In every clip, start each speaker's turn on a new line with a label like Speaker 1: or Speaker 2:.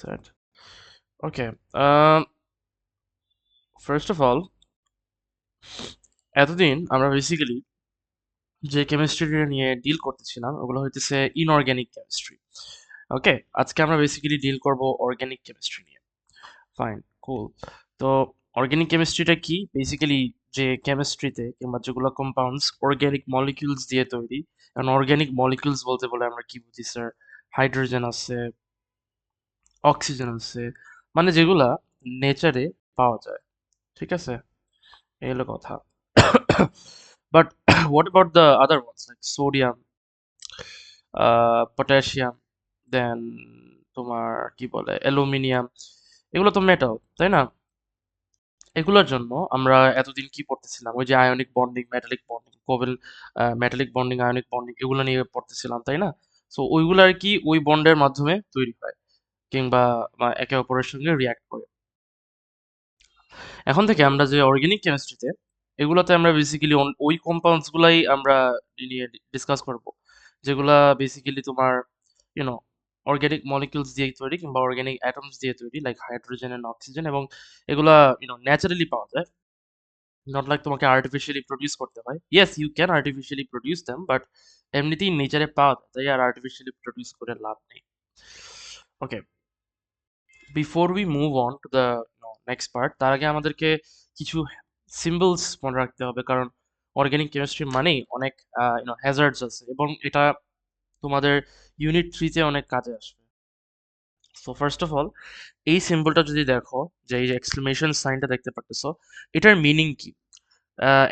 Speaker 1: Set. Okay. First of all, এতদিন আমরা basically যে কেমিস্ট্রি নিয়ে ডিল করতেছিলাম ওগুলো হইতেছে ইনঅর্গ্যানিক কেমিস্ট্রি। ওকে, আজকে আমরা বেসিক্যালি ডিল করব অর্গ্যানিক কেমিস্ট্রি নিয়ে। ফাইন, কুল। তো অর্গ্যানিক কেমিস্ট্রিটা কি? বেসিক্যালি যে কেমিস্ট্রিতে কিংবা যেগুলো কম্পাউন্ডস অর্গ্যানিক মলিকিউলস দিয়ে তৈরি। কারণ অর্গ্যানিক মলিকিউলস বলতে বলে আমরা কি বুঝি স্যার? হাইড্রোজেন আছে, অক্সিজেন আছে, মানে যেগুলা নেচারে পাওয়া যায়। ঠিক আছে, এই হলো কথা। But what about the other ones like sodium, potassium, দেন তোমার কি বলে অ্যালুমিনিয়াম, এগুলো তো মেটাল, তাই না? এগুলোর জন্য আমরা এতদিন কি পড়তেছিলাম? ওই যে ionic bonding, metallic bonding, covalent metallic bonding, ionic bonding, এগুলো নিয়ে পড়তেছিলাম, তাই না? সো ওইগুলো আর কি ওই বন্ডের মাধ্যমে তৈরি হয় কিংবা একে অপরের সঙ্গে রিয়াক্ট করে। এখন থেকে আমরা যে অর্গানিক কেমিস্ট্রিতে এগুলোতে আমরা বেসিক্যালি ওই কম্পাউন্ডস গুলাই আমরা নিয়ে ডিসকাস করব, যেগুলা বেসিক্যালি তোমার ইউনো অর্গানিক মলিকিউলস দিয়ে তৈরি কিংবা অর্গানিক অ্যাটমস দিয়ে তৈরি, লাইক হাইড্রোজেন এন্ড অক্সিজেন, এবং এগুলা ন্যাচারালি পাওয়া যায়, নট লাইক তোমাকে আর্টিফিশিয়ালি প্রডিউস করতে হয়। Yes, you can artificially produce them, but এমনিতেই নেচারে পাওয়া যায়, তাই আর আর্টিফিশিয়ালি প্রডিউস করে লাভ নেই। Okay, before we move on to the next part, তার আগে আমাদেরকে কিছু সিম্বলস মনে রাখতে হবে, কারণ অর্গানিক কেমিস্ট্রি মানেই অনেক হ্যাজার্ডস আছে এবং এটা তোমাদের ইউনিট 3-তে অনেক কাজে আসবে। সো ফার্স্ট অফ অল, এই সিম্বলটা যদি দেখো, যে এই যে এক্সক্লেমেশন সাইনটা দেখতে পারতেছো, এটার মিনিং কি?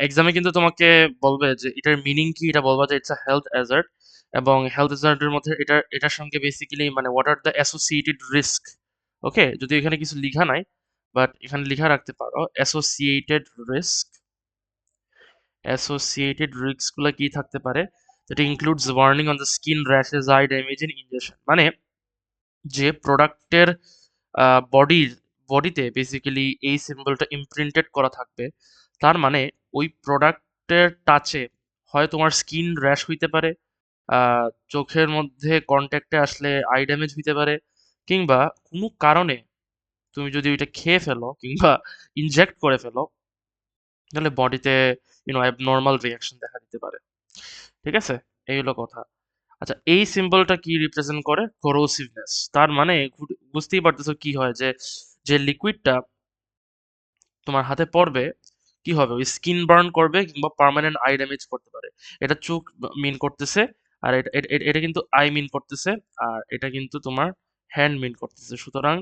Speaker 1: এক্সামে কিন্তু তোমাকে বলবে যে এটার মিনিং কি, এটা বলবা যে ইটস আ হেলথ হ্যাজার্ড, এবং হেলথ হ্যাজার্ডের মধ্যে এটার সঙ্গে বেসিক্যালি মানে what are the associated risk. Okay, যদি এখানে কিছু লিখা নাই, বাট এখানে লিখা রাখতে পারো অ্যাসোসিয়েটেড রিস্ক। অ্যাসোসিয়েটেড রিস্কগুলো কি থাকতে পারে? যেটা includes warning on the skin rashes, eye damage and injection. মানে যে প্রোডাক্টের বডির বডিতে বেসিক্যালি এই সিম্বলটা ইমপ্রিন্টেড করা থাকবে, তার মানে ওই প্রোডাক্টের টাচে হয় তোমার স্কিন র্যাশ হইতে পারে, চোখের মধ্যে কন্ট্যাক্টে আসলে আই ড্যামেজ হইতে পারে, কিংবা কোনো কারণে তুমি যদি ওইটা খেয়ে ফেলো কিংবা ইনজেক্ট করে ফেলো, তাহলে বডিতে অ্যাবনর্মাল রিয়াকশন দেখা দিতে পারে। ঠিক আছে, এই হলো কথা। আচ্ছা, এই সিম্বলটা কি রিপ্রেজেন্ট করে? করোসিভনেস। তার মানে বুঝতেই পারতেছো কি হয়, যে যে লিকুইডটা তোমার হাতে পড়বে কি হবে, ওই স্কিন বার্ন করবে কিংবা পার্মানেন্ট আই ড্যামেজ করতে পারে। এটা চোখ মিন করতেছে, আর এটা কিন্তু আই মিন করতেছে, আর এটা কিন্তু তোমার হ্যান্ড মিন করতেছে। সুতরাং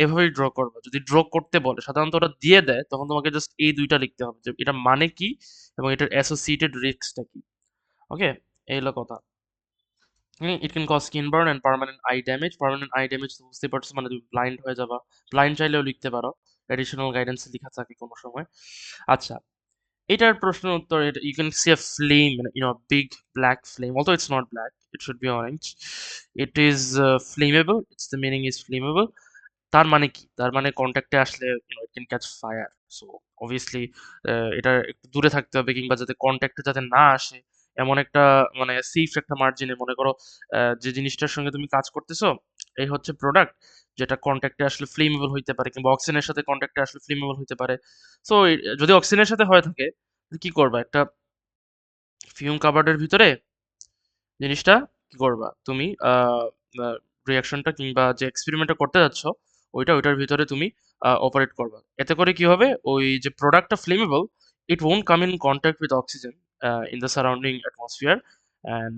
Speaker 1: এভাবেই ড্র করবে। যদি ড্র করতে বলে, সাধারণত ওরা দিয়ে দেয়, তখন তোমাকে জাস্ট এই দুইটা লিখতে হবে যে এটা মানে কি এবং এটার অ্যাসোসিয়েটেড রিস্কটা কি। ওকে, এই হলো কথা। It can cause skin burn and permanent eye damage. Permanent eye damage তো বুঝতেই পারছো, মানে তুমি ব্লাইন্ড হয়ে যাবা। ব্লাইন্ড চাইলেও লিখতে পারো, এডিশনাল গাইডেন্স লেখা থাকে কোনো সময়। আচ্ছা, এটার প্রশ্নের উত্তর, এটা you can see a flame, big black flame, also it's not black, it should be orange. It is flammable, it's the meaning is flammable. তার মানে কি? তার মানে কন্ট্যাক্টে আসলে it can catch fire. So obviously এটা একটু দূরে থাকতে হবে, কিংবা যাতে কন্ট্যাক্টে যাতে না আসে এমন একটা মানে সেফ একটা মার্জিনে মনে করো যে জিনিসটার সঙ্গে তুমি কাজ করতেছো, এই হচ্ছে প্রোডাক্ট যেটা কন্ট্যাক্টে আসলে ফ্লেমেবল হইতে পারে, কিংবা অক্সিজেনের সাথে কন্ট্যাক্টে আসলে ফ্লেমেবল হইতে পারে। সো যদি অক্সিজেনের সাথে হয়ে থাকে, কি করবা? একটা ফিউম কাভার্ডের ভিতরে জিনিসটা কি করবা তুমি, রিয়াকশনটা কিংবা যে এক্সপেরিমেন্টটা করতে যাচ্ছ, ওইটার ভিতরে তুমি অপারেট করবা। এতে করে কি হবে, ওই যে প্রোডাক্টটা flammable, it won't come in contact with oxygen in the surrounding atmosphere, and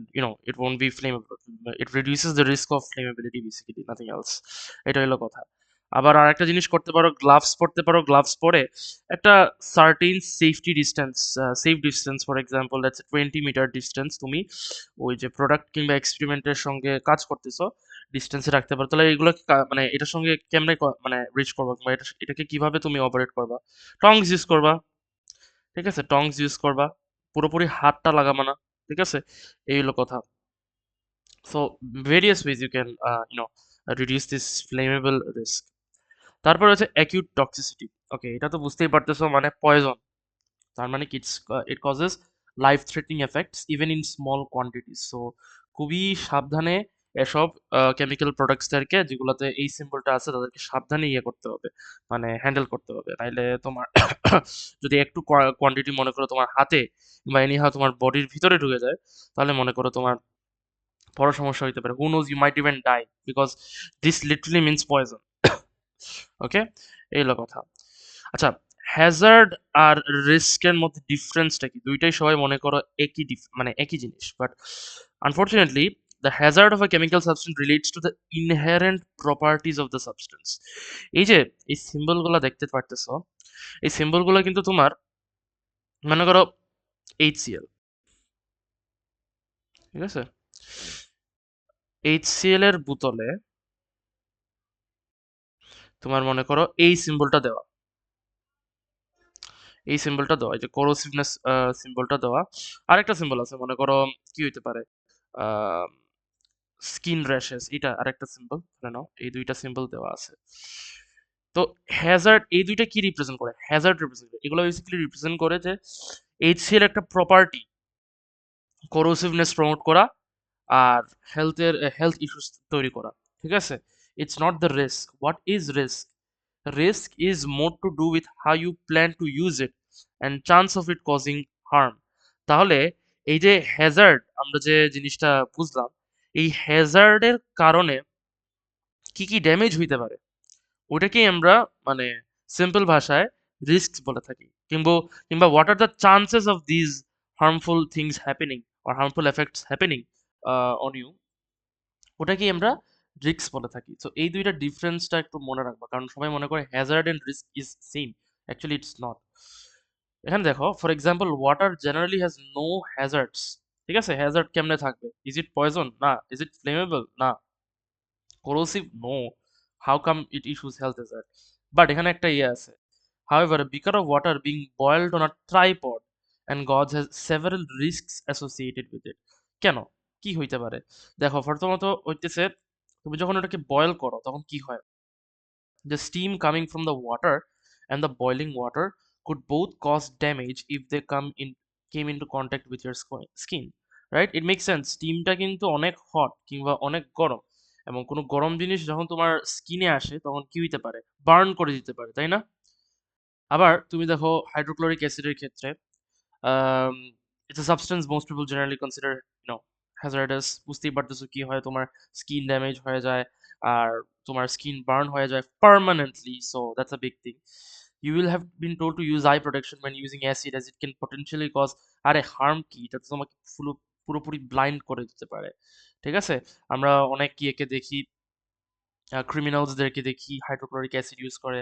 Speaker 1: it won't be flammable. It reduces the risk of flammability basically, nothing else. এটা হলো কথা। আবার আরেকটা জিনিস করতে পারো, গ্লাভস পরতে পারো। গ্লাভস পরে একটা certain safety distance, safe distance, for example that's 20 metre distance, তুমি ওই যে প্রোডাক্ট কিংবা এক্সপেরিমেন্টের সঙ্গে কাজ করতেছো ডিস্টেন্সে রাখতে পারো। তাহলে এগুলো মানে এটার সঙ্গে কেমনে মানে রিচ করবা, কিংবা এটাকে কিভাবে তুমি অপারেট করবা? টংস ইউজ করবা। ঠিক আছে, টংস ইউজ করবা, পুরোপুরি হাতটা লাগাবা না। ঠিক আছে, এই হলো কথা। So various ways you can reduce this flammable risk. তারপর হচ্ছে অ্যাকিউট টক্সিসিটি। ওকে, এটা তো বুঝতেই পারতেছো, মানে পয়জন। তার মানে কি, it causes life threatening effects even in small quantities. So খুবই সাবধানে এসব কেমিক্যাল প্রোডাক্টসদেরকে যেগুলোতে এই সিম্বলটা আছে তাদেরকে সাবধানে ইয়ে করতে হবে, মানে হ্যান্ডেল করতে হবে, নাইলে তোমার যদি একটু কোয়ান্টিটি মনে করো তোমার হাতে বা এনিহাও তোমার বডির ভিতরে ঢুকে যায়, তাহলে মনে করো তোমার বড় সমস্যা হইতে পারে। Who knows, you might even die because this literally means poison. Okay, এই হলো কথা। আচ্ছা, হ্যাজার্ড আর রিস্কের মধ্যে ডিফারেন্সটা কি? দুইটাই সবাই মনে করো একই মানে একই জিনিস, but unfortunately the Hazard of a chemical substance relates to the inherent properties of the substance. এই যে এই সিম্বলগুলো দেখতে পারতেছো, এই সিম্বলগুলো কিন্তু তোমার মনে করো HCl, ঠিক আছে? HCl এর বোতলে তোমার মনে করো এই সিম্বলটা দেওয়া, এই সিম্বলটা দেওয়া, এই যে কোরোসিভনেস সিম্বলটা দেওয়া। আরেকটা সিম্বল আছে, মনে করো কি হইতে পারে, স্কিন র্যাশেস, এটা আরেকটা সিম্বল, ধরে নাও এই দুইটা সিম্বল দেওয়া আছে। তো হ্যাজার্ড এই দুইটা কি রিপ্রেজেন্ট করে? হ্যাজার্ড রিপ্রেজেন্ট করে, এগুলো বেসিক্যালি রিপ্রেজেন্ট করে যে HCl একটা প্রপার্টি কোরোসিভনেস প্রমোট করা আর হেলথ ইস্যুস তৈরি করা, ঠিক আছে? It's not the risk. What is risk? Risk is more to do with how you plan to use it and chance of it causing harm. তাহলে এই যে হ্যাজার্ড, আমরা যে জিনিসটা বুঝলাম, এই হ্যাজার্ডের কারণে কি কি ড্যামেজ হইতে পারে ওটাকেই আমরা মানে সিম্পল ভাষায় রিস্ক বলে থাকি। কিংবা কিংবা what are the chances of these harmful things happening or harmful effects happening on you, ওটাকেই আমরা রিস্ক বলে থাকি। তো এই দুইটা ডিফারেন্সটা একটু মনে রাখবা, কারণ সবাই মনে করে hazard and risk is same, actually it's not. এখানে দেখো, for example water generally has no hazards, ঠিক আছে? হ্যাজার্ড কেমনে থাকবে? Is it poison? না। Is it flammable? না। corrosive? No. How come it issues health hazard? But এখানে একটা ইয়ে আছে। However, a beaker of water being boiled on a tripod and gauge has several risks associated with it. কেন? কি হইতে পারে? দেখো, প্রথমত হইতেছে তুমি যখন ওটাকে বয়েল করো তখন কি হয়? The steam coming from the water and the boiling water could both cause damage if they came into contact with your skin. Right? It makes sense. স্টিমটা কিন্তু অনেক হট কিংবা অনেক গরম, এবং কোনো গরম জিনিস যখন তোমার স্কিনে আসে তখন কি হইতে পারে? বার্ন করে দিতে পারে, তাই না? আবার তুমি দেখো হাইড্রোক্লোরিক অ্যাসিডের ক্ষেত্রে, um, it's a substance most people generally consider, hazardous. বুঝতেই পারতেছো কি হয়, তোমার স্কিন ড্যামেজ হয়ে যায় আর তোমার স্কিন বার্ন হয়ে যায় permanently, so that's a big thing. You will have been told to use eye protection when using acid as it can potentially cause, আরে হার্ম কি, এটা তো তোমাকে পুরোপুরি ব্লাইন্ড করে দিতে পারে, ঠিক আছে? আমরা অনেক কি একে দেখি, ক্রিমিনালসদেরকে দেখি হাইড্রোক্লোরিক অ্যাসিড ইউজ করে,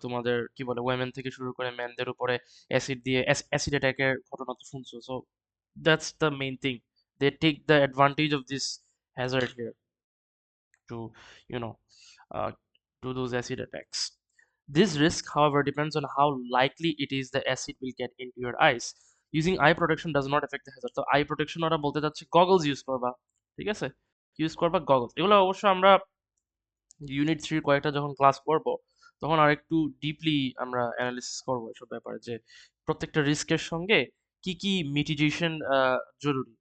Speaker 1: তোমাদের কি বলে ওয়েমেন থেকে শুরু করে ম্যানদের উপরে অ্যাসিড দিয়ে অ্যাসিড অ্যাটাকের ঘটনা তো শুনছো। So that's the main thing, they take the advantage of this hazard here to you know do those acid attacks. This risk, however, depends on how likely it is the acid will get into your eyes. Using eye protection does not affect the hazard. তো I protection ওরা বলতে চাচ্ছে goggles use করবা, ঠিক আছে? Use করবা goggles. এগুলো অবশ্য আমরা ইউনিট 3 কয়েকটা যখন ক্লাস করব তখন আরেকটু ডিপলি আমরা অ্যানালিসিস করব এসব ব্যাপারে, যে প্রত্যেকটা রিস্কের সঙ্গে কি কি মিটিগেশন জরুরি।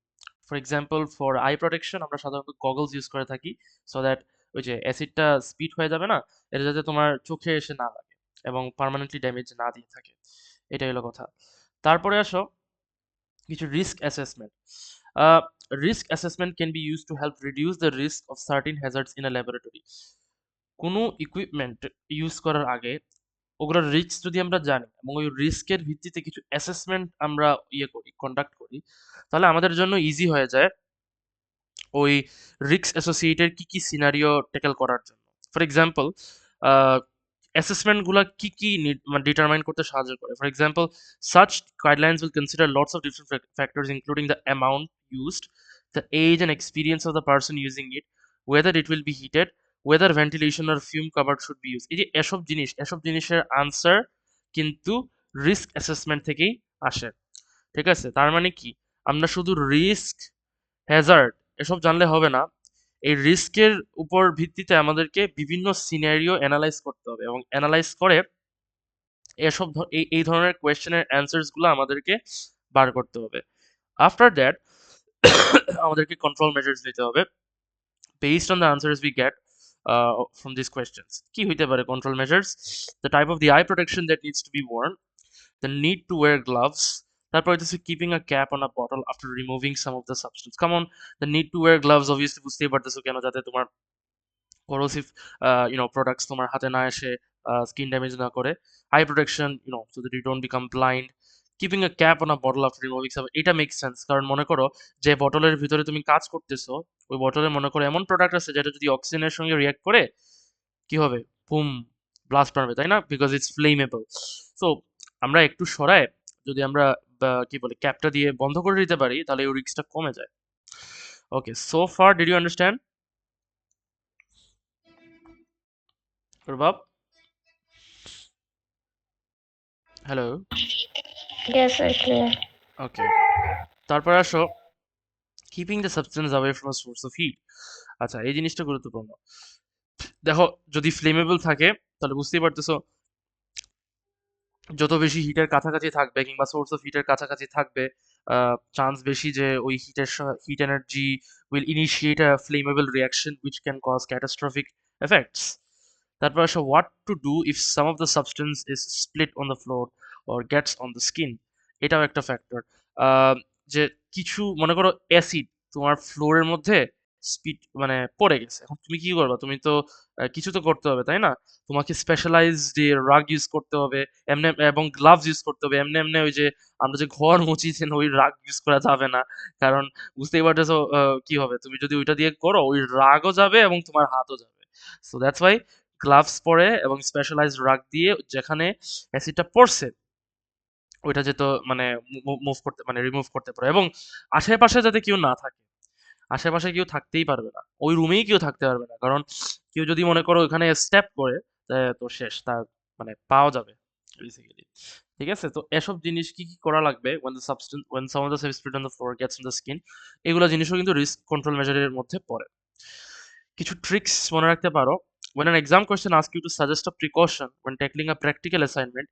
Speaker 1: For example, for I protection আমরা সাধারণত গগলস ইউজ করে থাকি, সো দ্যাট ওই যে অ্যাসিডটা স্পিড হয়ে যাবে না, এটা যাতে তোমার চোখে এসে না লাগে এবং পার্মানেন্টলি ড্যামেজ না দিয়ে থাকে, এটাই হলো কথা। তারপরে আসো কিছু risk assessment. Risk assessment can be use to help reduce the risk of sardine hazards in a laboratory. কোনো ইকুইপমেন্ট ইউজ করার আগে ওগুলোর রিস্ক যদি আমরা জানি এবং ওই রিস্কের ভিত্তিতে কিছু অ্যাসেসমেন্ট আমরা কন্ডাক্ট করি, তাহলে আমাদের জন্য ইজি হয়ে যায় ওই রিস্ক অ্যাসোসিয়েটেড কি কি সিনারিও ট্যাকেল করার জন্য। ফর এক্সাম্পল, অ্যাসেসমেন্টগুলো কি কি মানে ডিটারমাইন করতে সাহায্য করে। For example, such guidelines will consider lots of different factors including the amount used, the age and experience of the person using it, whether it will be heated, whether ventilation or fume covered should be used. এই যে এসব জিনিসের answer কিন্তু risk assessment থেকেই আসে, ঠিক আছে? তার মানে কি, আমরা শুধু রিস্ক, হ্যাজার্ড এসব জানলে হবে না, এই রিস্কের উপর ভিত্তিতে আমাদেরকে বিভিন্ন সিনারিও অ্যানালাইজ করতে হবে এবং অ্যানালাইজ করে এই ধরনের কোয়েশ্চেনের অ্যান্সার্সগুলো আমাদেরকে বার করতে হবে। আফটার দ্যাট আমাদেরকে কন্ট্রোল মেজার্স নিতে হবে based on the answers we get from these questions. কি হইতে পারে control measures? The type of the eye protection that needs to be worn, the need to wear gloves, তারপর হচ্ছে keeping a cap on a bottle after removing some of the substance. Come on, the need to wear gloves obviously বুঝতেই পারতেছো কেন, যাতে তোমার corrosive products তোমার হাতে না এসে স্কিন ড্যামেজ না করে, eye protection so that you don't become blind, keeping a cap on a bottle after removing some, এটা মেক সেন্স। কারণ মনে করো যে বটলের ভিতরে তুমি কাজ করতেছো, ওই বটলে মনে করো এমন প্রোডাক্ট আছে যেটা যদি অক্সিজেনের সঙ্গে রিয়াক্ট করে কি হবে, বুম, ব্লাস্ট মারবে, তাই না? Because it's flammable. সো আমরা একটু সরায় যদি আমরা কি বলে ক্যাপটা দিয়ে বন্ধ করে দিতে পারি, তাহলে ওই রিস্কটা কমে যায়। Okay, so far did you understand প্রভাব? Hello?
Speaker 2: Yes, sir, clear.
Speaker 1: Okay, তারপর আসো keeping the substance away from a source of heat. আচ্ছা, এই জিনিসটা গুরুত্বপূর্ণ। দেখো, যদি ফ্লেমেবল থাকে তাহলে বুঝতেই পারতেছো যত বেশি হিটের কাছাকাছি থাকবে কিংবা সোর্স অফ হিটের কাছাকাছি থাকবে, চান্স বেশি যে ওই heat energy will initiate a flammable reaction which can cause catastrophic effects. তারপর আসো what to do if some of the substance is split on the floor or gets on the skin. এটাও একটা factor. যে কিছু মনে করো acid তোমার ফ্লোরের মধ্যে মানে পড়ে গেছে, এখন তুমি কি করবা? তুমি তো কিছু তো করতে হবে, তাই না? তোমাকে স্পেশালাইজড রাগ ইউজ করতে হবে এমনি, এবং গ্লাভস ইউজ করতে হবে এমনি এমনি। ওই যে আমরা যে ঘর মুছিছেন ওই রাগ ইউজ করা যাবে না, কারণ বুঝতেই পারতেছো কি হবে। তুমি যদি ওইটা দিয়ে করো ওই রাগও যাবে এবং তোমার হাতও যাবে। সো দ্যাটস ওয়াই গ্লাভস পরে এবং স্পেশালাইজড রাগ দিয়ে যেখানে অ্যাসিডটা পড়ছে ওইটা যেত মানে মুভ করতে মানে রিমুভ করতে পারে, এবং আশেপাশে যাতে কেউ না থাকে। আশেপাশে কেউ থাকতেই পারবে না, ওই রুমেই কেউ থাকতে পারবে না, কারণ কেউ যদি মনে করো ওখানে স্টেপ করে তো শেষ, তার মানে পাওয়া যাবে বেসিক্যালি। ঠিক আছে, তো এসব জিনিস কি কি করা লাগবে when some of the substance on the floor gets in the skin, এগুলো জিনিসও কিন্তু রিস্ক কন্ট্রোল মেজারের মধ্যে পড়ে। কিছু ট্রিক্স মনে রাখতে পারো। when an exam question asks you to suggest a precaution when tackling a practical assignment,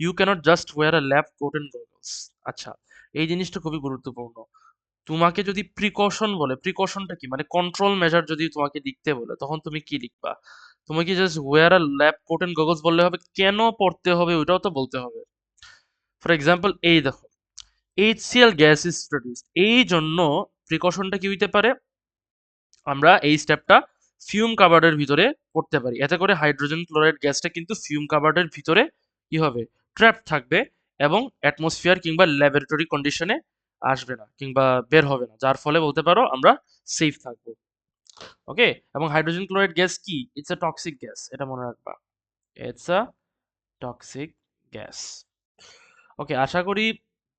Speaker 1: you cannot just wear a lab coat and goggles. আচ্ছা, এই জিনিসটা খুবই গুরুত্বপূর্ণ। তোমাকে যদি প্রিকশন বলে, প্রিকশনটা কি মানে কন্ট্রোল মেজার যদি তোমাকে লিখতে বলে, তখন তুমি কি লিখবা? তুমি কি just wear a lab coat and goggles বললে হবে? কেন পড়তে হবে ওইটাও তো বলতে হবে। ফর এক্সাম্পল এই দেখো, HCl গ্যাস ইজ প্রডিউসড, এই জন্য প্রিকশনটা কি হইতে পারে, আমরা এই স্টেপটা ফিউম কাভার্ডের ভিতরে করতে পারি, এতে করে হাইড্রোজেন ক্লোরাইড গ্যাসটা কিন্তু ফিউম কাভার্ডের ভিতরে কি হবে, ট্র্যাপ থাকবে, এবং অ্যাটমসফিয়ার কিংবা ল্যাবরেটরি কন্ডিশনে আসবে না কিংবা বের হবে না, যার ফলে বলতে পারো আমরা সেফ থাকবো। ওকে, এবং হাইড্রোজেন ক্লোরাইড গ্যাস কি? ইটস আ টক্সিক গ্যাস, এটা মনে রাখবা, ইটস আ টক্সিক গ্যাস। ওকে, আশা করি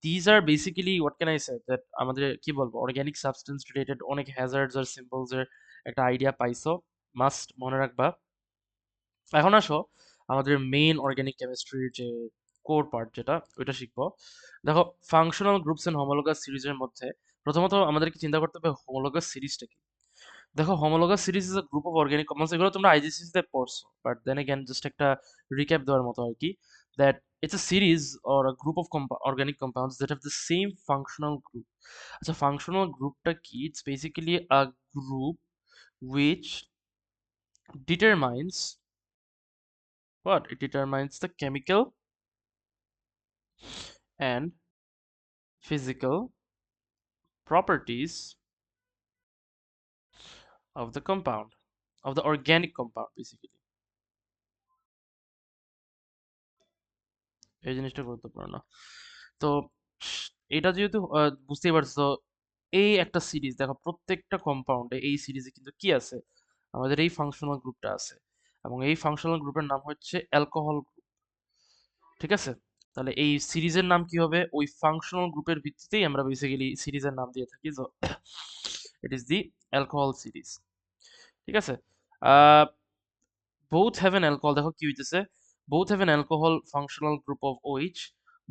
Speaker 1: these are basically what can I say that আমাদের কি বলবো অর্গানিক সাবস্টেন্স রিলেটেড অনেক হ্যাজার্ডস আর সিম্বলস এর একটা আইডিয়া পাইছো, মাস্ট মনে রাখবা। এখন আসো আমাদের মেইন অর্গানিক কেমিস্ট্রির যে কোর পার্ট যেটা, ওইটা শিখবো। দেখো, ফাংশনাল গ্রুপস এন্ড হোমোলোগাস সিরিজের মধ্যে প্রথমত আমাদেরকে চিন্তা করতে হবে হোমোলোগাস সিরিজটা কি। দেখো, homologous series is a group of organic compounds, এগুলো তোমরা আইজিসিসি তে পড়ছো, বাট দেন এগেন জাস্ট একটা রিক্যাপ দেওয়ার মতো আর কি, that it's a series or a group of organic compounds that have the same functional group. আচ্ছা, ফাংশনাল গ্রুপটা কি? It's basically a group which determines what? It determines the chemical and physical properties of the compound, of the organic compound basically. এই জিনিসটা গুরুত্বপূর্ণ। তো এটা যেহেতু বুঝতেই পারছো, এই একটা সিরিজ দেখো, প্রত্যেকটা কম্পাউন্ডে এই সিরিজে কিন্তু কি আছে, আমাদের এই ফাংশনাল গ্রুপটা আছে, এবং এই ফাংশনাল গ্রুপের নাম হচ্ছে অ্যালকোহল গ্রুপ। ঠিক আছে, তাহলে এই সিরিজের নাম কি হবে? ওই ফাংশনাল গ্রুপের ভিত্তিতেই আমরা বেসিক্যালি সিরিজের নাম দিয়ে থাকি, তো it is the alcohol series. ঠিক আছে, আহ both have an alcohol, দেখো কি হইতেছে, both have an alcohol functional group of OH,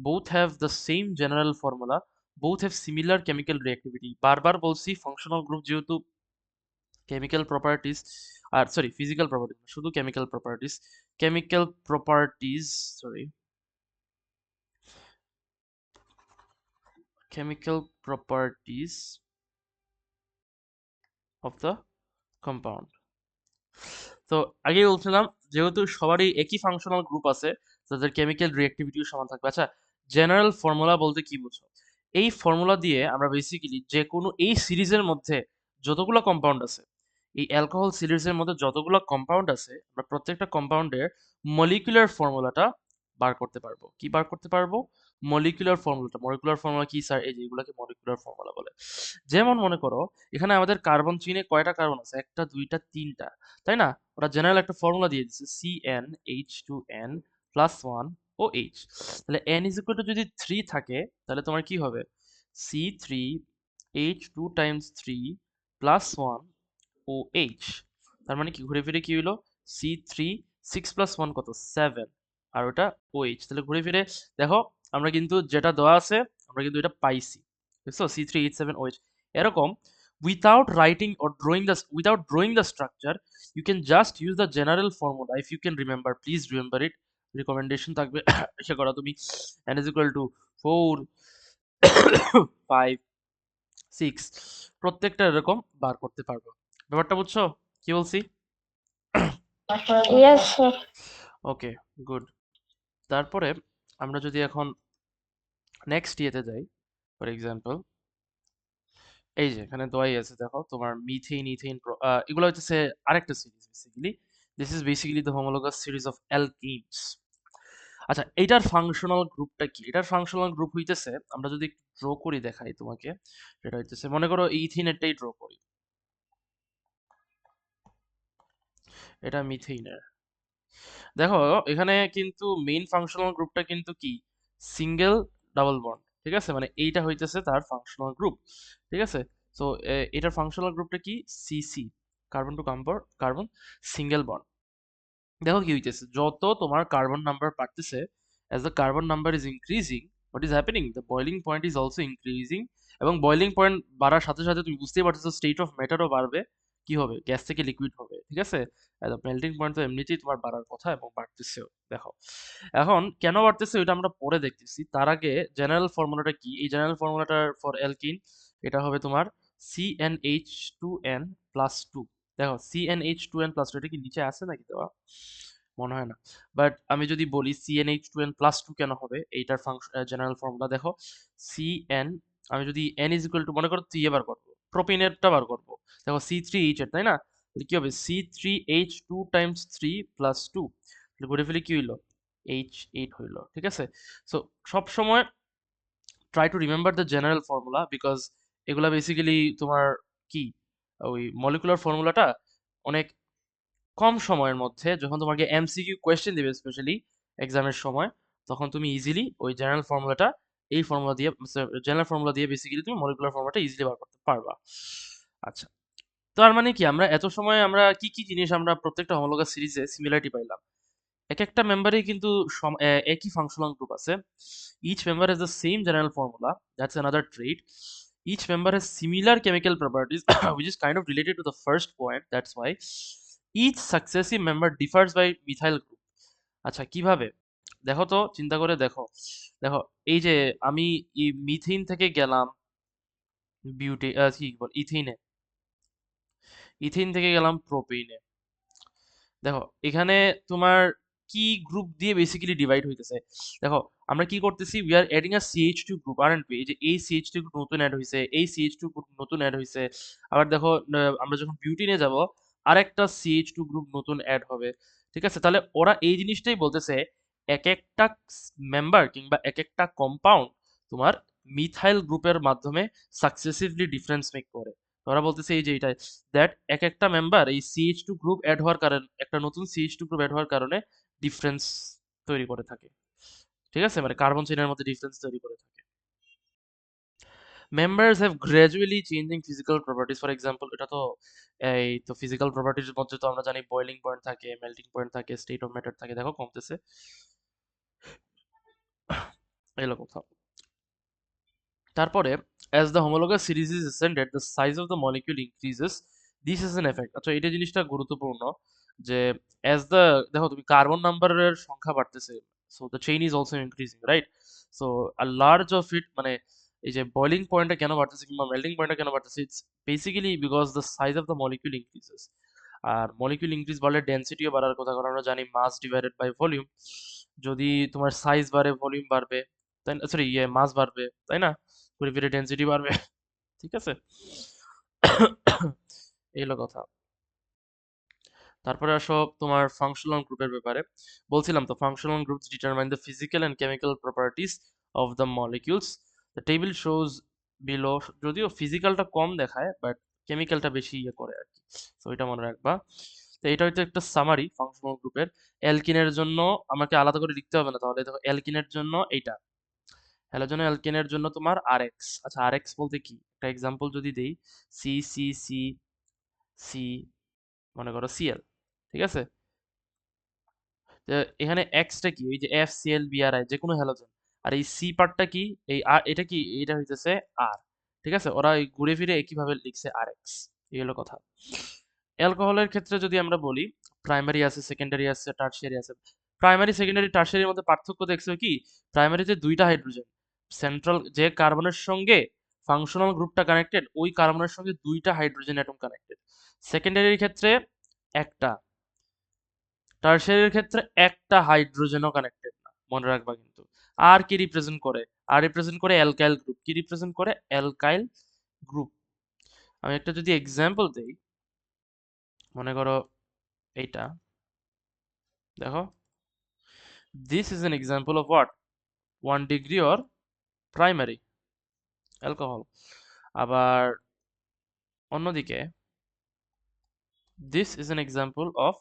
Speaker 1: both have the same general formula, both have similar chemical reactivity। বারবার বলছি ফাংশনাল গ্রুপ যেহেতু কেমিক্যাল প্রপার্টিজ আর sorry physical properties, শুধু chemical properties sorry chemical properties of the compound. তো আগেই বলছিলাম যেহেতু সবারই একই ফাংশনাল গ্রুপ আছে, তাদের কেমিক্যাল রিঅ্যাক্টিভিটিও সমান থাকবে। আচ্ছা, জেনারেল ফর্মুলা বলতে কি বুঝো? এই ফর্মুলা দিয়ে আমরা বেসিক্যালি যে কোনো এই সিরিজের মধ্যে যতগুলো কম্পাউন্ড আছে, এই অ্যালকোহল সিরিজের মধ্যে যতগুলো কম্পাউন্ড আছে, আমরা প্রত্যেকটা কম্পাউন্ডের মলিকুলার ফর্মুলাটা বার করতে পারবো। কি বার করতে পারবো? মলিকুলার ফর্মুলাটা। মলিকুলার ফর্মুলা কি স্যার? এই যে এগুলোকে মলিকুলার ফর্মুলা বলে। যেমন মনে করো এখানে আমাদের কার্বন চেইনে কয়টা কার্বন আছে? একটা, দুইটা, তিনটা, তাই না? ওরা জেনারেল একটা ফর্মুলা দিয়ে দিচ্ছে, CnH2n প্লাস 1 ও H। তাহলে n ইজ ইকুয়াল টু যদি 3 থাকে, তাহলে তোমার কি হবে? C3H2 টাইমস 3 প্লাস 1 ও H। তার মানে কি ঘুরে ফিরে কি হইলো? C3, 6 প্লাস 1 কত? 7। আর ওটা OH। তাহলে ঘুরে ফিরে দেখো, আমরা কিন্তু যেটা দেওয়া আছে আমরা কিন্তু এটা পাইছি। বুঝছো? C3H7OH। এরকম without drawing the structure, you can just use the general formula. If you can remember, please remember it. Recommendation থাকবে আশা করা তুমি n is equal to 4 5 6 প্রত্যেকটা এরকম বার করতে পারবো। ব্যাপারটা বুঝছো কি বলছি?
Speaker 2: Yes, sir.
Speaker 1: ওকে, গুড। তারপরে আমরা যদি এখন নেক্সট ইয়েতে যাই, ফর এক্সাম্পল এই যে এখানে দোয়াই আছে, দেখো তোমার মিথেন, ইথেন, এগুলো হচ্ছে আরেকটা series basically. This is basically the homologous series of alkenes. আচ্ছা, এইটার ফাংশনাল গ্রুপটা কি? এটার ফাংশনাল গ্রুপ হইতেছে, আমরা যদি ড্র করি দেখাই তোমাকে, সেটা হইতেছে মনে করো ইথিনেরটাই ড্র করি, এটা মিথেইনের। দেখো এখানে কিন্তু মেইন ফাংশনাল গ্রুপটা কিন্তু কি? সিঙ্গেল ডাবল বন্ড, ঠিক আছে? মানে এইটা হইতেছে তার ফাংশনাল গ্রুপ, ঠিক আছে? সো এটার ফাংশনাল গ্রুপটা কি? CC, carbon to carbon single bond. দেখো কি হইতেছে, যত তোমার কার্বন নাম্বার বাড়তেছে, as the carbon number is increasing, what is happening? The boiling point is also increasing. এবং বয়লিং পয়েন্ট বাড়ার সাথে সাথে তুমি বুঝতেই পারতেছো স্টেট অফ ম্যাটারও বাড়বে। কি হবে? গ্যাস থেকে লিকুইড হবে, ঠিক আছে? মেল্টিং পয়েন্ট তো এমনিতেই তোমার বাড়ার কথা এবং বাড়তেছেও। দেখো এখন কেন বাড়তেছে ওইটা আমরা পরে দেখতেছি, তার আগে জেনারেল ফর্মুলাটা কি? এই জেনারেল ফর্মুলাটা ফর অ্যালকিন এটা হবে তোমার CnH2n প্লাস 2। দেখো CnH2n প্লাস 2, এটা কি নিচে আছে নাকি দেওয়া? মনে হয় না। বাট আমি যদি বলি CnH2n প্লাস 2 কেন হবে, এইটার ফাংশন জেনারেল ফর্মুলা দেখো। Cn, আমি যদি n ইজ ইকুয়াল টু মনে করো 3 বার করবো, প্রোপিনেরটা বার করবো, দেখো C3H এর, তাই না? তাহলে কি হবে? C3H2 টাইমস 3 প্লাস 2, তাহলে ঘুরে ফেলে কি হইলো? H8 হইলো, ঠিক আছে? সো সব সময় try to remember the general formula, because এগুলা বেসিক্যালি তোমার কি ওই মলিকুলার ফর্মুলাটা অনেক কম সময়ের মধ্যে যখন তোমাকে এমসিকিউ কোয়েশ্চেন দিবে, স্পেশালি এক্সামের সময়, তখন তুমি ইজিলি ওই জেনারেল ফর্মুলাটা, এই ফর্মুলা দিয়ে, জেনারেল ফর্মুলা দিয়ে বেসিক্যালি তুমি মলিকুলার ফর্মুলাটা ইজিলি বার করতে পারবা। আচ্ছা, তার মানে কি আমরা এত সময় আমরা কি কি জিনিস আমরা প্রত্যেকটা হোমোলোগাস সিরিজে সিমিলারিটি পাইলাম? এক একটা মেম্বারেই কিন্তু একই ফাংশনাল গ্রুপ আছে। Each member has the same general formula, that's another trait. Each member has similar chemical properties, which is kind of related to the first point. That's why each successive member differs by methyl group. আচ্ছা, কিভাবে? দেখো তো, চিন্তা করে দেখো। দেখো এই যে আমি মিথিন থেকে গেলাম কি বল ইথিনে, ইথিন থেকে গেলাম প্রোপিনে। দেখো এখানে তোমার কি গ্রুপ দিয়ে বেসিক্যালি ডিভাইড হইতেছে? দেখো আমরা কি করতেছি, we are adding a CH2 group, aren't we? এই যে এই CH2 গ্রুপ নতুন অ্যাড হইছে, এই CH2 গ্রুপ নতুন অ্যাড হইছে। আবার দেখো আমরা যখন বিউটিনে যাব আরেকটা CH2 গ্রুপ নতুন অ্যাড হবে, ঠিক আছে? তাহলে ওরা এই জিনিসটাই বলতেছে, এক একটা মেম্বার কিংবা এক একটা কম্পাউন্ড তোমার মিথাইল গ্রুপের মাধ্যমে সাকসেসিভলি ডিফারেন্স মেক করে। তো ওরা বলতেছে এই যে এটাই, দ্যাট এক একটা মেম্বার এই CH2 গ্রুপ অ্যাড হওয়ার কারণে, একটা নতুন CH2 গ্রুপ অ্যাড হওয়ার কারণে ডিফারেন্স তৈরি করে থাকে, ঠিক আছে? মানে কার্বন চেইনের মধ্যে ডিফারেন্স তৈরি করে থাকে। Members have gradually changing physical properties, for example এটা তো এই তো ফিজিক্যাল প্রপার্টিজ মধ্যে তো আমরা জানি বয়লিং পয়েন্ট থাকে, মেল্টিং পয়েন্ট থাকে, স্টেট অফ ম্যাটার থাকে। দেখো কমতেছে এগুলো কোথাও। তারপরে as the homologous series is ascended, the size of the molecule increases. This is an effect. আচ্ছা, এটা জিনিসটা গুরুত্বপূর্ণ যে as the, দেখো তুমি কার্বন নাম্বারের সংখ্যা বাড়তেছে, so the chain is also increasing, right? So a large of it, মানে এই যে বয়লিং পয়েন্টটা কেন বাড়তেছে কিংবা মেল্টিং পয়েন্টটা কেন বাড়তেছে, it's basically because the size of the molecule increases. আর মলিকিউল ইনক্রিজ বাড়লে ডেন্সিটিও বাড়ার কথা, কারণ আমরা জানি মাস ডিভাইডেড বাই ভলিউম। যদি তোমার সাইজ বাড়ে ভলিউম বাড়বে, তাই না? সরি, মাস বাড়বে, তাই না? ঘুরে ফিরে ডেন্সিটি বাড়বে। ঠিক আছে। এই হলো কথা। তারপরে আসো তোমার ফাংশনাল গ্রুপের ব্যাপারে। বলছিলাম তো, functional groups determine the physical and chemical properties of the molecules. The table shows below. যদিও ফিজিক্যালটা কম দেখায়, বাট কেমিক্যালটা বেশি করে আর কি। তো এটা মনে রাখবা। তো এটা হচ্ছে একটা সামারি ফাংশনাল গ্রুপের। অ্যালকিনের জন্য আমাকে আলাদা করে লিখতে হবে না, তাহলে দেখো অ্যালকিনের জন্য এইটা, হ্যালোজেন অ্যালকেনের জন্য তোমার আরএক্স। আচ্ছা, আরএক্স বলতে কি, একটা এক্সাম্পল যদি দেই, সি সি সি সি, মনে করো সিএল, ঠিক আছে? তো এখানে এক্সটা কি, ওই যে এফ সিএল বিআরআই, যে কোনো হ্যালোজেন। আর এই সি পার্টটা কি, এই আর, এটা কি, এটা হইতেছে আর। ঠিক আছে, ওরা ওই ঘুরে ফিরে একইভাবে লিখছে আর এক্স। এই হলো কথা। অ্যালকোহলের ক্ষেত্রে যদি আমরা বলি, প্রাইমারি আছে, সেকেন্ডারি আছে, টারশিয়ারি আছে। প্রাইমারি, সেকেন্ডারি, টারশিয়ারির মধ্যে পার্থক্য দেখছো কি? প্রাইমারিতে দুইটা হাইড্রোজেন, সেন্ট্রাল যে কার্বনের সঙ্গে ফাংশনাল গ্রুপটা কানেক্টেড, ওই কার্বনের সঙ্গে দুইটা হাইড্রোজেন অ্যাটম কানেক্টেড। সেকেন্ডারির ক্ষেত্রে একটা, টারশিয়ারির ক্ষেত্রে একটা হাইড্রোজেনও কানেক্টেড না, মনে রাখবা কিন্তু। আর কি রিপ্রেজেন্ট করে? আর রিপ্রেজেন্ট করে অ্যালকাইল গ্রুপ। কি রিপ্রেজেন্ট করে? Alkyl group. আমি একটা যদি এক্সাম্পল দেই, মনে করো এইটা, দেখো, this is an example of what, 1 degree or primary alcohol। আবার অন্যদিকে, this is an example of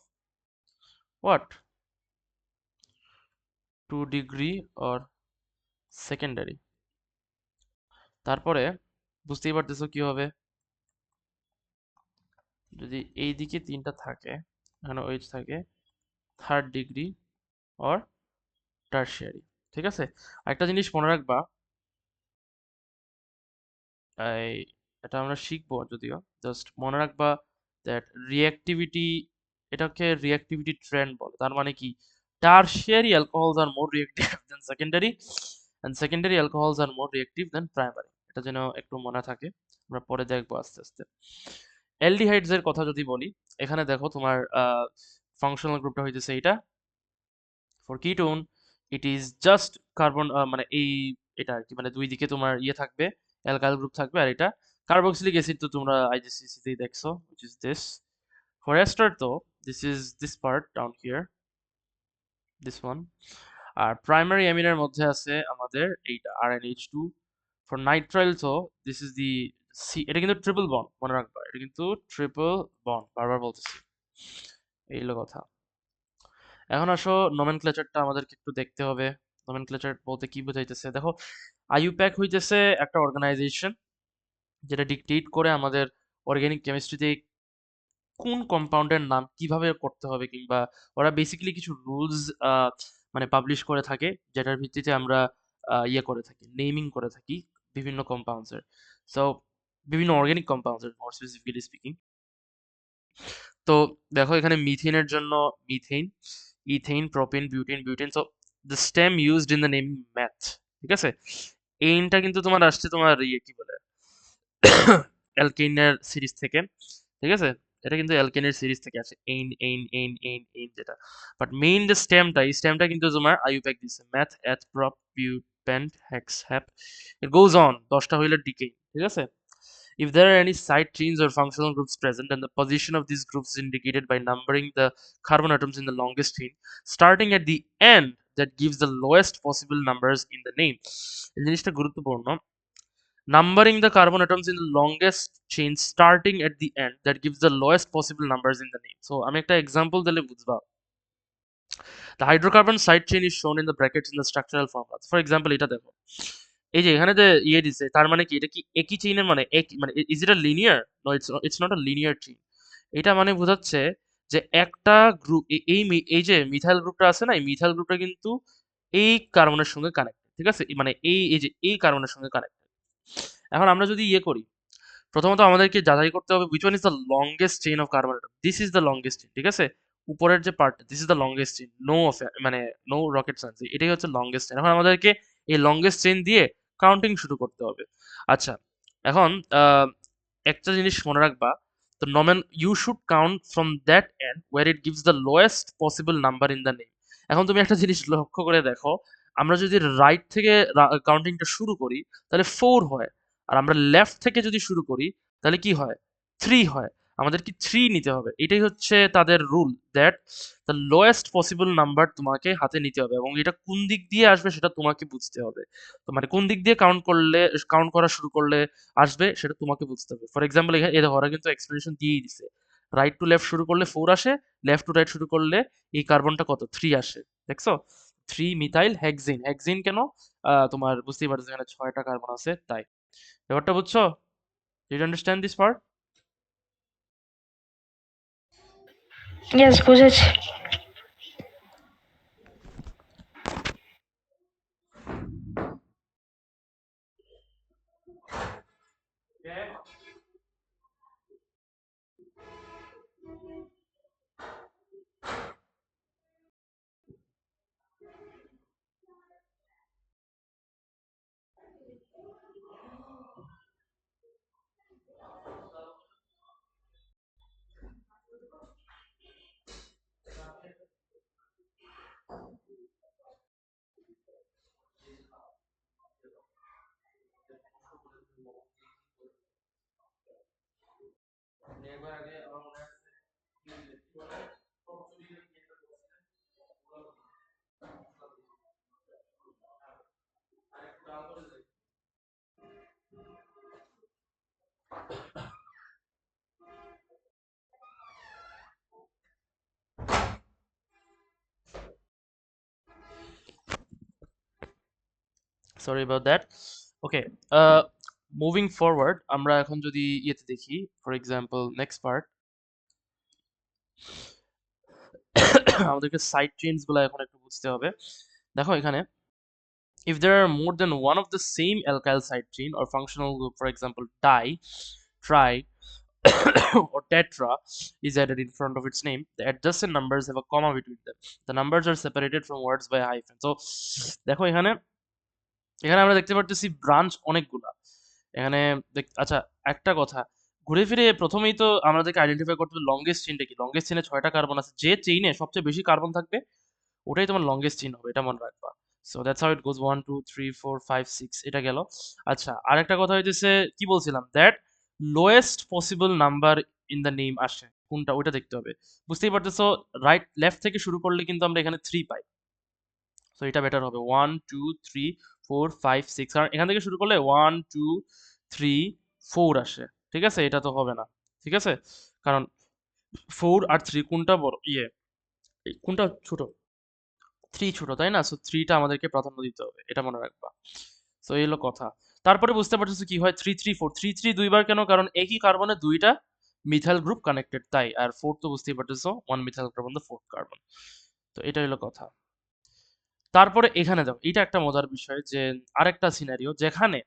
Speaker 1: what, 2 degree or secondary। তারপরে বুঝতেই পারতেছো কি হবে, যদি এই দিকে তিনটা থাকে, এখানে ওইচ থাকে, 3rd ডিগ্রি or টারশিয়ারি। ঠিক আছে। আরেকটা জিনিস মনে রাখবা, এই এটা আমরা শিখবো যদিও, জাস্ট মনে রাখবা দ্যাট রিঅ্যাক্টিভিটি, এটাকে রিঅ্যাক্টিভিটি ট্রেন্ড বলে। তার মানে কি, tertiary alcohols are more reactive than secondary, and secondary alcohols are more reactive than primary. এটা যেন একটু মনে থাকে, আমরা পরে দেখবো আস্তে আস্তে। অ্যালডিহাইডস এর কথা যদি বলি, এখানে দেখো তোমার ফাংশনাল গ্রুপটা হইতেছে এইটা। For ketone it is just carbon, মানে এই, এটা আর কি, মানে দুই দিকে তোমার থাকবে, অ্যালকাইল গ্রুপ থাকবে। আর এটা কার্বক্সিলিক অ্যাসিড, তো তোমরা আইজিসিসি তেই দেখছো, which is this। For ester তো this is this part down here, this one। আর প্রাইমারি অ্যামিনের মধ্যে আছে আমাদের এইটা RnH2। ফর নাইট্রাইল তো দিস ইজ দি সি। এটা কিন্তু ট্রিপল বন্ড, মনে রাখবা, এটা কিন্তু ট্রিপল বন্ড, বারবার বলতেছি। এই হলো কথা। এখন আসো নোমেনক্লেচারটা আমাদেরকে একটু দেখতে হবে। নোমেনক্লেচার বলতে কি বোঝাইতেছে, দেখো, আইইউপ্যাক হইতেছে একটা অর্গানাইজেশন যেটা ডিকটেট করে আমাদের অর্গানিক কেমিস্ট্রিতে কোন কম্পাউন্ডের নাম কিভাবে করতে হবে, কিংবা ওরা বেসিক্যালি কিছু রুলস মানে পাবলিশ করে থাকে, যেটার ভিত্তিতে আমরা করে থাকি, নেমিং করে থাকি বিভিন্ন কম্পাউন্ডসের। সো বিভিন্ন অর্গানিক কম্পাউন্ডসের, মোর স্পেসিফিক্যালি স্পিকিং। তো দেখো, এখানে মিথেনের জন্য methane, ethane, propane, butane, butane. So the stem used in the naming math. ঠিক আছে। এইনটা কিন্তু তোমার আসছে তোমার কি বলে, অ্যালকেনের সিরিজ থেকে। ঠিক আছে, এটা কিন্তু অ্যালকেনের সিরিজ থেকে আসে, এইন এইন এইন এইন এইন যেটা। বাট মেইন যে স্টেমটা, এই স্টেমটা কিন্তু তোমার আইইউপ্যাক দিছে, meth, eth, prop, but, pent, hex, hep. It goes on, 10টা হইলে ডিকেইং। ঠিক আছে। If there are any side chains or functional groups present, and the position of these groups is indicated by numbering the carbon atoms in the longest chain, starting at the end, that gives the lowest possible numbers in the name। এই জিনিসটা গুরুত্বপূর্ণ। Numbering the carbon atoms in the longest chain starting at the end, that gives the lowest possible numbers in the name। So আমি একটা example দিলে বুঝবা। The hydrocarbon side chain is shown in the brackets in the structural formula। For example, এটা দেখো, এই যে এখানে যে দিছে, তার মানে কি, এটা কি একই চেইনের, মানে এক, মানে is it a linear? No, it's not a linear chain. এটা মানে বোঝাচ্ছে যে একটা গ্রুপ, এই যে মিথাইল গ্রুপটা আছে না, এই মিথাইল গ্রুপটা কিন্তু এই কার্বনের সঙ্গে কানেক্টেড। ঠিক আছে, মানে এই যে এই কার্বনের সঙ্গে কানেক্টেড। এখন আমরা যদি করি, প্রথমত আমাদেরকে যাচাই করতে হবে which one is the longest chain of carbon atom। this is the longest chain। ঠিক আছে, উপরের যে part, this is the longest chain, no মানে no rocket science, এটাই হচ্ছে longest chain। এখন আমাদেরকে এই longest chain দিয়ে কাউন্টিং শুরু করতে হবে। আচ্ছা, এখন একটা জিনিস মনে রাখবা, তো নমেন you should count from that end where it gives the lowest possible number in the name. এখন তুমি একটা জিনিস লক্ষ্য করে দেখো, আমরা যদি রাইট থেকে কাউন্টিংটা শুরু করি তাহলে 4 হয়, আর আমরা লেফট থেকে যদি শুরু করি তাহলে কি হয়, 3 হয়। আমাদের কি 3 নিতে হবে, এটাই হচ্ছে তাদের rule, that the lowest possible number তোমাকে হাতে নিতে হবে, এবং এটা কোন দিক দিয়ে আসবে সেটা তোমাকে বুঝতে হবে। তো মানে কোন দিক দিয়ে কাউন্ট করা শুরু করলে আসবে সেটা তোমাকে বুঝতে হবে। ফর এক্সাম্পল, এখানে দেখো ওরা কিন্তু এক্সপ্লেনেশন দিয়েই দিছে, রাইট টু লেফট শুরু করলে 4 আসে, লেফট টু রাইট শুরু করলে এই কার্বনটা কত 3 আসে, দেখছো? 3 মিথাইল হেক্সিন। হেক্সিন কেন? তোমার বুঝতেই পারছো এখানে 6টা কার্বন আছে তাই। ব্যাপারটা বুঝছো? Did you understand this part?
Speaker 2: Yes, বুঝেছি।
Speaker 1: Sorry about that. Okay, moving forward, আমরা এখন যদি ইয়েতে দেখি, ফর এক্সাম্পল নেক্সট পার্ট, আমাদেরকে সাইড চেইনস গুলো এখন একটু বুঝতে হবে। দেখো এখানে, if there are more than one of the same alkyl side chain or functional group, for example di, tri, or tetra is added in front of its name, the adjacent numbers have a comma between them. The numbers are separated from words by a hyphen. So দেখো এখানে, এখানে আমরা দেখতে পারতেছি branch অনেকগুলা। এখানে আচ্ছা, একটা কথা, ঘুরে ফিরে প্রথমেই তো আমাদেরকে আইডেন্টিফাই করতে হবে লংগেস্ট চেইনটা কি। লংগেস্ট চেইনে 6টা কার্বন আছে, যে চেইনে সবচেয়ে বেশি কার্বন থাকবে ওটাই তোমার লংগেস্ট চেইন হবে, এটা মনে রাখবা। সো দ্যাটস হাউ ইট গোজ, 1 2 3 4 5 6, এটা গেল। আচ্ছা, আরেকটা কথা হইতেছে, কি বলছিলাম, that lowest possible number in the name আসে কোনটা, ওইটা দেখতে হবে। বুঝতেই পারতেছো, রাইট লেফট থেকে শুরু করলে কিন্তু আমরা এখানে 3 পাই, সো এটা বেটার হবে 1 2 3 4 5 6, কারণ এখান থেকে শুরু করলে 1 2 3 4 আসে, ঠিক আছে? এটা তো হবে না, ঠিক আছে? কারণ 4 আর 3 কোনটা বড়, কোনটা ছোট? 3 ছোট, তাই না? সো 3টা আমাদেরকে প্রাধান্য দিতে হবে, এটা মনে রাখবা। সো এই হলো কথা। তারপরে বুঝতে পারতেছো কি হয়, 3 3 4, 3 3 দুইবার কেন? কারণ একই কার্বনে দুইটা মিথাইল গ্রুপ কানেক্টেড তাই, আর 4 তো বুঝতেই পারতেছো 1 methyl carbon, the 4th carbon. তো এটা হলো কথা। তারপরে এখানে দেখো, এটা একটা মজার বিষয় যে আরেকটা সিনারিও যেখানে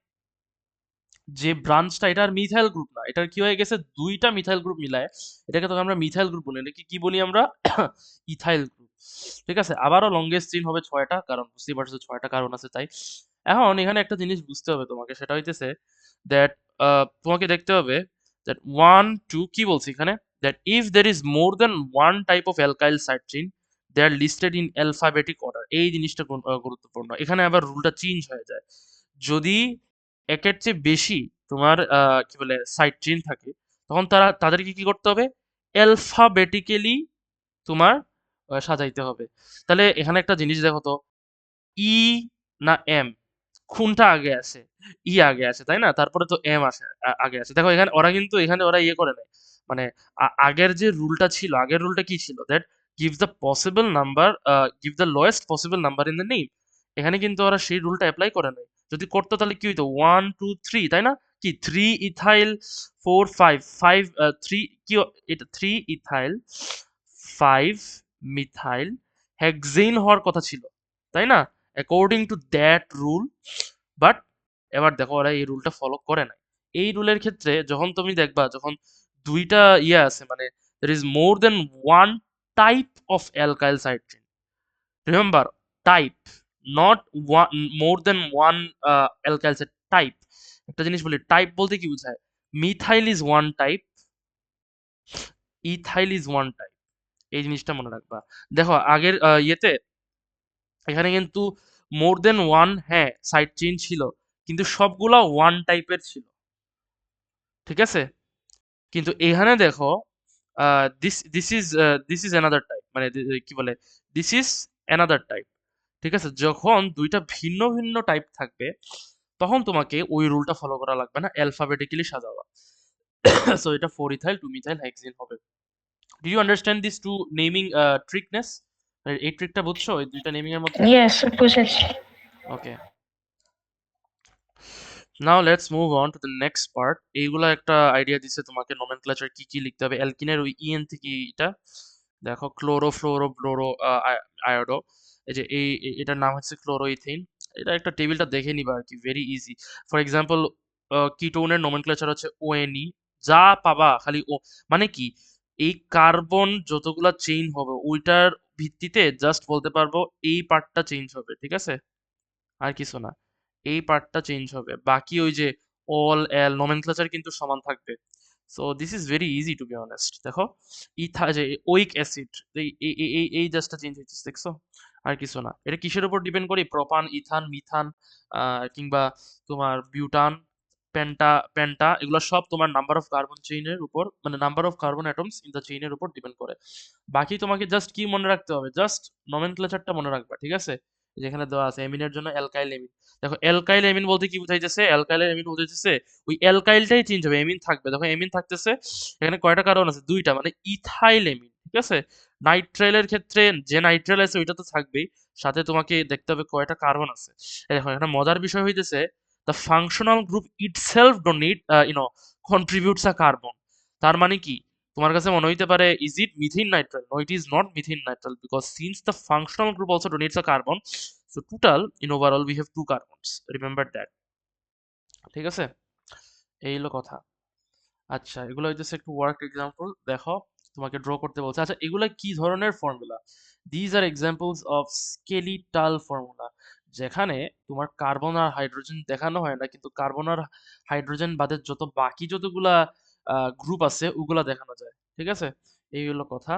Speaker 1: যে ব্রাঞ্চটা, এটা আর মিথাইল গ্রুপ না, এটার কি হয়ে গেছে, দুইটা মিথাইল গ্রুপ মিলায়, এটাকে তো আমরা মিথাইল গ্রুপ বলি, এটাকে কি বলি আমরা? ইথাইল গ্রুপ, ঠিক আছে? আবারও লংগেস্ট চেইন হবে 6টা, কারণ বুঝতেই পারছো 6টা কার্বন আছে তাই। এখন এখানে একটা জিনিস বুঝতে হবে তোমাকে, সেটা হইতেছে দ্যাট তোমাকে দেখতে হবে দ্যাট 1 2, কি বলছি এখানে, that if there is more than one type of alkyl side chain they are listed in alphabetic order. এই জিনিসটা গুরুত্বপূর্ণ, এখানে আবার রুলটা চেঞ্জ হয়ে যায়। যদি একের চেয়ে বেশি তোমার কি বলে সাইড চেইন থাকে, তখন তাদেরকে কি করতে হবে, অ্যালফাবেটিক্যালি তোমার সাজাইতে হবে। তাহলে এখানে একটা জিনিস দেখো তো, ই না এম, কোনটা আগে আসে? ই আগে আসে, তাই না? তারপরে তো এম আসে, আগে আসে। দেখো এখানে ওরা কিন্তু, এখানে ওরা ইয়ে করে নাই, মানে আগের যে রুলটা ছিল, আগের রুলটা কি ছিল, that give the possible number, give the lowest possible number in the name. এখানে কিন্তু ওরা সেই রুলটা অ্যাপ্লাই করে নাই। যদি করতো তাহলে কি হইতো, 1 2 3, তাই না? কি 3 ইথাইল 4 5 5, 3 কি এটা 3 ইথাইল 5 মিথাইল হেক্সেন হওয়ার কথা ছিল, তাই না? According to that rule. But এবার দেখো ওরা এই রুলটা ফলো করে নাই। এই রুলের ক্ষেত্রে যখন তুমি দেখবা, যখন দুইটা ইয়ে আছে, মানে there is more than one type of alkyl side chain, remember, type, not one, more than one alkyls type. একটা জিনিস বলি, টাইপ বলতে কি বোঝায়? Methyl is one type, ethyl is one type. এই জিনিসটা মনে রাখবা। দেখো আগের ইয়েতে এখানে কিন্তু মোর দেন ওয়ান, হ্যাঁ সাইড চেইন ছিল, কিন্তু সবগুলা ওয়ান টাইপের ছিল, ঠিক আছে? কিন্তু এখানে দেখো দিস ইজ অ্যানাদার টাইপ, মানে কি বলে, দিস ইজ অ্যানাদার টাইপ, ঠিক আছে? যখন দুইটা ভিন্ন ভিন্ন টাইপ থাকবে তখন তোমাকে ওই রুলটা ফলো করা লাগবে না, অ্যালফাবেটিক্যালি সাজাবা। সো এটা 4 ইথাইল 2 মিথাইল হেক্সিন হবে। Do you understand this to naming trickness? এই ট্রিকটা বুঝছো এই দুইটা নেমিং এর মধ্যে?
Speaker 2: Yes, বুঝেছি।
Speaker 1: Okay, now let's move on to the next part. এইগুলা একটা আইডিয়া দিচ্ছে তোমাকে নোমেনক্লেচার কি কি লিখতে হবে। অ্যালকিনের ওই ইএন থেকে এটা দেখো, ক্লোরো ফ্লোরো ব্লোরো আয়োডো, এই যে এটার নাম হচ্ছে ক্লোরোইথিন। এটা একটা টেবিলটা দেখে নিবা আর কি, ভেরি ইজি। ফর এক্সাম্পল কিটোনের নোমেনক্লেচার হচ্ছে ওএনই, যা পাবা খালি ও, মানে কি, এই কার্বন যতগুলা চেইন হবে ওইটার ভিত্তিতে জাস্ট বলতে পারবো এই পার্টটা চেঞ্জ হবে, ঠিক আছে? আর কিছু না, এই পার্টটা চেঞ্জ হবে, বাকি ওই যে অল এল নোমেনক্লেচার কিন্তু সমান থাকবে। So this is very easy to be honest. দেখো যে ওইক অ্যাসিড, এই এই এই এই এই জাস্টটা চেঞ্জ হচ্ছে, দেখছো? আর কিছু না। এটা কিসের উপর ডিপেন্ড করে? প্রোপান, ইথান, মিথান, কিংবা তোমার বিউটান, পেন্টা, এগুলো সব তোমার নাম্বার অফ কার্বন চেইনের উপর, মানে number of carbon atoms in the চেইনের উপর ডিপেন্ড করে। বাকি তোমাকে জাস্ট কি মনে রাখতে হবে? জাস্ট নমেনক্লেচারটা মনে রাখবা, ঠিক আছে? যেখানে দেওয়া আছে এমিনের জন্য অ্যালকাইল এমিন। দেখো অ্যালকাইল এমিন বলতে কি বুঝাইতেছে? অ্যালকাইল এমিন বুঝাইতেছে ওই অ্যালকাইলটাই চেঞ্জ হবে, এমিন থাকবে। দেখো এমিন থাকতেছে, এখানে কয়টা কার্বন আছে? দুইটা, মানে ইথাইল এমিন, ঠিক আছে? নাইট্রাইলের ক্ষেত্রে যে নাইট্রাইল আছে ওইটা তো থাকবেই, সাথে তোমাকে দেখতে হবে কয়টা কার্বন আছে। এই দেখো এখানে মজার বিষয় হইতেছে, the functional group itself don't need contributes a carbon. তার মানে কি? তোমার কাছে মনে হইতে পারে is it methine nitrile? No, it is not methine nitrile, because since the functional group also donates a carbon, so total in overall we have 2 carbons, remember that, ঠিক আছে? এই হলো কথা। আচ্ছা, এগুলো হইতেছে একটু ওয়ার্ক এক্সাম্পল। দেখো তোমাকে ড্র করতে বলছে। আচ্ছা, এগুলা কি ধরনের formula? These are examples of skeletal formula, যেখানে তোমার কার্বন আর হাইড্রোজেন দেখানো হয় না, কিন্তু কার্বন আর হাইড্রোজেন বাদে যত বাকি যতগুলা গ্রুপ আছে ওগুলা দেখানো যায়, ঠিক আছে? এই হলো কথা।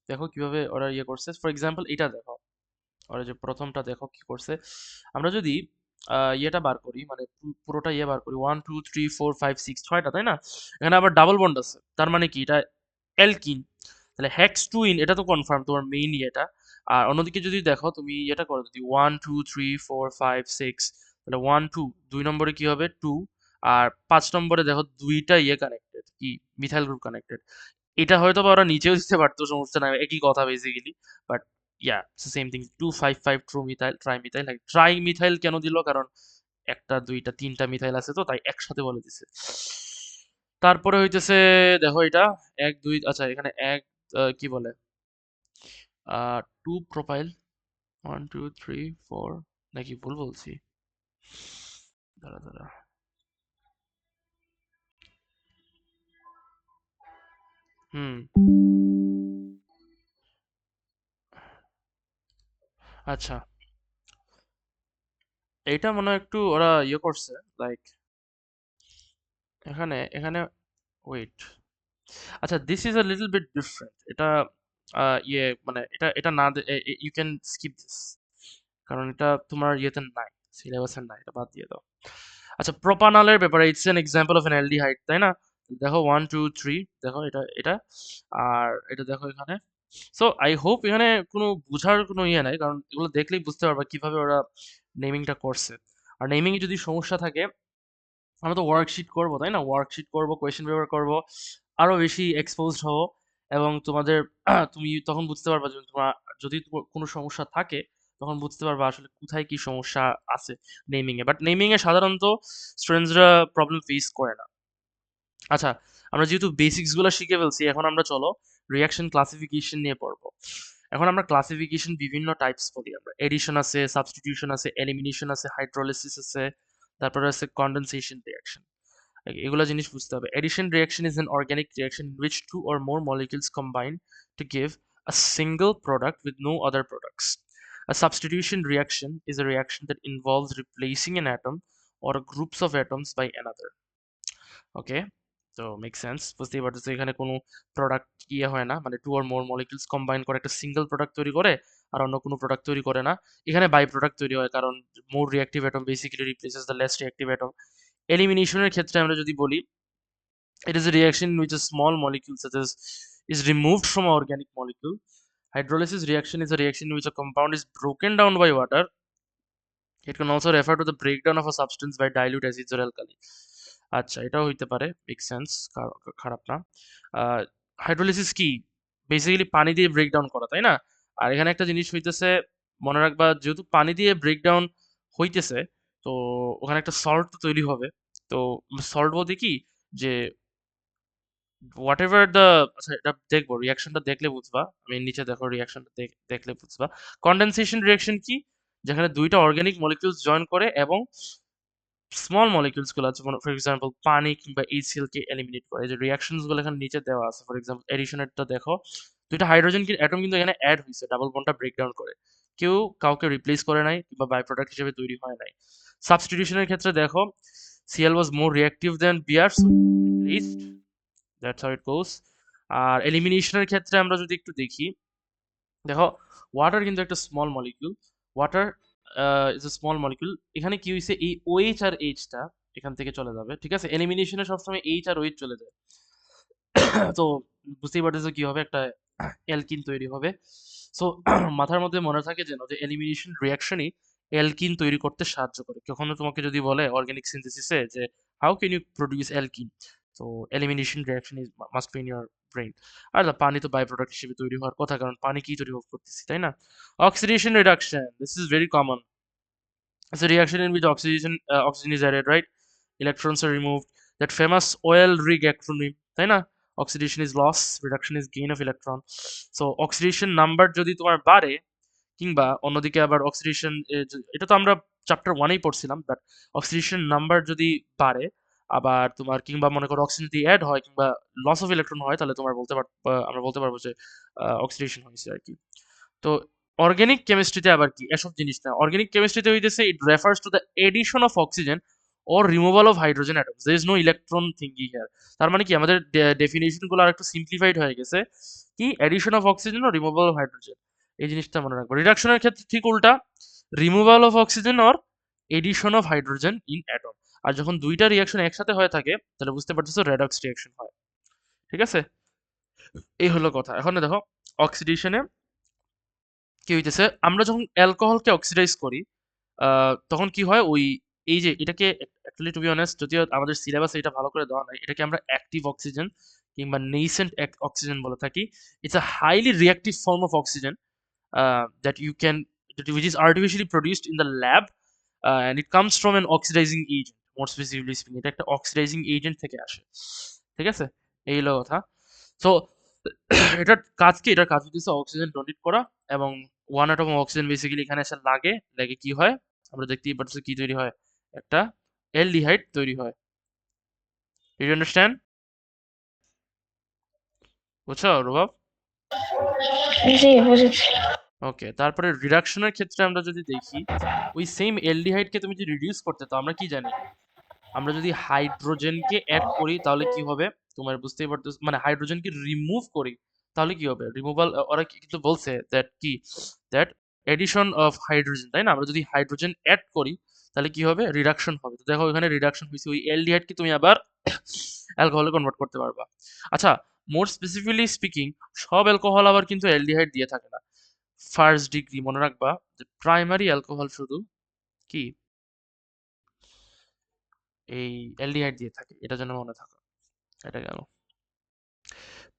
Speaker 1: দেখো কিভাবে ওরা ইয়ে করছে। ফর এক্সাম্পল এটা দেখো, ওরা যে প্রথমটা দেখো কি করছে। আমরা যদি ইয়েটা বার করি, মানে পুরোটা ইয়ে বার করি, 1 2 3 4 5 6, 6টা, তাই না? এখানে আবার ডাবল বন্ড আছে, তার মানে কি এটা অ্যালকিন। তাহলে হেক্স টু ইন, এটা তো কনফার্ম তোমার মেইন ইয়েটা। আর অন্যদিকে যদি দেখো তুমি এটা করো, যদি 1 2 3 4 5 6, তাহলে 1 2, 2 নম্বরে কি হবে? 2। আর 5 নম্বরে দেখো দুইটা ইয়ে কানেক্টেড, কি মিথাইল গ্রুপ কানেক্টেড। এটা হয়তো বা ওরা নিচেও দিতে পারতো, সমস্যা নাই, একই কথা basically. But yeah, same thing, 2 5 5 true methyl try methyl. Try methyl কেন দিল? কারণ একটা দুইটা তিনটা মিথাইল আছে তো, তাই একসাথে বলে দিছে। তারপরে হইতেছে, দেখো এটা 1 2, আচ্ছা এখানে কি বলে, 2 প্রোপাইল, 1 2 3 4, নাকি ভুল বলছি? দাঁড়া দাঁড়া, হুম, আচ্ছা এইটা মনে হয় একটু ওরা ইয়ে করছে, লাইক এখানে এখানে ওয়েট, আচ্ছা this is a little bit different. এটা ইয়ে মানে এটা এটা না, ইউ ক্যান স্কিপ দিস, কারণ এটা তোমার ইয়েতে নাই, সিলেবাসে নাই, এটা বাদ দিয়ে দাও। আচ্ছা, প্রোপানলের ব্যাপারে, it's an example of N aldehyde, তাই না? দেখো 1 2 3, দেখো এটা এটা, আর এটা দেখো এখানে। সো আই হোপ এখানে কোনো বুঝার কোনো ইয়ে নাই, কারণ এগুলো দেখলেই বুঝতে পারবা কিভাবে ওরা নেমিংটা করছে। আর নেমিং এ যদি সমস্যা থাকে, আমরা তো ওয়ার্কশিট করবো, তাই না? ওয়ার্কশিট করবো, কোয়েশ্চেন পেপার করবো, আরো বেশি এক্সপোজড হবো, এবং তোমাদের তুমি তখন বুঝতে পারবা যে তোমার যদি কোনো সমস্যা থাকে, তখন বুঝতে পারবা আসলে কোথায় কি সমস্যা আছে নেমিং এ। বাট নেমিং এ সাধারণত স্টুডেন্টসরা প্রবলেম ফেস করে না। আচ্ছা, আমরা যেহেতু বেসিক্স গুলো শিখে ফেলছি, এখন আমরা চলো রিয়াকশন ক্লাসিফিকেশন নিয়ে পড়বো। এখন আমরা ক্লাসিফিকেশন বিভিন্ন টাইপস বলি আমরা, এডিশন আছে, সাবস্টিটিউশন আছে, এলিমিনেশন আছে, হাইড্রোলিসিস আছে, তারপরে আছে কন্ডেনসেশন রিয়াকশন। এগুলো জিনিস বুঝতে হবে। Addition reaction is an organic reaction in which two or more molecules combine to give a single product with no other products. A substitution reaction is a reaction that involves replacing an atom or groups of atoms by another. ওকে, তো make sense, বুঝতেই পারতেছো এখানে কোনো product ইয়ে হয় না, মানে two or more molecules combine করে একটা সিঙ্গেল প্রোডাক্ট তৈরি করে আর অন্য কোনো প্রোডাক্ট তৈরি করে না। এখানে বাই প্রোডাক্ট তৈরি হয়, কারণ more reactive atom basically replaces the less reactive atom. এলিমিনেশনের ক্ষেত্রে আমরা যদি বলি, it is a reaction in which a small molecule such as is removed from an organic molecule. Hydrolysis reaction is a reaction in which a compound is broken down by water. It can also refer to the breakdown of a substance by dilute acids or alkali. আচ্ছা, এটাও হইতে পারে, make sense, খারাপ না। Hydrolysis কি? Basically পানি দিয়ে breakdown করা, তাই না? আর এখানে একটা জিনিস হইতেছে, মনে রাখবা, যেহেতু পানি দিয়ে ব্রেকডাউন হইতেছে, তো ওখানে একটা সল্ট তৈরি হবে। তো সল্ট বলতে কি, যে হোয়াট এভার দ্য, আচ্ছা এটা দেখবো, রিয়াকশনটা দেখলে বুঝবা, আমি নিচে দেখো, রিয়াকশনটা দেখলে বুঝবা। কন্ডেনসেশন রিয়াকশন কি? যেখানে দুইটা অর্গানিক মলিকিউলস জয়েন করে এবং স্মল মলিকিউলস গুলো আছে, ফর এক্সাম্পল পানি কিংবা HCl কে এলিমিনেট করে। এই যে রিয়াকশনস গুলো এখানে নিচে দেওয়া আছে, ফর এক্সাম্পল এডিশনেরটা দেখো, দুইটা হাইড্রোজেন অ্যাটম কিন্তু এখানে অ্যাড হয়েছে, ডাবল বন্ডটা ব্রেকডাউন করে, কেউ কাউকে রিপ্লেস করে নাই কিংবা বাই প্রোডাক্ট হিসেবে তৈরি হয় নাই। সাবস্টিটিউশনের ক্ষেত্রে দেখো, Cl was more reactive than Br, so replaced, that's how it goes. আর এলিমিনেশনের ক্ষেত্রে আমরা যদি একটু দেখি, দেখো ওয়াটার কিন্তু একটা small molecule, water is a small molecule. এখানে কি হয়েছে, এই OH আর Hটা এখান থেকে চলে যাবে, ঠিক আছে? এলিমিনেশনে সবসময় H আর OH চলে যায়। তো বুঝতেই পারতেছো কি হবে, একটা অ্যালকিন তৈরি হবে। সো মাথার মধ্যে মনে থাকে যেন যে এলিমিনেশন রিয়াকশনই অ্যালকিন তৈরি করতে সাহায্য করে। কখনো তোমাকে যদি বলে অর্গানিক সিনথেসিসে যে how can you produce alkene, তো elimination reaction is must be in your brain. আর পানি তো বাই প্রোডাক্ট হিসেবে তৈরি হওয়ার কথা, কারণ পানি কি তৈরি করতেছি, তাই না? Oxidation reduction, this is very common. It's a reaction in which oxygen is added, right? Electrons are removed. That famous oil rig acronym, তাই না? Oxidation is loss, reduction is gain of electron. So oxidation number যদি তোমার বাড়ে, কিংবা অন্যদিকে আবার oxidation, এটা তো আমরা চ্যাপ্টার 1-এই পড়ছিলাম, বাট অক্সিডেশন নাম্বার যদি বাড়ে, আবার তোমার কিংবা মনে করো অক্সিজেন যদি অ্যাড হয় কিংবা লস অফ ইলেকট্রন হয়, তাহলে তোমার আমরা বলতে পারবো যে অক্সিডেশন হয়েছে আর কি। তো অর্গানিক কেমিস্ট্রিতে আবার কি এসব জিনিস না, অর্গানিক কেমিস্ট্রিতে হইতেছে it refers to the addition of oxygen or removal of hydrogen atoms. There is no electron thingy here. তার মানে কি, আমাদের ডেফিনেশন গুলো আর একটু সিম্পলিফাইড হয়ে গেছে, কি এডিশন অফ অক্সিজেন ও রিমুভাল অফ হাইড্রোজেন, এই জিনিসটা মনে রাখবো। রিডাকশনের ক্ষেত্রে ঠিক উল্টা, removal of oxygen or addition of hydrogen in atom. আর যখন দুইটা রিয়াকশন একসাথে হয়ে থাকে, তাহলে বুঝতে পারতেছো রেডক্স রিয়াকশন হয়, ঠিক আছে? এই হলো কথা। এখন দেখো অক্সিডেশনে কি হইতেছে, আমরা যখন অ্যালকোহলকে অক্সিডাইজ করি, তখন কি হয়, ওই এই যে এটাকে অ্যাকচুয়ালি টু বি অনেস্ট, যদিও আমাদের সিলেবাসে এটা ভালো করে দেওয়া নাই, এটাকে আমরা অ্যাক্টিভ অক্সিজেন কিংবা নেইসেন্ট অক্সিজেন বলে থাকি। It's a highly reactive form of oxygen that you can which is artificially produced in the lab, and it comes from an oxidizing agent, more specifically speaking এটা একটা অক্সিডাইজিং এজেন্ট থেকে আসে, ঠিক আছে? এই হলো কথা। সো এটার কাজ হচ্ছে অক্সিজেন ডোনেট করা, এবং ওয়ান অ্যাটম অক্সিজেন বেসিক্যালি এখানে এসে লাগে কি হয়, আমরা দেখতেই পাচ্ছি কি তৈরি হয়, একটা অ্যালডিহাইড তৈরি হয়। You understand? বুঝছো রুবাব?
Speaker 2: জি, বুঝেছি।
Speaker 1: ওকে, তারপরে রিডাকশনের ক্ষেত্রে আমরা যদি দেখি, ওই সেম অ্যালডিহাইডকে তুমি যদি রিডিউস করতে, তো আমরা কি জানি, আমরা যদি হাইড্রোজেনকে অ্যাড করি তাহলে কি হবে, তোমার বুঝতেই পারতেছ, মানে হাইড্রোজেনকে রিমুভ করি তাহলে কি হবে, রিমুভাল, ওরা কিন্তু বলছে দ্যাট কি, দ্যাট এডিশন অফ হাইড্রোজেন, তাই না? আমরা যদি হাইড্রোজেন অ্যাড করি তাহলে কি হবে, রিডাকশন হবে। তো দেখো এখানে রিডাকশন হয়েছে, ওই অ্যালডিহাইডকে তুমি আবার অ্যালকোহলে কনভার্ট করতে পারবা। আচ্ছা, মোর স্পেসিফিকলি স্পিকিং, সব অ্যালকোহল আবার কিন্তু অ্যালডিহাইড দিয়ে থাকে না। ফার্স্ট ডিগ্রি মনে রাখবা, যে প্রাইমারি অ্যালকোহল শুধু কি এই অ্যালডিহাইড দিয়ে থাকে, এটা যেন মনে থাকে। এটা গেল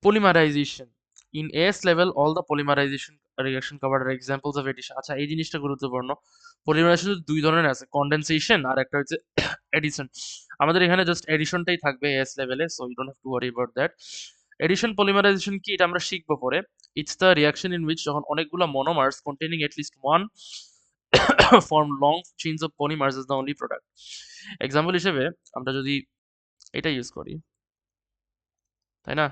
Speaker 1: polymerization. In AS level, all the polymerization reaction covered are examples of addition. আচ্ছা, এই জিনিসটা গুরুত্বপূর্ণ। পলিমারাইজেশন দুই ধরনের আছে, কন্ডেনসেশন আর একটা হচ্ছে এডিশন। আমাদের এখানে জাস্ট এডিশনটাই থাকবে এস লেভেলে, so you don't have to worry about that. Addition polymerisation কি, এটা আমরা শিখবো পরে। It's the reaction in which যখন অনেকগুলো monomers containing at least one form long chains of polymers as the only product. Example হিসেবে আমরা যদি এটা ইউজ করি, তাই না?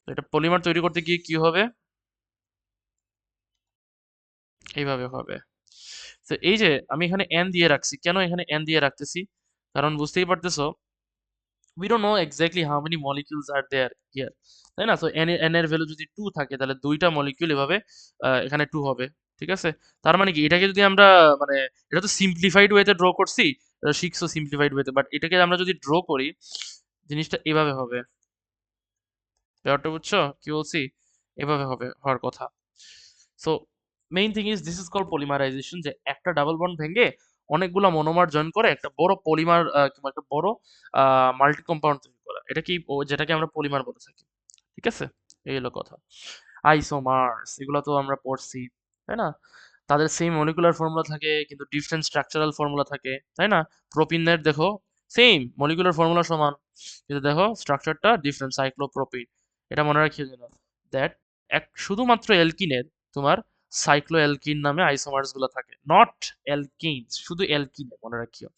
Speaker 1: তো এটা পলিমার তৈরি করতে গিয়ে কি হবে, এইভাবে হবে। তো এই যে আমি এখানে n দিয়ে রাখছি, কেন এখানে n দিয়ে রাখতেছি? কারণ বুঝতেই পারতেছো, we don't know exactly how many molecules are there here, তাই না? তো n এর ভ্যালু যদি 2 থাকে তাহলে দুইটা মলিকিউল এভাবে এখানে 2 হবে, ঠিক আছে? তার মানে কি, এটাকে যদি আমরা মানে, এটা তো সিম্পলিফাইড ওয়েতে ড্র করছি, শিখছো সিম্পলিফাইড ওয়েতে, বাট এটাকে আমরা যদি ড্র করি জিনিসটা এভাবে হবে। ব্যাপারটা বুঝছো কি বলছি? এভাবে হবে হওয়ার কথা। So main thing is this is called polymerisation, যে একটা ডাবল বন্ড ভেঙে অনেকগুলো মনোমার জয়েন করে একটা বড় পলিমার কিংবা একটা বড় মাল্টি কম্পাউন্ড তৈরি করা, এটা কি যেটাকে আমরা পলিমার বলে থাকি, ঠিক আছে? এই হলো কথা। আইসোমার্স এগুলো তো আমরা পড়ছি, তাই না? তাদের সেম মলিকুলার ফর্মুলা থাকে কিন্তু ডিফারেন্ট স্ট্রাকচারাল ফর্মুলা থাকে, তাই না? প্রোপিনের দেখো সেম মলিকুলার ফর্মুলা সমান, কিন্তু দেখো স্ট্রাকচারটা ডিফারেন্ট, সাইক্লোপ্রোপিন। এটা মনে রাখিও যেন, দ্যাট এক শুধুমাত্র অ্যালকিনের তোমার সাইক্লোঅ্যালকিন নামে আইসোমার্স গুলো থাকে, নট অ্যালকিনস, শুধু অ্যালকিনে মনে রাখিও।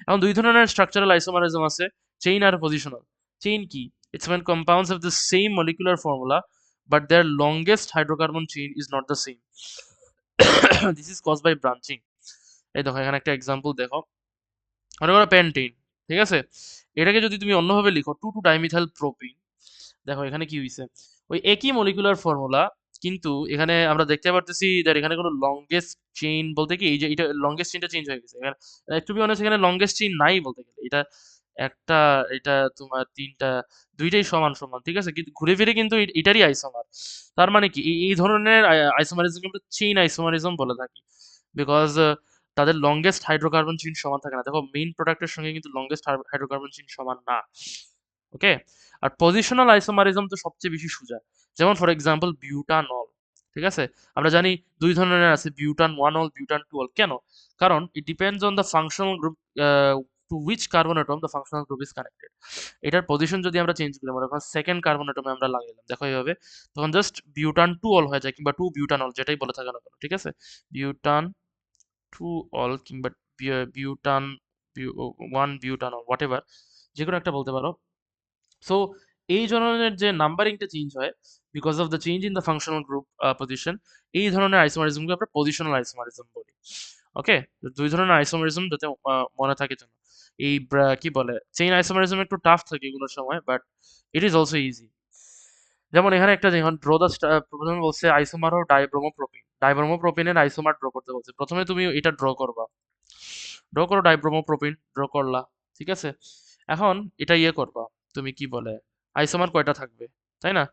Speaker 1: এখন দুই ধরনের স্ট্রাকচারাল আইসোমারিজম আছে, চেইন আর পজিশনাল। চেইন কি? It's when compounds have the same molecular formula but their longest hydrocarbon chain is not the same. This is caused by branching. এই দেখো এখানে একটা এক্সাম্পল দেখো, মনে করো পেন্টিন, ঠিক আছে? এটাকে যদি তুমি অন্যভাবে লিখো, 2 টু ডাইমিথাইল প্রোপিন, দেখো এখানে কি হইছে, ওই একই মলিকুলার ফর্মুলা, কিন্তু এখানে আমরা দেখতে পারতেছি যে এখানে কোনো লংগেস্ট চেইন বলতে কি, এই যে এটা লংগেস্ট চেইনটা চেঞ্জ হয়ে গেছে এখানে, টু বি অনেস্ট এখানে লংগেস্ট চেইন নাই বলতে গেলে, এটা একটা, এটা তোমার তিনটা, দুইটাই সমান সমান, ঠিক আছে? কিন্তু ঘুরে ফিরে কিন্তু এটারই আইসোমার। তার মানে কি, এই ধরনের আইসোমারিজমকে আমরা চেইন আইসোমারিজম বলে থাকি, বিকজ তাদের লংগেস্ট হাইড্রোকার্বন চেইন সমান থাকে না। দেখো মেইন প্রোডাক্টের সঙ্গে কিন্তু লংগেস্ট হাইড্রোকার্বন চেইন সমান না, ওকে? আর পজিশনাল আইসোমারিজম তো সবচেয়ে বেশি সোজা, যেমন ফর এক্সাম্পল বিউটানল, ঠিক আছে? আমরা জানি দুই ধরনের আছে, butan one ol, butan two ol. কেন? কারণ it depends on the functional group to which carbon atom the functional group is connected. এটার পজিশন যদি আমরা চেঞ্জ করি, মনে করেন সেকেন্ড কার্বন অ্যাটমে আমরা লাগাইলাম, দেখো এইভাবে, তখন জাস্ট বিউটান টু অল হয়ে যায়, কিংবা টু বিউটানল, যেটাই বলে থাকে না কেন, ঠিক আছে? বিউটান টু অল কিংবা বিউটান ওয়ান বিউটানল, হোয়াট এভার, যে কোনো একটা বলতে পারো। সো এই ধরনের যে নাম্বারিংটা চেঞ্জ হয় because of the change in the functional group position, এই ধরনের আইসোমারিজমকে আমরা পজিশনাল আইসোমারিজম বলি, ওকে? দুই ধরনের আইসোমারিজম যাতে মনে থাকে জন্য, এই কি বলে, চেইন আইসোমারিজম একটু টাফ থাকে এগুলোর সময়, but it is also easy. যেমন এখানে একটা, যখন ড্র দ্য, প্রথমে বলছে আইসোমার অফ ডাইব্রোমোপ্রোপিন, ডাইব্রোমোপ্রোপিনের আইসোমার ড্র করতে বলছে, প্রথমে তুমি এটা ড্র করবা, ড্র করো ডাইব্রোমোপ্রোপিন, ড্র করলা, ঠিক আছে? এখন এটা ইয়ে করবা, তুমি কি বলে, আইসোমার কয়টা থাকবে, তাই না?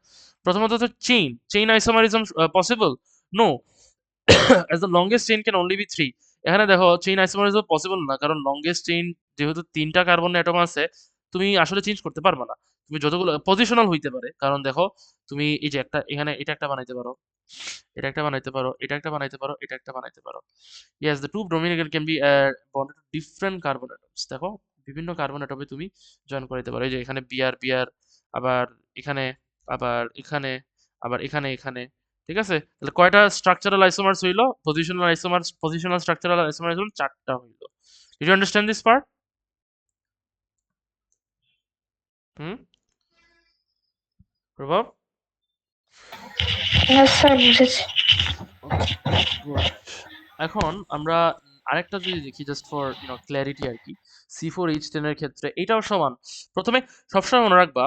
Speaker 1: প্রথমত তো chain chain isomerism possible? No, as the longest chain can only be 3. এখানে দেখো চেইন আইসোমারিজম পসিবল না, কারণ লংগেস্ট চেইন যেহেতু তিনটা কার্বন অ্যাটম আছে, তুমি আসলে চেঞ্জ করতে পারবে না। তুমি যতগুলো পজিশনাল হইতে পারে, কারণ দেখো তুমি এই যে একটা এখানে এটা একটা বানাইতে পারো, এটা একটা বানাইতে পারো, এটা একটা বানাইতে পারো, এটা একটা বানাইতে পারো। Yes, the two bromine can be bonded to different carbon atoms. দেখো বিভিন্ন কার্বন অ্যাটমে তুমি জয়েন করাইতে পারো, এই যে এখানে বিআর বিআর, আবার এখানে, আবার এখানে, আবার এখানে এখানে, ঠিক আছে? তাহলে কয়টা স্ট্রাকচারাল আইসোমার্স হইলো? পজিশনাল আইসোমার্স, পজিশনাল স্ট্রাকচারাল আইসোমার্স হলো 4টা হইলো। Did you understand this part? হুম, প্রভাব?
Speaker 2: হ্যাঁ স্যার, বুঝেছি।
Speaker 1: ওকে, গুড। এখন আমরা আরেকটা যদি দেখি, জাস্ট ফর ক্ল্যারিটি আর কি, C4H10 এর ক্ষেত্রে এটাও সমান। প্রথমে সবসময় মনে রাখবা,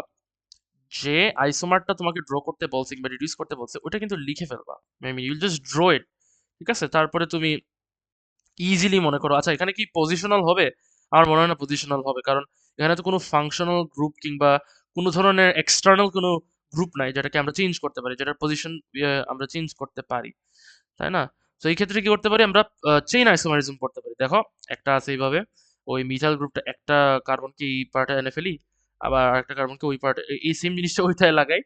Speaker 1: যে আইসোমারটা তোমাকে ড্র করতে বলছে কিংবা রিডিউস করতে বলছে, ওটা কিন্তু লিখে ফেলবা, ইউল জাস্ট ড্র ইট, ঠিক আছে? তারপরে তুমি ইজিলি মনে করো, আচ্ছা এখানে কি পজিশনাল হবে? আমার মনে হয় না পজিশনাল হবে, কারণ এখানে তো কোনো ফাংশনাল গ্রুপ কিংবা কোনো ধরনের এক্সটার্নাল কোনো গ্রুপ নাই যেটাকে আমরা চেঞ্জ করতে পারি, যেটার পজিশন আমরা চেঞ্জ করতে পারি, তাই না? তো এই ক্ষেত্রে কি করতে পারি আমরা, চেইন আইসোমারিজম করতে পারি। দেখো একটা আছে এইভাবে, ওই মিথাইল গ্রুপটা একটা কার্বনকে এই পার্টে এনে ফেলি, আবার একটা কার্বনকে ওই পার্টে, এই সেম জিনিসটা ওইটায় লাগাই,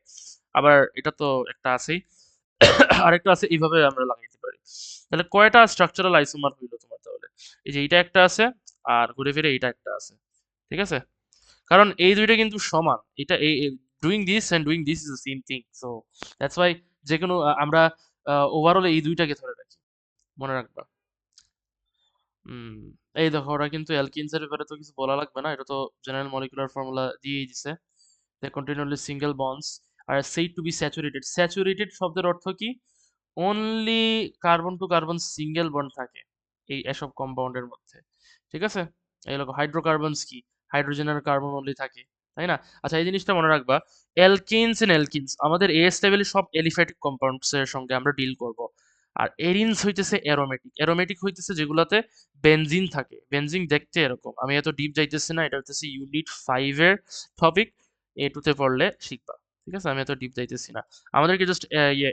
Speaker 1: আবার এটা তো একটা আছেই, আরেকটা আছে, এইভাবে আমরা লাগাইতে পারি। তাহলে কয়টা স্ট্রাকচারাল আইসোমার হইলো তোমার তাহলে? এই যে এইটা একটা আছে, আর ঘুরে ফিরে এইটা একটা আছে, ঠিক আছে? কারণ এই দুইটা কিন্তু সমান, এটা এই doing this and doing this is the same thing, so that's why যে কোনো আমরা ওভারঅল এই দুইটাকে ধরে রাখি, মনে রাখবা। হুম, এই দেখো ওরা কিন্তু অ্যালকিনস এর ব্যাপারে তো কিছু বলা লাগবে না, এটা তো জেনারেল মলিকুলার ফর্মুলা দিয়েই দিছে। দে contain only single bonds R said to be saturated। Saturated শব্দের অর্থ কি? Only carbon to carbon single bond থাকে এই এসব কম্পাউন্ডের মধ্যে, ঠিক আছে? এই লোক হাইড্রোকার্বনস কি, হাইড্রোজেন আর কার্বন অনলি থাকে, তাই না? আচ্ছা, এই জিনিসটা মনে রাখবা, অ্যালকিনস এন্ড অ্যালকিনস আমাদের এস লেভেলে সব এলিফ্যাটিক কম্পাউন্ডস এর সঙ্গে আমরা ডিল করব। আর এরিনস হইতেছে অ্যারোমেটিক, অ্যারোমেটিক হইতেছে যেগুলাতে বেনজিন থাকে। বেনজিন দেখতে এরকম, আমি এত ডিপ যাইতেছি না, এটা হইতেছে ইউনিট 5 এর টপিক, A2 তে পড়লে শিখবা, ঠিক আছে? আমি এত ডিপ যাইতেছি না, আমাদেরকে জাস্ট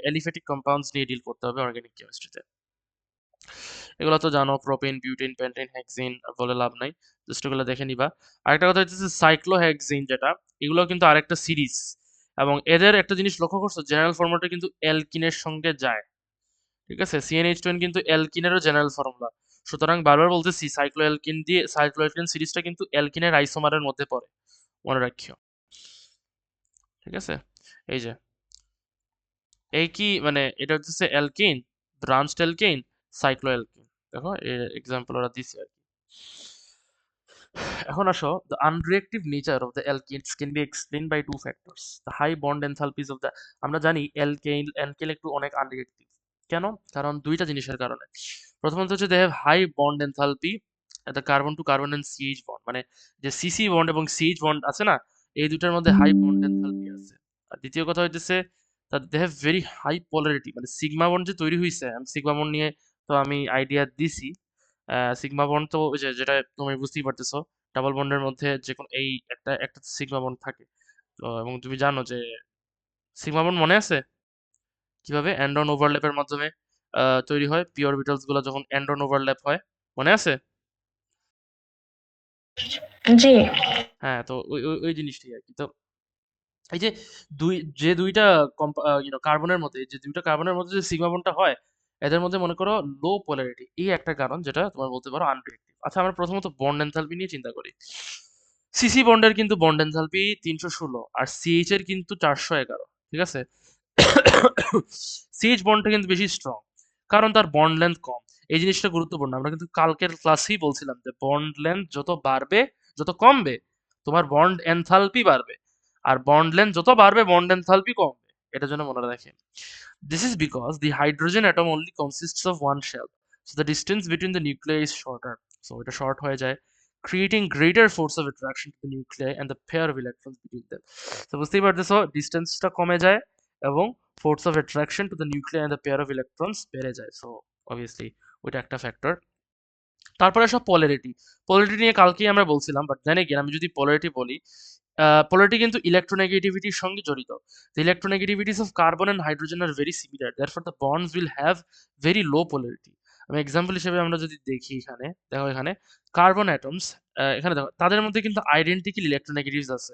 Speaker 1: এলিফ্যাটিক কম্পাউন্ডস নিয়ে ডিল করতে হবে অর্গানিক কেমিস্ট্রিতে। এগুলো তো জানো, প্রোপেন, বিউটেন, পেন্টেন, হেক্সিন, বলে লাভ নাই, জাস্ট এগুলো দেখে নিবা। আরেকটা কথা হচ্ছে সাইক্লোহেক্সিন, যেটা এগুলো কিন্তু আরেকটা সিরিজ, এবং এদের একটা জিনিস লক্ষ্য করছো, জেনারেল ফর্মুলাটা কিন্তু অ্যালকিনের সঙ্গে যায়, ঠিক আছে? CnH2n কিন্তু অ্যালকিনেরও জেনারেল ফর্মুলা, সুতরাং বারবার বলতেছি সাইক্লোঅ্যালকিন সিরিজটা কিন্তু অ্যালকিনের আইসোমারের মধ্যে পড়ে, মনে রাখিও, ঠিক আছে? এই যে এই কি মানে এটা হচ্ছে অ্যালকিন, ব্রাঞ্চড অ্যালকিন, সাইক্লোঅ্যালকিন, দেখো এক্সাম্পল ওরা দিছে আর কি। এখন আসো, the unreactive nature of the alkanes can be explained by two factors: the high bond enthalpies of the, আমরা জানি অ্যালকেন একটু অনেক আনরিঅ্যাক্টিভ, কেন? কারণ দুইটা জিনিসের কারণে। প্রথমত হচ্ছে they have high bond enthalpy at the carbon to carbon and CH bond, মানে যে CC বন্ড এবং CH বন্ড আছে না, এই দুটার মধ্যে হাই বন্ড এনথালপি আছে। আর দ্বিতীয় কথা হইতেছে that they have very high polarity, মানে সিগমা বন্ড যে তৈরি হইছে, আমি সিগমা বন্ড নিয়ে তো আমি আইডিয়া দিছি। সিগমা বন্ড তো ওই যে যেটা তুমি বুঝতেই পারতেছো, ডাবল বন্ডের মধ্যে যে কোনো এই একটা একটা সিগমা বন্ড থাকে। তো এবং তুমি জানো যে সিগমা বন্ড মনে আছে কিভাবে অ্যান্ডন ওভারল্যাপের মাধ্যমে তৈরি হয়, পি অরবিটালস গুলো যখন অ্যান্ডন ওভারল্যাপ হয়, মনে আছে?
Speaker 2: জি।
Speaker 1: হ্যাঁ, তো ওই ওই ওই জিনিসটাই আর কি। তো এই যে দুইটা কার্বনের মধ্যে, যে দুইটা কার্বনের মধ্যে যে সিগমা বন্ডটা হয়, এদের মধ্যে মনে করো লো পোলারিটি, এই একটা কারণ যেটা তোমার বলতে পারো আনরিঅ্যাক্টিভ। আচ্ছা, আমরা প্রথমত বন্ড এনথালপি নিয়ে চিন্তা করি। সিসি বন্ডের কিন্তু বন্ড এনথালপি 316, আর সিএইচ এর কিন্তু 411, ঠিক আছে? সিএইচ বন্ডটা কিন্তু বেশি স্ট্রং, কারণ তার বন্ড লেন্থ কম। এই জিনিসটা গুরুত্বপূর্ণ, আমরা কিন্তু কালকের ক্লাসেই বলছিলাম যে বন্ড লেন্থ যত বাড়বে, যত কমবে, তোমার বন্ড এনথালপি বাড়বে, আর বন্ড লেন্থ যত বাড়বে বন্ড এনথালপি কমবে। এটার জন্য মনে রাখেন, this is because the hydrogen atom only consists of one shell, so the distance between the nuclei is shorter, so এটা short হয়ে যায়, creating greater force of attraction to the nuclei and the pair of electrons between them. So বুঝতেই পারতেছো, ডিস্টেন্সটা কমে যায় এবং force of attraction to the nuclei and the pair of electrons বেড়ে যায়। সো অবভিয়াসলি ওইটা একটা ফ্যাক্টর। তারপরে সব পোলারিটি, পোলারিটি নিয়ে কালকেই আমরা বলছিলাম, বাট দেন এগেইন আমি যদি পোলারিটি বলি, পোলারিটি কিন্তু ইলেকট্রোনেগেটিভিটির সঙ্গে জড়িত। The electronegativities of carbon and hydrogen are very similar, therefore the bonds will have very low polarity. আমি এক্সাম্পল হিসেবে আমরা যদি দেখি, এখানে দেখো, এখানে কার্বন অ্যাটমস, এখানে দেখো তাদের মধ্যে কিন্তু আইডেন্টিক্যাল ইলেকট্রোনেগেটিভস আছে,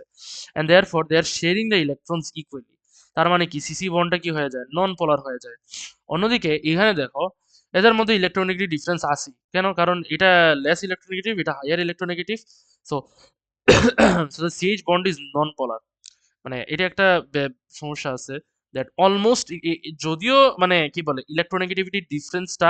Speaker 1: and therefore they are sharing the electrons equally. তার মানে কি, সিসি বন্ডটা কি হয়ে যায়, নন পোলার হয়ে যায়। অন্যদিকে এখানে দেখো, এদের মধ্যে ইলেকট্রোনেগেটিভ ডিফারেন্স আছে, কেন? কারণ এটা লেস ইলেকট্রোনেগেটিভ, এটা higher electronegative. So so the C H bond is non polar, মানে এটা একটা সমস্যা আছে, দ্যাট অলমোস্ট, যদিও মানে কি বলে ইলেকট্রোনেগেটিভিটি ডিফারেন্সটা,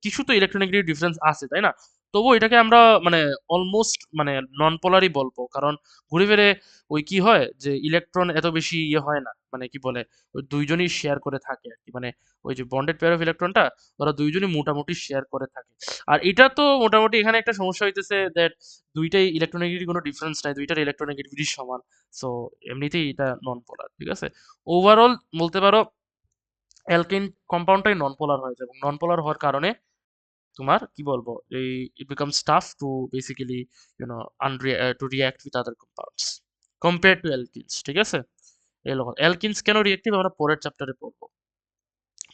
Speaker 1: কিছু তো ইলেকট্রোনেগেটিভ ডিফারেন্স আছে, তাই না? তবুও এটাকে আমরা মানে অলমোস্ট মানে নন পোলারই বলবো, কারণ ঘুরে ফিরে ওই কি হয় যে ইলেকট্রন এত বেশি ইয়ে হয় না, মানে কি বলে ওই দুইজনই শেয়ার করে থাকে আর কি, মানে ওই যে বন্ডেড পেয়ার অফ ইলেকট্রনটা ওরা দুইজনই মোটামুটি শেয়ার করে থাকে। আর এটা তো মোটামুটি এখানে একটা সমস্যা হইতেছে দ্যাট দুইটাই ইলেকট্রোনেগেটিভ কোনো ডিফারেন্স নাই, দুইটার ইলেকট্রোনেগেটিভিটি সমান। সো এমনিতেই এটা নন পোলার, ঠিক আছে? ওভারঅল বলতে পারো অ্যালকেন কম্পাউন্ডটাই নন পোলার হয়ে যায়, এবং নন পোলার হওয়ার কারণে তোমার কি বলবো, এই it becomes tough to basically to react with other compounds compare to alkenes, ঠিক আছে? এরকম অ্যালকিনস কেন রিঅ্যাক্টিভ আমরা পরের চ্যাপ্টারে পড়বো।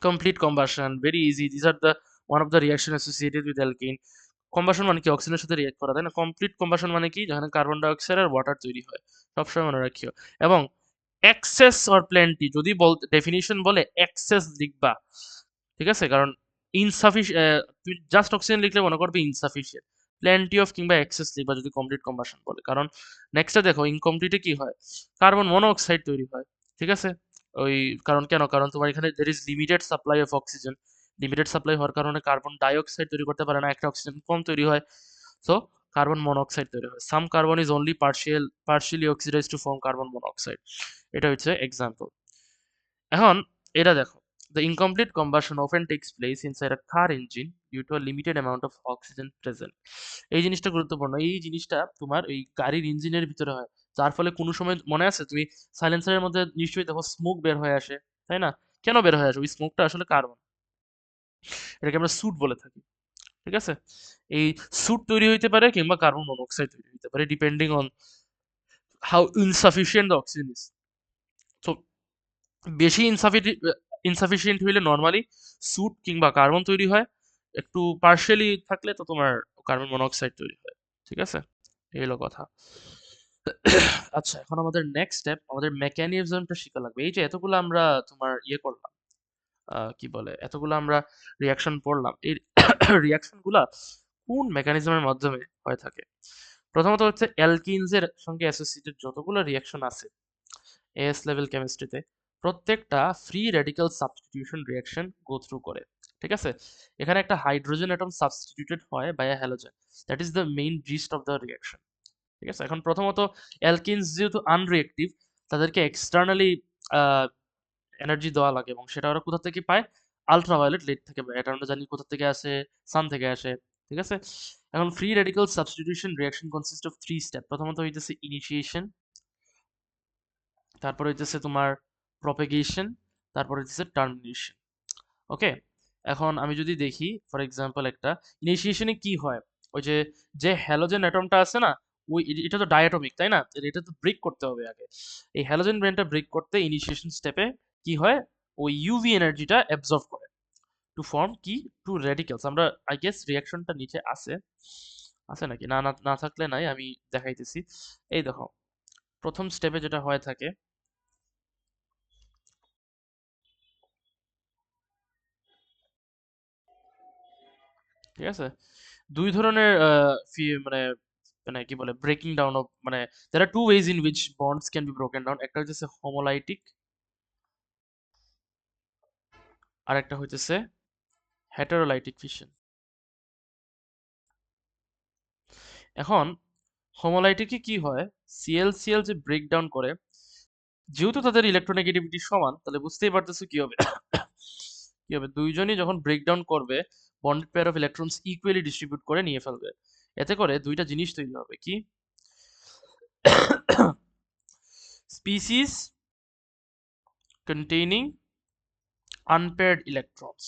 Speaker 1: Complete combustion, very easy, this are the one of the reaction associated with alkyne. Combustion মানে কি, অক্সিজেনের সাথে রিঅ্যাক্ট করা, তাই না? কমপ্লিট কম্বাসন মানে কি, যেখানে কার্বন ডাই অক্সাইড আর ওয়াটার তৈরি হয়, সবসময় মনে রাখিও। এবং এক্সেস অর প্লেন্টি, যদি ডেফিনিশন বলে এক্সেস লিখবা, ঠিক আছে? কারণ তুমি জাস্ট অক্সিজেন লিখলে মনে করবে ইনসাফিসিয়েন্ট, প্লেন্টি অফ কিংবা এক্সেস লিখবা যদি কমপ্লিট কম্বাসন বলে। কারণ নেক্সটে দেখো, ইনকমপ্লিটে কি হয়, কার্বন মনোঅক্সাইড তৈরি হয়, ঠিক আছে? ওই কারণ কেন, কারণ তোমার এখানে there is limited supply of oxygen, limited supply হওয়ার কারণে কার্বন ডাই অক্সাইড তৈরি করতে পারে না, একটা অক্সিজেন কম তৈরি হয়। সো কার্বন মনোঅক্সাইড তৈরি হয়, some carbon is only partially oxidise to form carbon monoxide. এটা হচ্ছে এক্সাম্পল। এখন এটা দেখো, The incomplete combustion often takes place inside a car engine due to a limited amount of oxygen present. এই জিনিসটা গুরুত্বপূর্ণ। এই জিনিসটা তোমার ওই গাড়ির ইঞ্জিনের ভিতরে হয়। যার ফলে কোনো সময় মনে আছে তুমি সাইলেন্সারের মধ্যে নিশ্চয়ই দেখো স্মোক বের হয়ে আসে, তাই না? কেন বের হয়ে আসে? ওই স্মোকটা আসলে কার্বন। এটাকে আমরা সুট বলে থাকি। ঠিক আছে? এই সুট তৈরি হইতে পারে কিংবা কার্বন মনোক্সাইড তৈরি হইতে পারে depending on how insufficient the oxygen is. তো বেশি ইনসাফিসিয়েন্ট হইলে নর্মালি সুট কিংবা কার্বন তৈরি হয়, একটু পার্শিয়ালি থাকলে তো তোমার কার্বন মনোক্সাইড তৈরি হয়। ঠিক আছে, এই হলো কথা। আচ্ছা, এখন আমাদের নেক্সট স্টেপ, আমাদের মেকানিজমটা শিখা লাগবে। এই যে এতগুলো আমরা তোমার ইয়ে করলাম, কি বলে, এতগুলো আমরা রিয়াকশন পড়লাম, এই রিয়াকশন গুলা কোন মেকানিজমের মাধ্যমে হয়ে থাকে? প্রথমত হচ্ছে অ্যালকিনস এর সঙ্গে অ্যাসোসিয়েটেড যতগুলো রিয়াকশন আছে এএস লেভেল কেমিস্ট্রিতে, প্রত্যেকটা free radical substitution reaction go through করে। ঠিক আছে, এখানে একটা হাইড্রোজেন অ্যাটম সাবস্টিটিউটেড হয় by a halogen. That is the main gist of the reaction. ঠিক আছে, এখন প্রথমত অ্যালকিনস যেহেতু আনরিয়েক্টিভ, তাদেরকে এক্সটার্নালি এনার্জি দেওয়া লাগে, এবং সেটা ওরা কোথা থেকে পায়? আলট্রাভায়োলেট লাইট থেকে পায়। এটা আমরা জানি কোথা থেকে আসে, সান থেকে আসে। ঠিক আছে, এখন free radical substitution reaction consist of 3 step. প্রথমত হইতেছে ইনিশিয়েশন, তারপর হইতেছে তোমার প্রপেগেশন, তারপর হইতেছে টার্মিনেশন। ওকে, এখন আমি যদি দেখি ফর এক্সাম্পল একটা ইনিশিয়েশনে কি হয়, ওই যে যে হ্যালোজেন অ্যাটমটা আছে না, ওই এটা তো ডায়াটমিক, তাই না? এটা তো ব্রেক করতে হবে আগে। এই হ্যালোজেন ব্রেনটা ব্রেক করতে ইনিশিয়েশন স্টেপে কি হয়, ওই ইউভি এনার্জিটা অ্যাবজর্ব করে টু ফর্ম কি, টু রেডিক্যালস। আমরা আই গেস রিয়াকশনটা নিচে আছে, আছে নাকি? না না, না থাকলে নাই, আমি দেখাইতেছি। এই দেখো, প্রথম স্টেপে যেটা হয়ে থাকে, ঠিক আছে, দুই ধরনের মানে মানে কি বলে ব্রেকিং ডাউন অফ, মানে there are two ways in which bonds can be broken down. একটা হইতেছে হোমোলাইটিক, আর একটা হইতেছে হেটারোলাইটিক ফিশন। এখন হোমোলাইটিকে কি হয়, সিএল যে ব্রেকডাউন করে, যেহেতু তাদের ইলেকট্রোনেগেটিভিটি সমান, তাহলে বুঝতেই পারতেছো কি হবে। কি হবে, দুইজনই যখন ব্রেকডাউন করবে, bonded pair of electrons equally distribute করে নিয়ে ফেলবে। এতে করে দুইটা জিনিস তৈরি হবে, কি? স্পিসিস কন্টেইনিং আনপেয়ার্ড ইলেকট্রনস,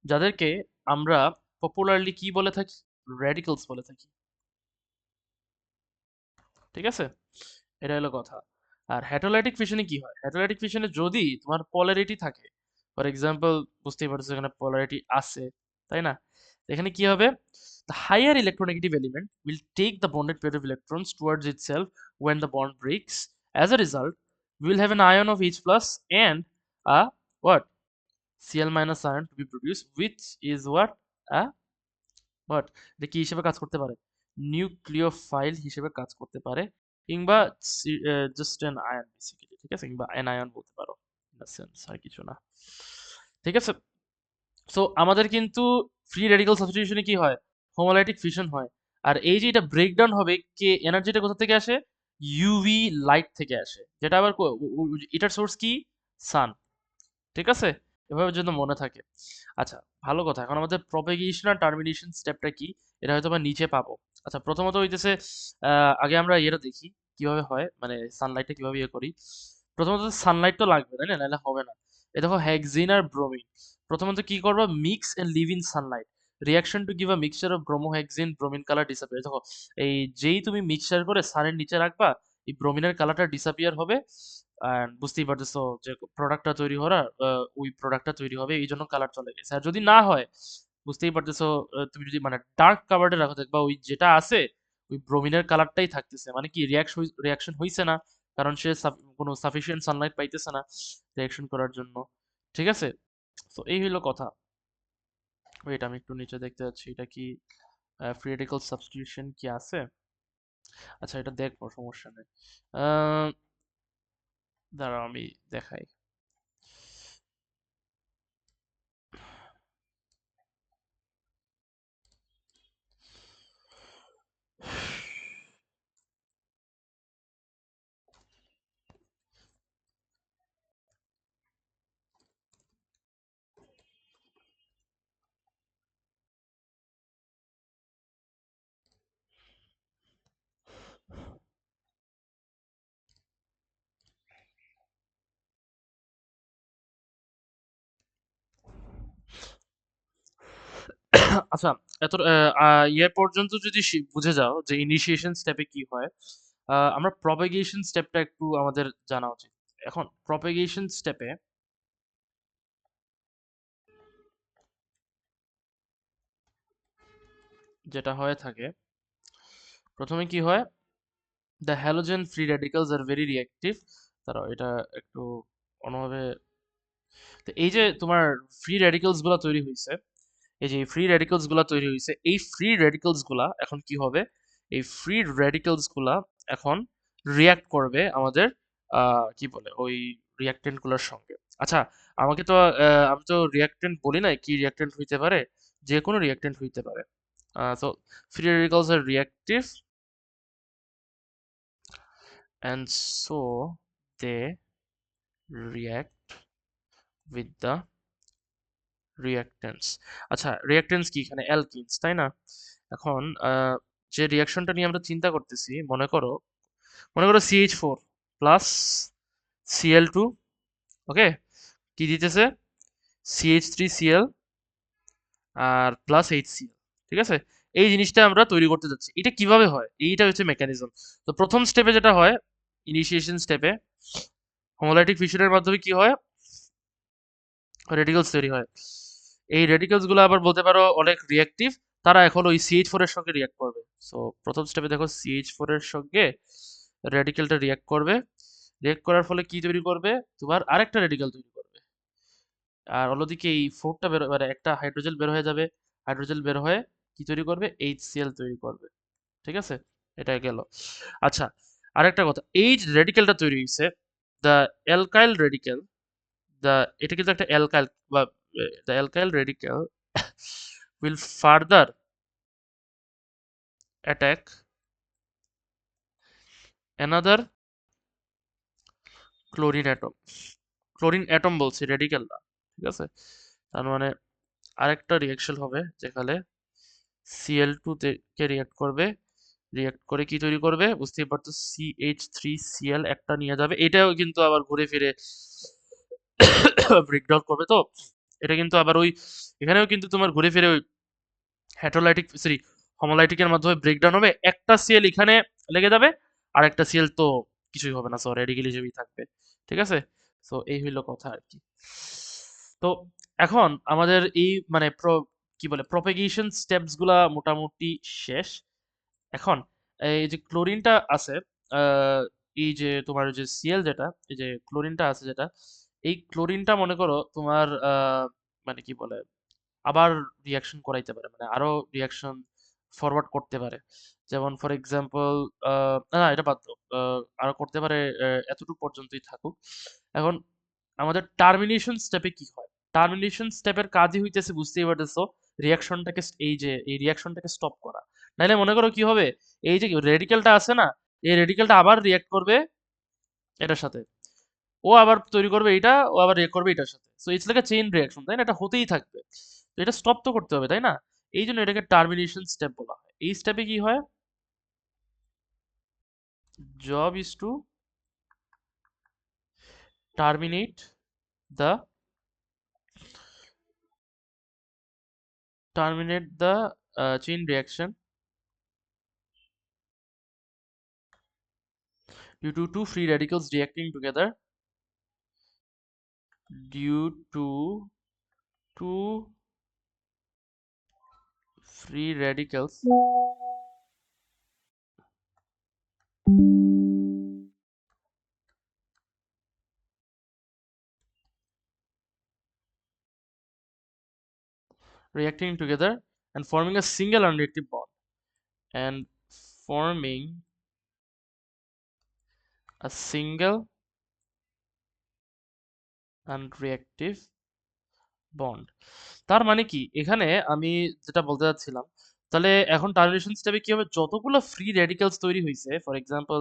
Speaker 1: যাদেরকে আমরা পপুলারলি কি বলে থাকি? র্যাডিক্যালস বলে থাকি। ঠিক আছে, এটা হলো কথা। আর হেটারোলাইটিক ফিশনে কি হয়? হেটারোলাইটিক ফিশনে যদি তোমার পোলারিটি থাকে, ফর এক্সাম্পল বুঝতেই পারছো এখানে পোলারিটি আছে, তাই না? এখানে কি হবে, the higher electronegative element will take the bonded pair of electrons towards itself when the bond breaks. As a result, we will have an ion of H plus and a what, Cl minus ion to be produced, which is what, a what, এটা কি হিসেবে কাজ করতে পারে? Nucleophile হিসেবে কাজ করতে পারে, কিংবা জাস্ট অ্যান আয়ন বেসিক্যালি। ঠিক আছে, কিংবা অ্যানায়ন বলতে পারো, ইন আ সেন্স, আর কিছু না। ঠিক আছে, সো আমাদের কিন্তু ফ্রি রেডিক্যাল সাবস্টিটিউশনে কি হয়, হোমোলাইটিক ফিশন হয়। আর এই যে এটা ব্রেকডাউন হবে, কে এনার্জিটা কোথা থেকে আসে? ইউভি লাইট থেকে আসে, যেটা আবার এটার সোর্স কি? সান। ঠিক আছে, এভাবে যেন মনে থাকে। আচ্ছা, ভালো কথা। এখন আমাদের প্রপেগেশন আর টার্মিনেশন স্টেপটা কি, এটা হয়তো আমরা নিচে পাবো। আচ্ছা, প্রথমত হইতেছে আগে আমরা ইয়েটা দেখি কিভাবে হয়, মানে সানলাইটটা কিভাবে ইয়ে করি। প্রথমত সানলাইট তো লাগবে, তাই না? নাহলে হবে না। এই দেখো, হেক্সিন আর ব্রোমিন, প্রথমত কি করবা, mix and leave in sunlight, reaction to give a mixture of bromohexene, bromine colour disappear. দেখো, এই যেই তুমি মিক্সচার করে সানের নিচে রাখবা, এই ব্রোমিনের কালারটা ডিসঅ্যাপিয়ার হবে, আর বুঝতেই পারতেছো যে প্রোডাক্টটা তৈরি হওয়ার, ওই প্রোডাক্টটা তৈরি হবে, এই জন্য কালার চলে গেছে। আর যদি না হয়, বুঝতেই পারতেছো, তুমি যদি মানে ডার্ক কাভার্ডে রাখো, দেখবা ওই যেটা আছে, ওই ব্রোমিনের কালারটাই থাকতেছে, মানে কি রিয়াকশন হইছে না, কারণ সে কোনো সাফিসিয়েন্ট সানলাইট পাইতেছে না রিয়াকশন করার জন্য। ঠিক আছে, তো এই হইলো কথা। ওয়েট, আমি একটু নিচে দেখতে যাচ্ছি, এটা কি ফ্রি রেডিক্যাল সাবস্টিটিউশন কি আছে? আচ্ছা, এটা দেখবো, সমস্যা নেই। আহ, দাঁড়াও আমি দেখাই। আচ্ছা, এত ইয়ে পর্যন্ত যদি বুঝে যাও যে ইনিশিয়েশন স্টেপে কি হয়, আমরা প্রপাগেশন স্টেপটা একটু আমাদের জানা উচিত। এখন প্রপাগেশন স্টেপে যেটা হয়ে থাকে, প্রথমে কি হয়, the halogen free radicals are very reactive. তারাও এটা একটু অন্যভাবে, তো এই যে তোমার ফ্রি রেডিক্যালস গুলা তৈরি হয়েছে, এই যে ফ্রি রেডিক্যালস গুলা তৈরি হয়েছে, এই ফ্রি রেডিক্যালস গুলা এখন কি হবে, এই ফ্রি রেডিক্যালস গুলা এখন রিয়াক্ট করবে আমাদের কি বলে ওই রিয়াক্টেন্ট গুলোর সঙ্গে। আচ্ছা, আমাকে তো আমি তো রিয়াক্টেন্ট বলি নাই, কি রিয়াক্টেন্ট হইতে পারে, যে কোনো রিয়াক্টেন্ট হইতে পারে। তো free radicals are reactive and so they react with the reactants. আচ্ছা, রিয়াক্টেন্টস কি এখানে? অ্যালকিনস, তাই না? এখন যে রিয়াকশনটা নিয়ে আমরা চিন্তা করতেছি, মনে করো CH4 প্লাস Cl2, ওকে, কি দিতেছে? CH3Cl আর প্লাস HCl, ঠিক আছে? এই জিনিসটা আমরা তৈরি করতে যাচ্ছি। এটা কিভাবে হয়? এইটা হচ্ছে মেকানিজম। তো প্রথম স্টেপে যেটা হয়, ইনিশিয়েশন স্টেপে হোমোলাইটিক ফিশনের মাধ্যমে কি হয়, রেডিকেলস তৈরি হয়। এই রেডিকেলস গুলো আবার বলতে পারো অনেক রিঅ্যাক্টিভ, তারা এখন ওই CH4 এর সঙ্গে রিঅ্যাক্ট করবে। সো প্রথম স্টেপে দেখো CH4 এর সঙ্গে রেডিকেলটা রিঅ্যাক্ট করবে, রিঅ্যাক্ট করার ফলে কি তৈরি করবে, তোমার আরেকটা রেডিকেল তৈরি করবে। আর অন্যদিকে এই ফোরটা বের মানে একটা হাইড্রোজেন বের হয়ে যাবে, হাইড্রোজেন বের হয়ে কি তৈরি করবে, HCl তৈরি করবে, ঠিক আছে? এটা গেল। আচ্ছা, আরেকটা কথা, এই যে রেডিকেলটা তৈরি হয়েছে, দ্য অ্যালকাইল রেডিকেল, the এটা কিন্তু একটা অ্যালকাইল বা the alkyl radical will further attack another chlorine atom, chlorine atom বলছি, রেডিকেল না, ঠিক আছে? তার মানে আরেকটা রিঅ্যাকশন হবে যেখানে Cl2 কে রিঅ্যাক্ট করবে, রিঅ্যাক্ট করে কি তৈরি করবে বুঝতেই পারতো, CH3Cl একটা নিয়ে যাবে, এটাও কিন্তু আবার ঘুরে ফিরে ব্রেকডাউন করবে। তো এটা কিন্তু আবার ওই, এখানেও কিন্তু তোমার ঘুরে ফিরে ওই হেটারোলাইটিক সরি হোমোলাইটিকের মাধ্যমে ব্রেকডাউন হবে, একটা সিএল এখানে লেগে যাবে, আর একটা সিএল তো কিছুই হবে না, সো রেডিকেল হিসেবেই থাকবে, ঠিক আছে? সো এই হইলো কথা আর কি। তো এখন আমাদের এই মানে কি বলে প্রপাগেশন স্টেপস গুলা মোটামুটি শেষ। এখন এই যে ক্লোরিনটা আছে, আহ, এই যে তোমার যে সিএল যেটা, এই যে ক্লোরিনটা আছে যেটা, এই ক্লোরিনটা মনে করো তোমার মানে কি বলে আবার রিয়াকশন করাইতে পারে, মানে আরো রিয়াকশন ফরওয়ার্ড করতে পারে। যেমন ফর এক্সাম্পল, না এটা বাদ দাও, আরো করতে পারে, এতটুকু পর্যন্তই থাকুক। এখন আমাদের টার্মিনেশন স্টেপে কি হয়, টার্মিনেশন স্টেপের কাজই হইতেছে, বুঝতেই পারতেছো, রিয়াকশনটাকে এই রিয়াকশনটাকে স্টপ করা। নাইলে মনে করো কি হবে, এই যে রেডিকেলটা আছে না, এই রেডিকেলটা আবার রিয়াক্ট করবে এটার সাথে, ও আবার তৈরি করবে এটা, ও আবার রিঅ্যাক্ট করবে এটার সাথে। So it's like a chain reaction, তাই না? এটা হতেই থাকবে। তো এটা স্টপ তো করতে হবে, তাই না? এই জন্য এটাকে টার্মিনেশন স্টেপ বলা হয়। এই স্টেপে কি হয়, job is to terminate the chain reaction due to two free radicals reacting together, due to two free radicals reacting together and forming a single unreactive bond, and forming a single unreactive bond. তার মানে কি এখানে আমি যেটা বলতে চাচ্ছিলাম, তাহলে এখন টার্মিনেশন স্টেপে কি হবে, যতগুলো ফ্রি রেডিক্যালস তৈরি হয়েছে, ফর এক্সাম্পল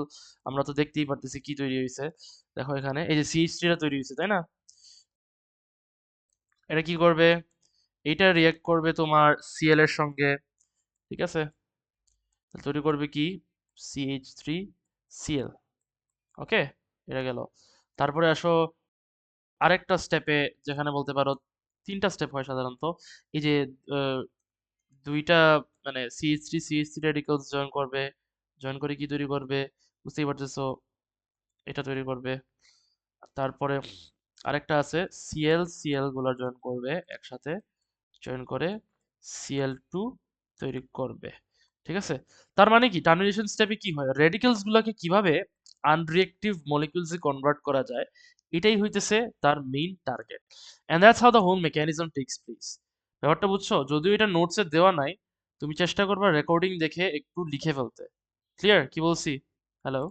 Speaker 1: আমরা তো দেখতেই পারতেছি কি তৈরি হয়েছে, দেখো এখানে এই যে CH3 টা তৈরি হয়েছে, তাই না? এটা কি করবে, এইটা রিঅ্যাক্ট করবে তোমার Cl এর সঙ্গে, ঠিক আছে? তাহলে তৈরি করবে কি, CH3Cl, ওকে, এটা গেল। তারপরে আসো আরেকটা স্টেপে, যেখানে বলতে পারো তিনটা স্টেপ হয় সাধারণত, এই যে দুইটা মানে CH3 রেডিকেলস জয়েন করে কি তৈরি করবে বুঝতেই পারতেছো, এটা তৈরি করবে। তারপরে আরেকটা আছে Cl গুলা জয়েন করবে একসাথে, জয়েন করে Cl2 তৈরি করবে। ঠিক আছে, তার মানে কি টার্মিনেশন স্টেপে কি হয়, রেডিকেলস গুলাকে কিভাবে আনরিঅ্যাক্টিভ মলিকিউলসে কনভার্ট করা যায়, এটাই হইতেছে তার main target, and that's how the whole mechanism takes place. ব্যাপারটা বুঝছো, যদিও এটা নোটসে দেওয়া নাই, তুমি চেষ্টা করবা রেকর্ডিং দেখে একটু লিখে ফেলতে। ক্লিয়ার কি বলছি? Hello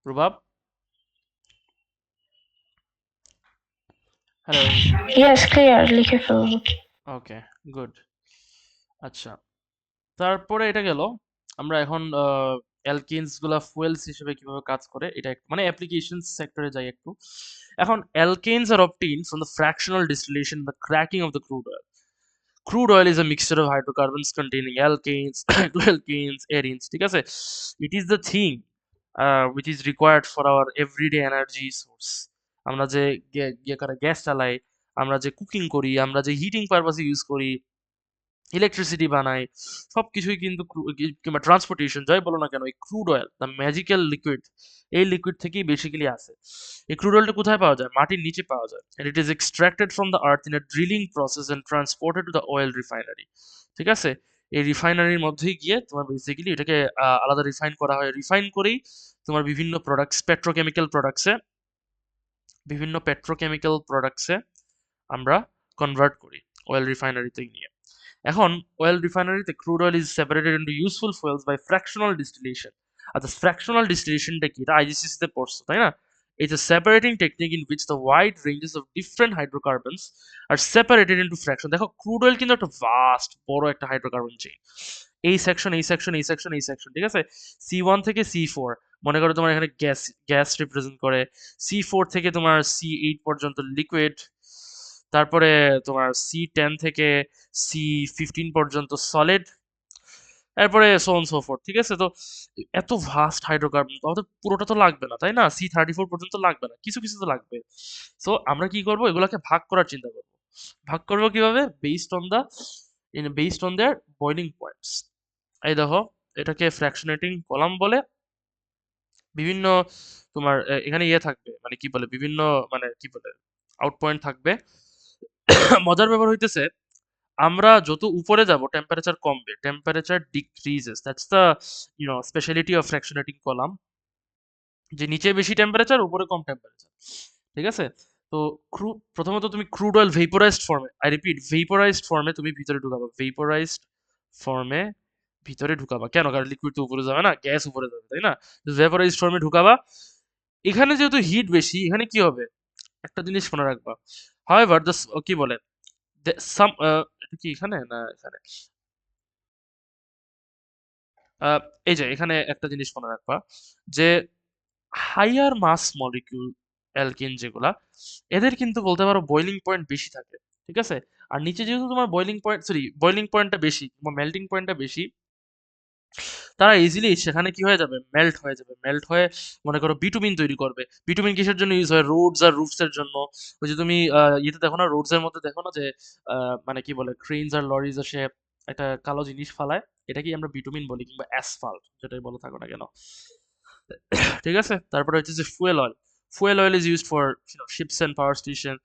Speaker 1: রুবাব, hello.
Speaker 2: Yes, clear. লিখে ফেলবো।
Speaker 1: ওকে, গুড। আচ্ছা, তারপরে এটা গেল, আমরা এখন অ্যালকিনস গুলা ফুয়েলস হিসেবে কিভাবে কাজ করে এটা মানে অ্যাপ্লিকেশন সেক্টরে যাই একটু। এখন alkanes are obtained from the fractional distillation, the cracking of the crude oil. Crude oil is a mixture of hydrocarbons containing alkanes, alkenes, arenes. ঠিক আছে, it is the thing which is required for our everyday energy source. আমরা যে gas চালাই, আমরা যে cooking করি, আমরা যে হিটিং পারপাসে ইউজ করি, ইলেকট্রিসিটি বানায়, সবকিছুই কিন্তু কিংবা ট্রান্সপোর্টেশন যাই বলো না কেন, এই crude oil the magical liquid, এই লিকুইড থেকেই বেসিক্যালি আসে। এই ক্রুড অয়েলটা কোথায় পাওয়া যায়? মাটির নিচে পাওয়া যায়, and it is extracted from the earth in a drilling process and transported to the oil refinery. ঠিক আছে, এই রিফাইনারির মধ্যেই গিয়ে তোমার বেসিক্যালি এটাকে আলাদা রিফাইন করা হয়, রিফাইন করেই তোমার বিভিন্ন প্রোডাক্টস, পেট্রোকেমিক্যাল প্রোডাক্টসে আমরা কনভার্ট করি অয়েল রিফাইনারিতে নিয়ে। এখন oil রিফাইনারিতে crude oil is separated into useful fuels by fractional distillation। আচ্ছা, fractional distillation টা কি? এটা IGCSE তে পড়ছো তাই না? It's a separating technique in which the wide ranges of different hydrocarbons are separated into fraction। দেখো crude oil কিন্তু একটা ভাস্ট বড় একটা হাইড্রোকার্বন চেইন। এই সেকশন, ঠিক আছে? C1 থেকে C4 মনে করো তোমার এখানে গ্যাস রিপ্রেজেন্ট করে, C4 থেকে তোমার C8 পর্যন্ত লিকুইড, তারপরে তোমার C10 থেকে C15 পর্যন্ত সলিড, এরপরে সো অন সো ফোর্থ। ঠিক আছে, তো এত ভাস্ট হাইড্রোকার্বন তো আমাদের পুরোটা তো লাগবে না তাই না, C34 পর্যন্ত লাগবে না, কিছু কিছু তো লাগবে। সো আমরা কি করব, এগুলাকে ভাগ করার চিন্তা করব। ভাগ করব কিভাবে? Based on their boiling points. এই দেখো, এটাকে ফ্র্যাকশনেটিং কলাম বলে। বিভিন্ন তোমার এখানে ইয়ে থাকবে, মানে কি বলে, বিভিন্ন মানে কি বলে আউট পয়েন্ট থাকবে। মজার ব্যাপার হইতেছে, আমরা যত উপরে যাব টেম্পারেচার কমবে, temperature decreases, that's the speciality of fractionating column, যে নিচে বেশি টেম্পারেচার, উপরে কম টেম্পারেচার। ঠিক আছে, তো প্রথমত তুমি ক্রুড অয়েল ভেপোরাইজড ফর্মে, আই রিপিট ভেপোরাইজড ফর্মে তুমি ভিতরে ঢুকাবা, ভেপোরাইজড ফর্মে ভিতরে ঢুকাবা। কেন? কারণ লিকুইড তো উপরে যাবে না, গ্যাস উপরে যাবে তাই না? ভেপোরাইজড ফর্মে ঢুকাবা। এখানে যেহেতু হিট বেশি, এখানে কি হবে, একটা জিনিস মনে রাখবা। হাউএভার দ্য কি বলে সাম, এটা কি এখানে না এখানে, আহ, এই যে এখানে একটা জিনিস মনে রাখবা, যে হাইয়ার মাস মলিকিউল অ্যালকিন যেগুলা, এদের কিন্তু বলতে পারো বয়লিং পয়েন্ট বেশি থাকে। ঠিক আছে, আর নিচে যেহেতু তোমার বয়লিং পয়েন্টটা বেশি কিংবা মেল্টিং পয়েন্টটা বেশি, তারা ইজিলি সেখানে কি হয়ে যাবে, মেল্ট হয়ে মনে করো বিটুমিন তৈরি করবে। বিটুমিন কিসের জন্য ইউজ হয়? রোডস আর রুফস এর জন্য। ওই যে তুমি ইয়েতে দেখো না, রোডস এর মধ্যে দেখো না যে মানে কি বলে, ক্রেনস আর লরিজ এসে একটা কালো জিনিস ফালায়, এটা কি আমরা বিটুমিন বলি, কিংবা অ্যাসফাল্ট যেটাই বলে থাকো না কেন। ঠিক আছে, তারপরে হচ্ছে যে fuel oil is used for ships and power station.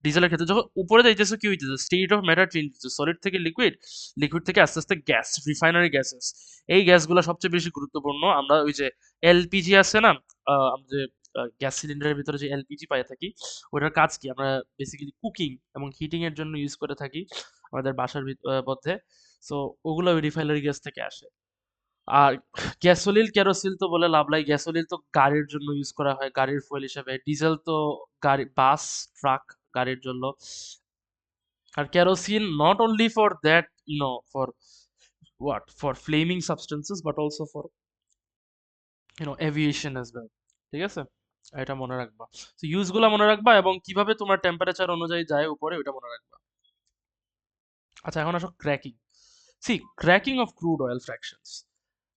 Speaker 1: ডিজেলের ক্ষেত্রে যখন উপরে যাইতেছে কি হইতেছে, স্টেট অফ ম্যাটার চেঞ্জ হচ্ছে, সলিড থেকে লিকুইড, লিকুইড থেকে আস্তে আস্তে গ্যাস, রিফাইনারি গ্যাসেস। এই গ্যাসগুলো সবচেয়ে বেশি গুরুত্বপূর্ণ। আমরা ওই যে এলপিজি আছে না, আমরা যে গ্যাস সিলিন্ডারের ভিতরে যে এলপিজি পাই থাকি, ওটার কাজ কি, আমরা বেসিক্যালি কুকিং এবং হিটিং এর জন্য ইউজ করে থাকি আমাদের বাসার মধ্যে। সো ওগুলো ওই রিফাইনারি গ্যাস থেকে আসে। আর গ্যাসোলিল কেরোসিল তো বলে লাভ নাই, গ্যাসোলিল তো গাড়ির জন্য ইউজ করা হয়, গাড়ির ফুয়েল হিসেবে। ডিজেল তো গাড়ি, বাস, ট্রাক, গাড়ির জন্য। আর kerosene not only for that, for for flaming substances, but also for aviation as well. ঠিক আছে, এটা মনে রাখবা। তো ইউজ গুলা মনে রাখবা, এবং কিভাবে তোমার টেম্পারেচার অনুযায়ী যায় উপরে, ওটা মনে রাখবা। আচ্ছা, এখন আসো cracking. See, cracking of crude oil fractions.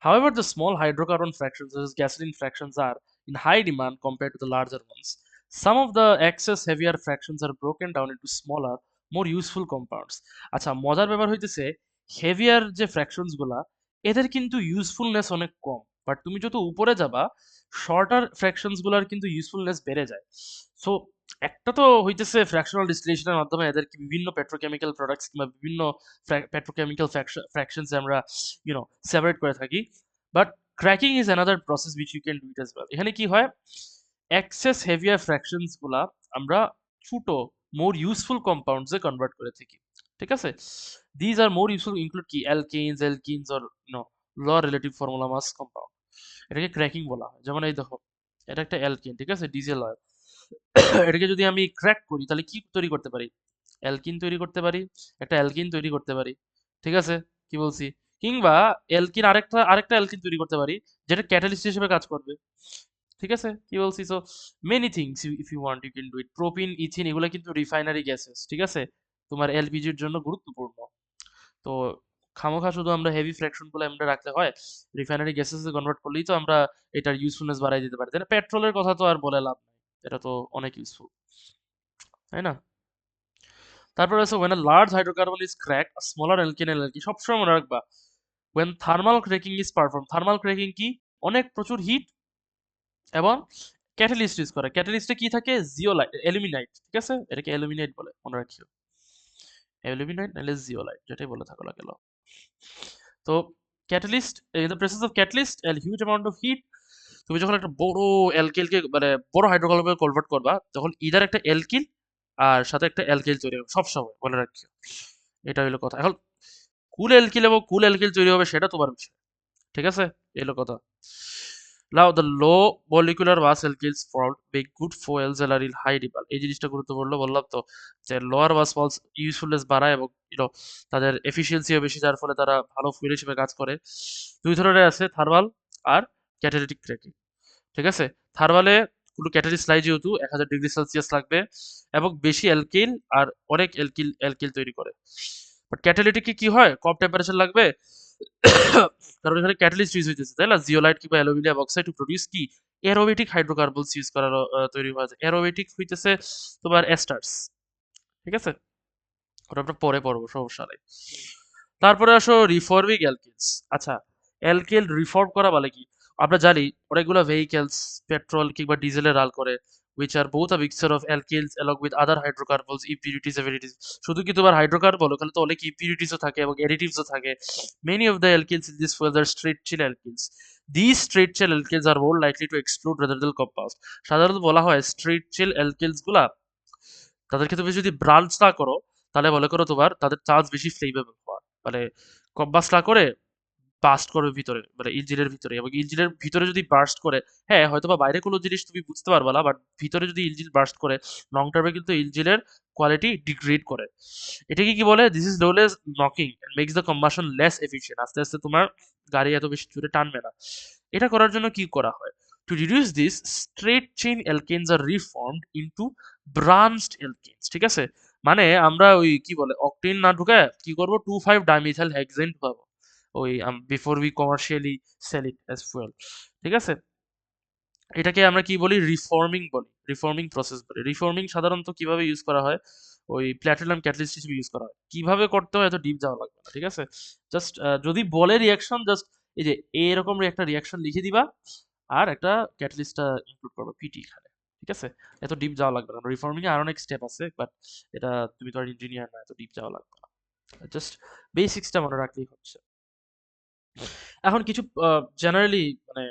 Speaker 1: However, the small hydrocarbon fractions, such as gasoline fractions, are in high demand compared to the larger ones. Some of the excess heavier fractions are broken down into smaller, more useful compounds. আচ্ছা, মজার ব্যাপার হইতেছে, heavier যে fractions গুলা এদের কিন্তু usefulness অনেক কম, but তুমি যত উপরে যাবা শর্টার ফ্র্যাকশনস গুলার কিন্তু ইউজফুলনেস বেড়ে যায়। সো একটা তো হইতেছে ফ্র্যাকশনাল ডিস্টিলেশনের মাধ্যমে এদেরকে বিভিন্ন পেট্রোকেমিক্যাল প্রোডাক্টস কিংবা বিভিন্ন পেট্রোকেমিক্যাল ফ্র্যাকশনস আমরা সেপারেট করে থাকি। But cracking is another process which you can do it as well. এখানে কি হয়, এক্সেস হেভিয়ার ফ্র্যাকশনস গুলা আমরা ছোট মোর ইউজফুল কম্পাউন্ডসে কনভার্ট করে থাকি, ঠিক আছে? These are more useful include কি alkenes or low relative formula mass compound. এটাকে ক্র্যাকিং বলা হয়। যেমন এই দেখো, এটা একটা অ্যালকিন, ঠিক আছে, ডিজেল অয়েল। এটাকে যদি আমি ক্র্যাক করি তাহলে কি তৈরি করতে পারি? অ্যালকিন তৈরি করতে পারি, একটা অ্যালকিন তৈরি করতে পারি, ঠিক আছে? কি বলছি? কিংবা অ্যালকিন আরেকটা আরেকটা অ্যালকিন তৈরি করতে পারি যেটা ক্যাটালিস্ট হিসেবে কাজ করবে, ঠিক আছে? কি বলছি? So many things if you want you can do it. Propene, ethene এগুলো কিন্তু রিফাইনারি গ্যাসেস, ঠিক আছে? তোমার এলপিজির জন্য গুরুত্বপূর্ণ। তো খামোখা শুধু আমরা হেভি ফ্র্যাকশন গুলো আমরা রাখলে হয়? রিফাইনারি গ্যাসেস কনভার্ট করলেই তো আমরা এটার ইউজফুলনেস বাড়াই দিতে পারি, তাই না? পেট্রোলের কথা তো আর বলে লাভ নাই, এটা তো অনেক ইউজফুল, তাই না? তারপর আছে when a large hydrocarbon is cracked, a smaller alkane alkyl, সবসময় মনে রাখবা when thermal cracking is performed। Thermal cracking কি? অনেক প্রচুর হিট এবং ক্যাটালিস্ট ইউজ করে। ক্যাটালিস্টে কি থাকে? জিওলাইট, অ্যালুমিনাইট, ঠিক আছে? এটাকে অ্যালুমিনাইট বলে, মনে রাখিও। অ্যালুমিনাইট নাহলে জিওলাইট, যেটাই বলে থাকো না কেন। তো catalyst, in the presence of catalyst and huge amount of heat, তুমি যখন একটা বড় অ্যালকিলকে মানে বড় হাইড্রোকার্বনে কনভার্ট করবা, তখন ইদার একটা অ্যালকিল আর সাথে একটা অ্যালকিল তৈরি হবে সবসময়, মনে রাখিও। এটা হলো কথা। এখন কুল অ্যালকিল এবং কুল অ্যালকিল তৈরি হবে সেটা তোমার বিষয়, ঠিক আছে? এই হলো কথা। Now the low molecular mass alkyls formed make good fuels and are in high demand। এই জিনিসটা গুরুত্বপূর্ণ, বললাম তো যে লোয়ার মাস মলস ইউজফুলনেস বাড়ায় এবং তাদের এফিসিয়েন্সিও বেশি, যার ফলে তারা ভালো ফুয়েল হিসেবে কাজ করে। দুই ধরনের আছে, থার্মাল আর ক্যাটালিটিক ক্র্যাকিং, ঠিক আছে? থার্মালে কোনো ক্যাটালিস্ট নাই যেহেতু 1000 ডিগ্রি সেলসিয়াস লাগবে এবং বেশি অ্যালকিল আর অনেক অ্যালকিল অ্যালকিল তৈরি করে। বাট ক্যাটালিটিকে কি হয়, কম টেম্পারেচার লাগবে, কারণ এখানে ক্যাটালিস্ট ইউজ হইতেছে, তাই না? জিওলাইট কিংবা অ্যালুমিনিয়াম অক্সাইড টু প্রডিউস কি অ্যারোমেটিক হাইড্রোকার্বনস ইউজ করার তৈরি হয়ে যায়। অ্যারোমেটিক হইতেছে তোমার এস্টার্স, ঠিক আছে? ওটা আমরা পরে পড়বো, সমস্যা নাই। তারপরে আসো রিফর্মিং অ্যালকিলস। আচ্ছা, অ্যালকিল রিফর্ম করা বলে কি? আমরা জানি অনেকগুলো ভেহিকেলস পেট্রোল কিংবা ডিজেলে রান করে, which are both a mixture of alkyls along with other hydrocarbons, impurities, additives। শুধু কি তোমার হাইড্রোকার্বন, ওখানে তো অনেক ইম্পিউরিটিসও থাকে এবং অ্যাডিটিভসও থাকে। Many of the alkyls in this fuel are straight chill alkyls। These straight chill alkyls are more likely to explode rather than combust। সাধারণত বলা হয় স্ট্রেট চিল অ্যালকিলস গুলা, তাদেরকে তুমি যদি ব্রাঞ্চ না করো তাহলে মনে করো তোমার তাদের চান্স বেশি ফ্লেমেবল হওয়ার, মানে কম্বাস্ট না করে বাস্ট করবে ভিতরে, মানে ইঞ্জিনের ভিতরে, এবং ইঞ্জিনের ভিতরে যদি বার্স্ট করে, হ্যাঁ হয়তো বা বাইরে কোনো জিনিস তুমি বুঝতে পারবা না, বাট ভিতরে যদি ইঞ্জিন বার্স্ট করে লং টার্মে কিন্তু ইঞ্জিনের কোয়ালিটি ডিগ্রেড করে। এটাকে কি বলে? This is known as knocking and makes the combustion less efficient. আস্তে আস্তে তোমার গাড়ি এত বেশি জোরে টানবে না। এটা করার জন্য কি করা হয়? To reduce this, straight chain alkanes are reformed into branched alkanes, ঠিক আছে? মানে আমরা ওই কি বলে অকটেন না ঢুকায় কি করব, 2,5 ডাইমিথাইল হেক্সেন ঢুকাবো ওই before we commercially sell it as fuel, ঠিক আছে? এটাকে আমরা কি বলি? রিফর্মিং বলি, রিফর্মিং প্রসেস বলি। রিফর্মিং সাধারণত কিভাবে ইউজ করা হয়? ওই প্ল্যাটিনাম ক্যাটালিস্ট হিসেবে ইউজ করা হয়। কিভাবে করতে হয় এত ডিপ যাওয়া লাগবে না, ঠিক আছে? জাস্ট যদি বলে রিয়াকশন, জাস্ট এই যে এরকম একটা রিয়াকশন লিখে দিবা আর একটা ক্যাটালিস্টটা ইনক্লুড করবে পিটি এখানে, ঠিক আছে? এত ডিপ যাওয়া লাগবে না। রিফর্মিং এ আরো অনেক স্টেপ আছে, বাট এটা তুমি তো আর ইঞ্জিনিয়ার না, এত ডিপ যাওয়া লাগবে না। জাস্ট বেসিক্সটা মনে রাখলেই হচ্ছে। এখন কিছু জেনারেলি মানে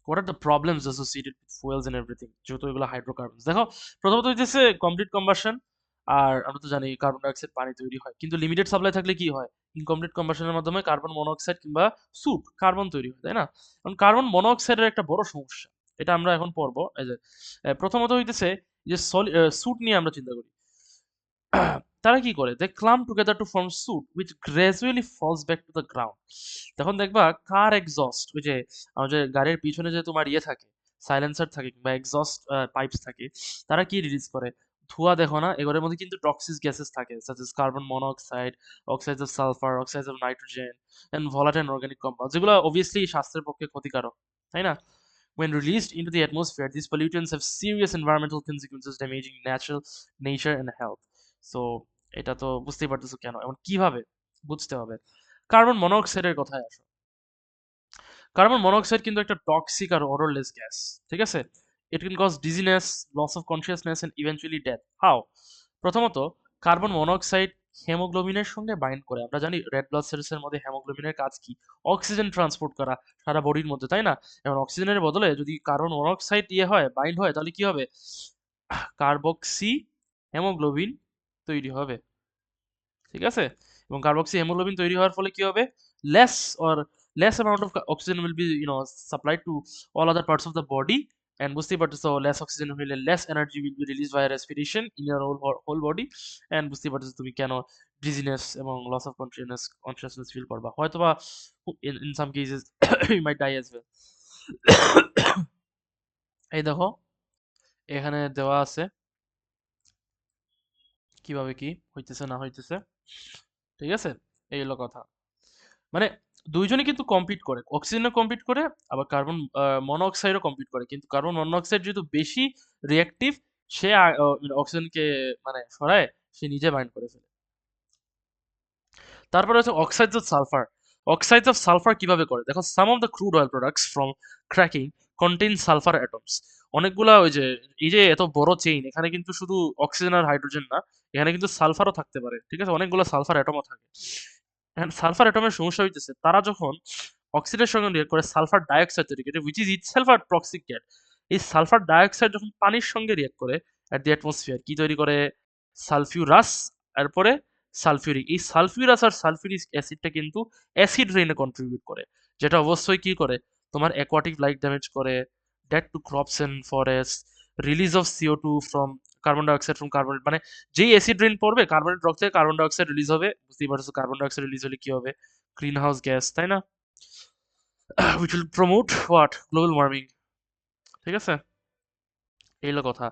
Speaker 1: what are the problems associated with fuels and everything, যেহেতু এগুলো হাইড্রোকার্বনস। দেখো, প্রথমত হইতেছে কমপ্লিট কম্বাসন, আর আমরা তো জানি কার্বন ডাইঅক্সাইড পানি তৈরি হয়, কিন্তু লিমিটেড সাপ্লাই থাকলে কি হয়? ইনকমপ্লিট কম্বাসনের মাধ্যমে কার্বন মনোঅক্সাইড কিংবা সুট কার্বন তৈরি হয়, তাই না? এখন কার্বন মনোঅক্সাইডের একটা বড় সমস্যা, এটা আমরা এখন পড়বো। এই যে প্রথমত হইতেছে যে সুট নিয়ে আমরা চিন্তা করি। তারা কি করে? They clump together to form soot which gradually falls back to the ground. তখন দেখবা কার এক্সস্ট, ওই যে আমাদের গাড়ির পিছনে যে তোমার ইয়ে থাকে, সাইলেন্সার থাকে কিংবা এক্সস্ট পাইপস থাকে, তারা কি রিলিজ করে? ধোঁয়া দেখো না, এগুলোর মধ্যে কিন্তু টক্সিক গ্যাসেস থাকে, such as carbon monoxide, oxides of sulphur, oxides of nitrogen and volatile organic compound, যেগুলো অবভিয়াসলি স্বাস্থ্যের পক্ষে ক্ষতিকারক, তাই না? When released into the atmosphere, these pollutants have serious environmental consequences, damaging nature and health. So এটা তো বুঝতেই পারতেছো কেন এবং কিভাবে বুঝতে হবে। কার্বন মনোক্সাইডের কথায় আসো। কার্বন মনোক্সাইড কিন্তু একটা টক্সিক আর odorless গ্যাস, ঠিক আছে? It can cause dizziness, loss of consciousness and eventually death. How? প্রথমত, কার্বন মনোক্সাইড হেমোগ্লোবিনের সঙ্গে বাইন্ড করে। আমরা জানি রেড ব্লাড সেলসের মধ্যে হেমোগ্লোবিনের কাজ কি? অক্সিজেন ট্রান্সপোর্ট করা সারা বডির মধ্যে, তাই না? এখন অক্সিজেনের বদলে যদি কার্বন মনোক্সাইড হয়, বাইন্ড হয়, তাহলে কি হবে? কার্বক্সি হেমোগ্লোবিন তৈরি হবে, ঠিক আছে? এবং কার্বক্সি হেমোগ্লোবিন তৈরি হওয়ার ফলে কি হবে? Less or less amount of oxygen will be supplied to all other parts of the body, and বুঝতেই পারতেছো লেস অক্সিজেন হইলে less energy will be release by respiration in your whole body, and বুঝতেই পারতেছো তুমি কেন dizziness এবং loss of consciousness feel করবা, হয়তোবা in some cases you might die as well. এই দেখো, এখানে দেওয়া আছে কিভাবে কি হইতেছে না হইতেছে, ঠিক আছে? এই হলো কথা। মানে দুইজনই কিন্তু কম্পিট করে, অক্সিজেনও কম্পিট করে, আবার কার্বন মনোঅক্সাইডও কম্পিট করে, কিন্তু কার্বন মনোঅক্সাইড যেহেতু বেশি রিঅ্যাক্টিভ, সে অক্সিজেনকে মানে সরায়, সে নিজে বাইন্ড করে ফেলে। তারপরে হচ্ছে oxides of sulphur. Oxides of sulphur কিভাবে করে দেখো, some of the crude oil products from cracking contain sulphur atoms. অনেকগুলা ওই যে এই যে এত বড় চেইন, এখানে কিন্তু শুধু অক্সিজেন আর হাইড্রোজেন না, এখানে কিন্তু সালফারও থাকতে পারে, ঠিক আছে? অনেকগুলো সালফার অ্যাটমও থাকে। এখন সালফার অ্যাটমের সমস্যা হইতেছে, তারা যখন অক্সিজেনের সঙ্গে রিয়েক্ট করে সালফার ডাইঅক্সাইড তৈরি করে, which is itself a toxic gas. এই সালফার ডাইঅক্সাইড যখন পানির সঙ্গে রিয়েক্ট করে অ্যাট দি অ্যাটমসফিয়ার, কি তৈরি করে? সালফিউরাস, এরপরে সালফিউরিক। এই সালফিউরাস আর সালফিউরিক অ্যাসিডটা কিন্তু অ্যাসিড রেইনে কন্ট্রিবিউট করে, যেটা অবশ্যই কি করে? তোমার অ্যাকোয়াটিক লাইফ ড্যামেজ করে, death to crops and forest, release of CO2 from carbon dioxide from carbon, মানে যেই অ্যাসিড রেইন পড়বে, কার্বনের রক থেকে কার্বন ডাইঅক্সাইড রিলিজ হবে, বুঝতেই পারছো কার্বন ডাইঅক্সাইড রিলিজ হলে কি হবে? গ্রিন হাউস গ্যাস, তাই না? which will promote what? Global warming, ঠিক আছে? এই হলো কথা।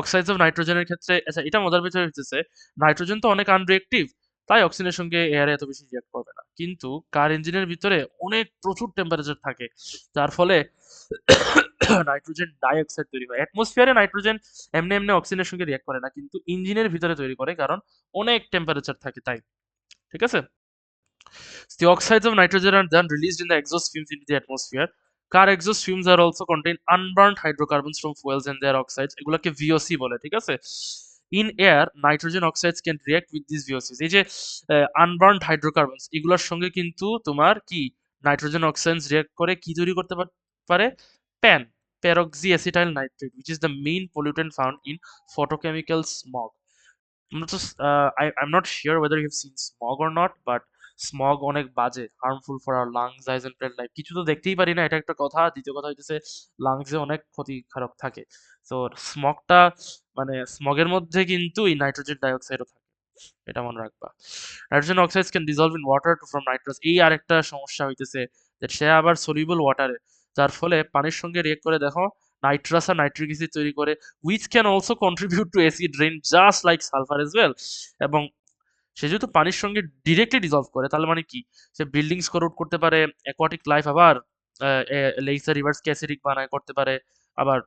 Speaker 1: অক্সাইডস অফ নাইট্রোজেনের ক্ষেত্রে, আচ্ছা এটা মজার বিষয় হচ্ছে, নাইট্রোজেন তো অনেক আনরিঅ্যাক্টিভ, তাই অক্সিজেনের সঙ্গে এয়ারে এত বেশি রিঅ্যাক্ট করবে না, কিন্তু কার ইঞ্জিনের ভিতরে অনেক প্রচুর টেম্পারেচার থাকে, যার ফলে নাইট্রোজেন ডাইঅক্সাইড তৈরি হয়। অ্যাটমসফিয়ারে নাইট্রোজেন এমনি এমনি অক্সিজেনের সঙ্গে রিঅ্যাক্ট করে না, কিন্তু ইঞ্জিনের ভিতরে তৈরি করে, কারণ অনেক টেম্পারেচার থাকে তাই, ঠিক আছে? The oxides of nitrogen are then released in the exhaust fumes into the atmosphere. Car exhaust fumes are also contain unburnt hydrocarbons from fuels and their oxides. এগুলোকে VOC বলে, ঠিক আছে? In air, nitrogen oxides can react with these VOCs. এই যে unburnt hydrocarbons, এগুলোর সঙ্গে কিন্তু তোমার কি নাইট্রোজেন অক্সাইডস রিঅ্যাক্ট করে কি তৈরি করতে পারে? Pan, peroxyacetylnitrate, nitrate, which is the main pollutant found in photochemical smog. I'm not sure whether you've seen smog or not, but smog অনেক বাজে, harmful for our lungs, eyes and life. কিছু তো দেখতেই পারি না, এটা একটা কথা। দ্বিতীয় কথা হইতেছে লাংসে অনেক ক্ষতিকারক থাকে। তো স্মগটা মানে স্মগের মধ্যে কিন্তু এই নাইট্রোজেন ডাইঅক্সাইডও থাকে, এটা মনে রাখবা। Nitrogen oxides can dissolved in water to from nitrous. এই আরেকটা সমস্যা হইতেছে যে সে আবার সলিউবল ওয়াটারে, যার ফলে পানির সঙ্গে রিয়েক্ট করে দেখো নাইট্রাস আর নাইট্রিক অ্যাসিড তৈরি করে, which can also contribute to acid rain just like sulphur as well. এবং সে যেহেতু পানির সঙ্গে ডিরেক্টলি ডিজলভ করে, তাহলে মানে কি? সে বিল্ডিংস করোড করতে পারে, অ্যাকোয়াটিক লাইফ আবার লেকস রিভার্স অ্যাসিডিক বানায় করতে পারে, আবার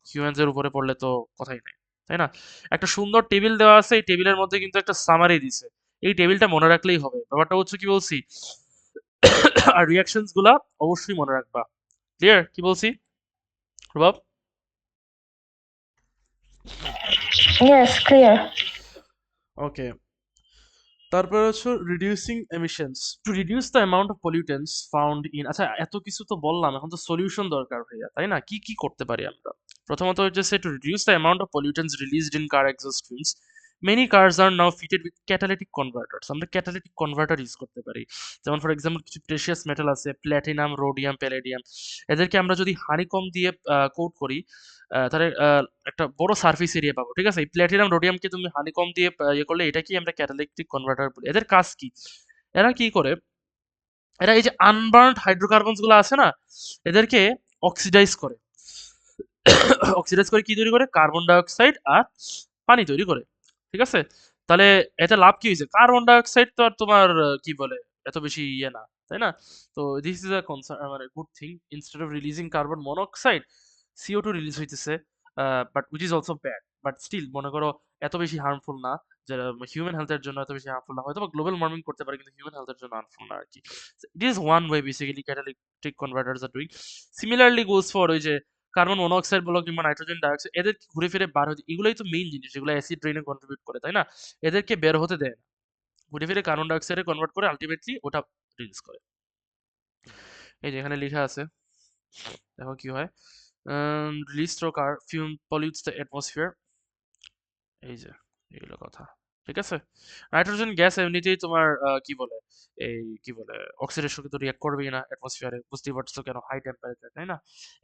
Speaker 1: হিউম্যানস এর উপরে পড়লে তো কথাই নাই, তাই না? একটা সুন্দর টেবিল দেওয়া আছে, এই টেবিলের মধ্যে কিন্তু একটা সামারি দিছে, এই টেবিলটা মনে রাখলেই হবে। ব্যাপারটা হচ্ছে কি বলছি, আর রিয়াকশনস গুলা অবশ্যই মনে রাখবা। ক্লিয়ার কি বলছি, প্রভাব?
Speaker 2: Yes, clear.
Speaker 1: ওকে, তারপরে হচ্ছে reducing emissions two reduce the amount of pollutants found in. আচ্ছা এত কিছু তো বললাম, এখন তো সলিউশন দরকার ভাইয়া, তাই না? কি কি করতে পারি আমরা? প্রথমত হচ্ছে to reduce the amount of pollutants released in car exhaust fumes, many cars are now fitted with catalytic converters. আমরা ক্যাটালিটিক কনভার্টার ইউজ করতে পারি। যেমন ফর এক্সাম্পল কিছু প্রেশিয়াস মেটাল আছে, প্ল্যাটিনাম, রোডিয়াম, প্যালেডিয়াম, এদেরকে আমরা যদি হানিকম দিয়ে কোট করি, তাহলে একটা বড় সার্ফেস এরিয়া পাবো, ঠিক আছে? এই প্ল্যাটিনাম রোডিয়ামকে তুমি হানিকম দিয়ে করলে, এটাকেই আমরা ক্যাটালিটিক কনভার্টার বলি। এদের কাজ কি? এরা কি করে? এরা এই যে আনবার্নড হাইড্রোকার্বনস গুলো আছে না, এদেরকে অক্সিডাইজ করে। অক্সিডাইজ করে কি তৈরি করে? কার্বন ডাইঅক্সাইড আর পানি তৈরি করে, ঠিক আছে? তাহলে এতে লাভ কি হয়েছে? কার্বন ডাইঅক্সাইড তো আর তোমার কি বলে এত বেশি ইয়ে না, তাই না? তো দিস ইজ আ মানে good thing. Instead of releasing carbon monoxide, CO2 release হইতেছে, but which is also bad, but still মনে করো এত বেশি হার্মফুল না, যারা হিউম্যান হেলথের জন্য এত বেশি হার্মফুল না, হয়তো বা গ্লোবাল ওয়ার্মিং করতে পারে কিন্তু হিউম্যান হেলথের জন্য হার্মফুল না আর কি। It is one way basically catalytic converters are doing. Similarly goes for ওই যে কার্বন মনোক্সাইড বলো কিংবা নাইট্রোজেন ডাইঅক্সাইড, এদের ঘুরে ফিরে বার হতে, এগুলোই তো মেইন জিনিস যেগুলো অ্যাসিড ড্রেনে কন্ট্রিবিউট করে, তাই না? এদেরকে বের হতে দেয় না, ঘুরে ফিরে কার্বন ডাইঅক্সাইডে কনভার্ট করে আলটিমেটলি ওটা রিলিজ করে। এই যে এখানে লেখা আছে, দেখো কি হয়। Release through car fume pollutes the atmosphere. এই যে এইগুলো কথা, ঠিক আছে। নাইট্রোজেন গ্যাস এমনিতেই তোমার কি বলে, এই কি বলে অক্সিডেশনকে তো রিয়াক্ট করবেই না অ্যাটমসফিয়ারে, বুঝতেই পারছো কেন, হাই টেম্পারেচার, তাই না?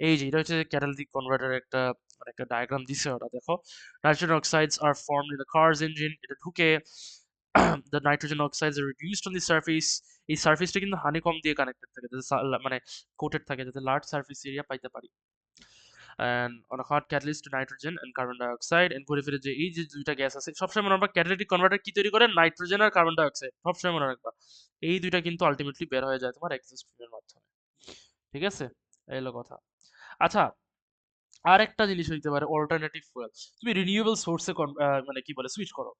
Speaker 1: এই যে এটা হচ্ছে ক্যাটালিটিক কনভার্টারের একটা মানে একটা ডায়াগ্রাম দিছে ওরা, দেখো। Nitrogen oxides are formed in the cars engine, এটা ঢুকে the nitrogen oxides are reduced on the surface. এই সারফেসটা কিন্তু হানিকম দিয়ে কানেক্টেড থাকে, যাতে মানে কোটেড থাকে, যাতে লার্জ সারফেস এরিয়া পাইতে পারি। and on a hot catalyst to nitrogen and carbon dioxide, and ঘুরে ফিরে যে এই যে দুইটা গ্যাস আছে, সবসময় মনে রাখবা ক্যাটালিটিক কনভার্টার কি তৈরি করে, নাইট্রোজেন আর কার্বন ডাইঅক্সাইড, সবসময় মনে রাখবা। এই দুইটা কিন্তু আলটিমেটলি বের হয়ে যায় তোমার এক্সস্ট ফিউমের মাধ্যমে, ঠিক আছে। এই হলো কথা। আচ্ছা, আর একটা জিনিস হইতে পারে অল্টারনেটিভ ফুয়েল। তুমি রিনিউয়েবল সোর্সে মানে কি বলে সুইচ করো।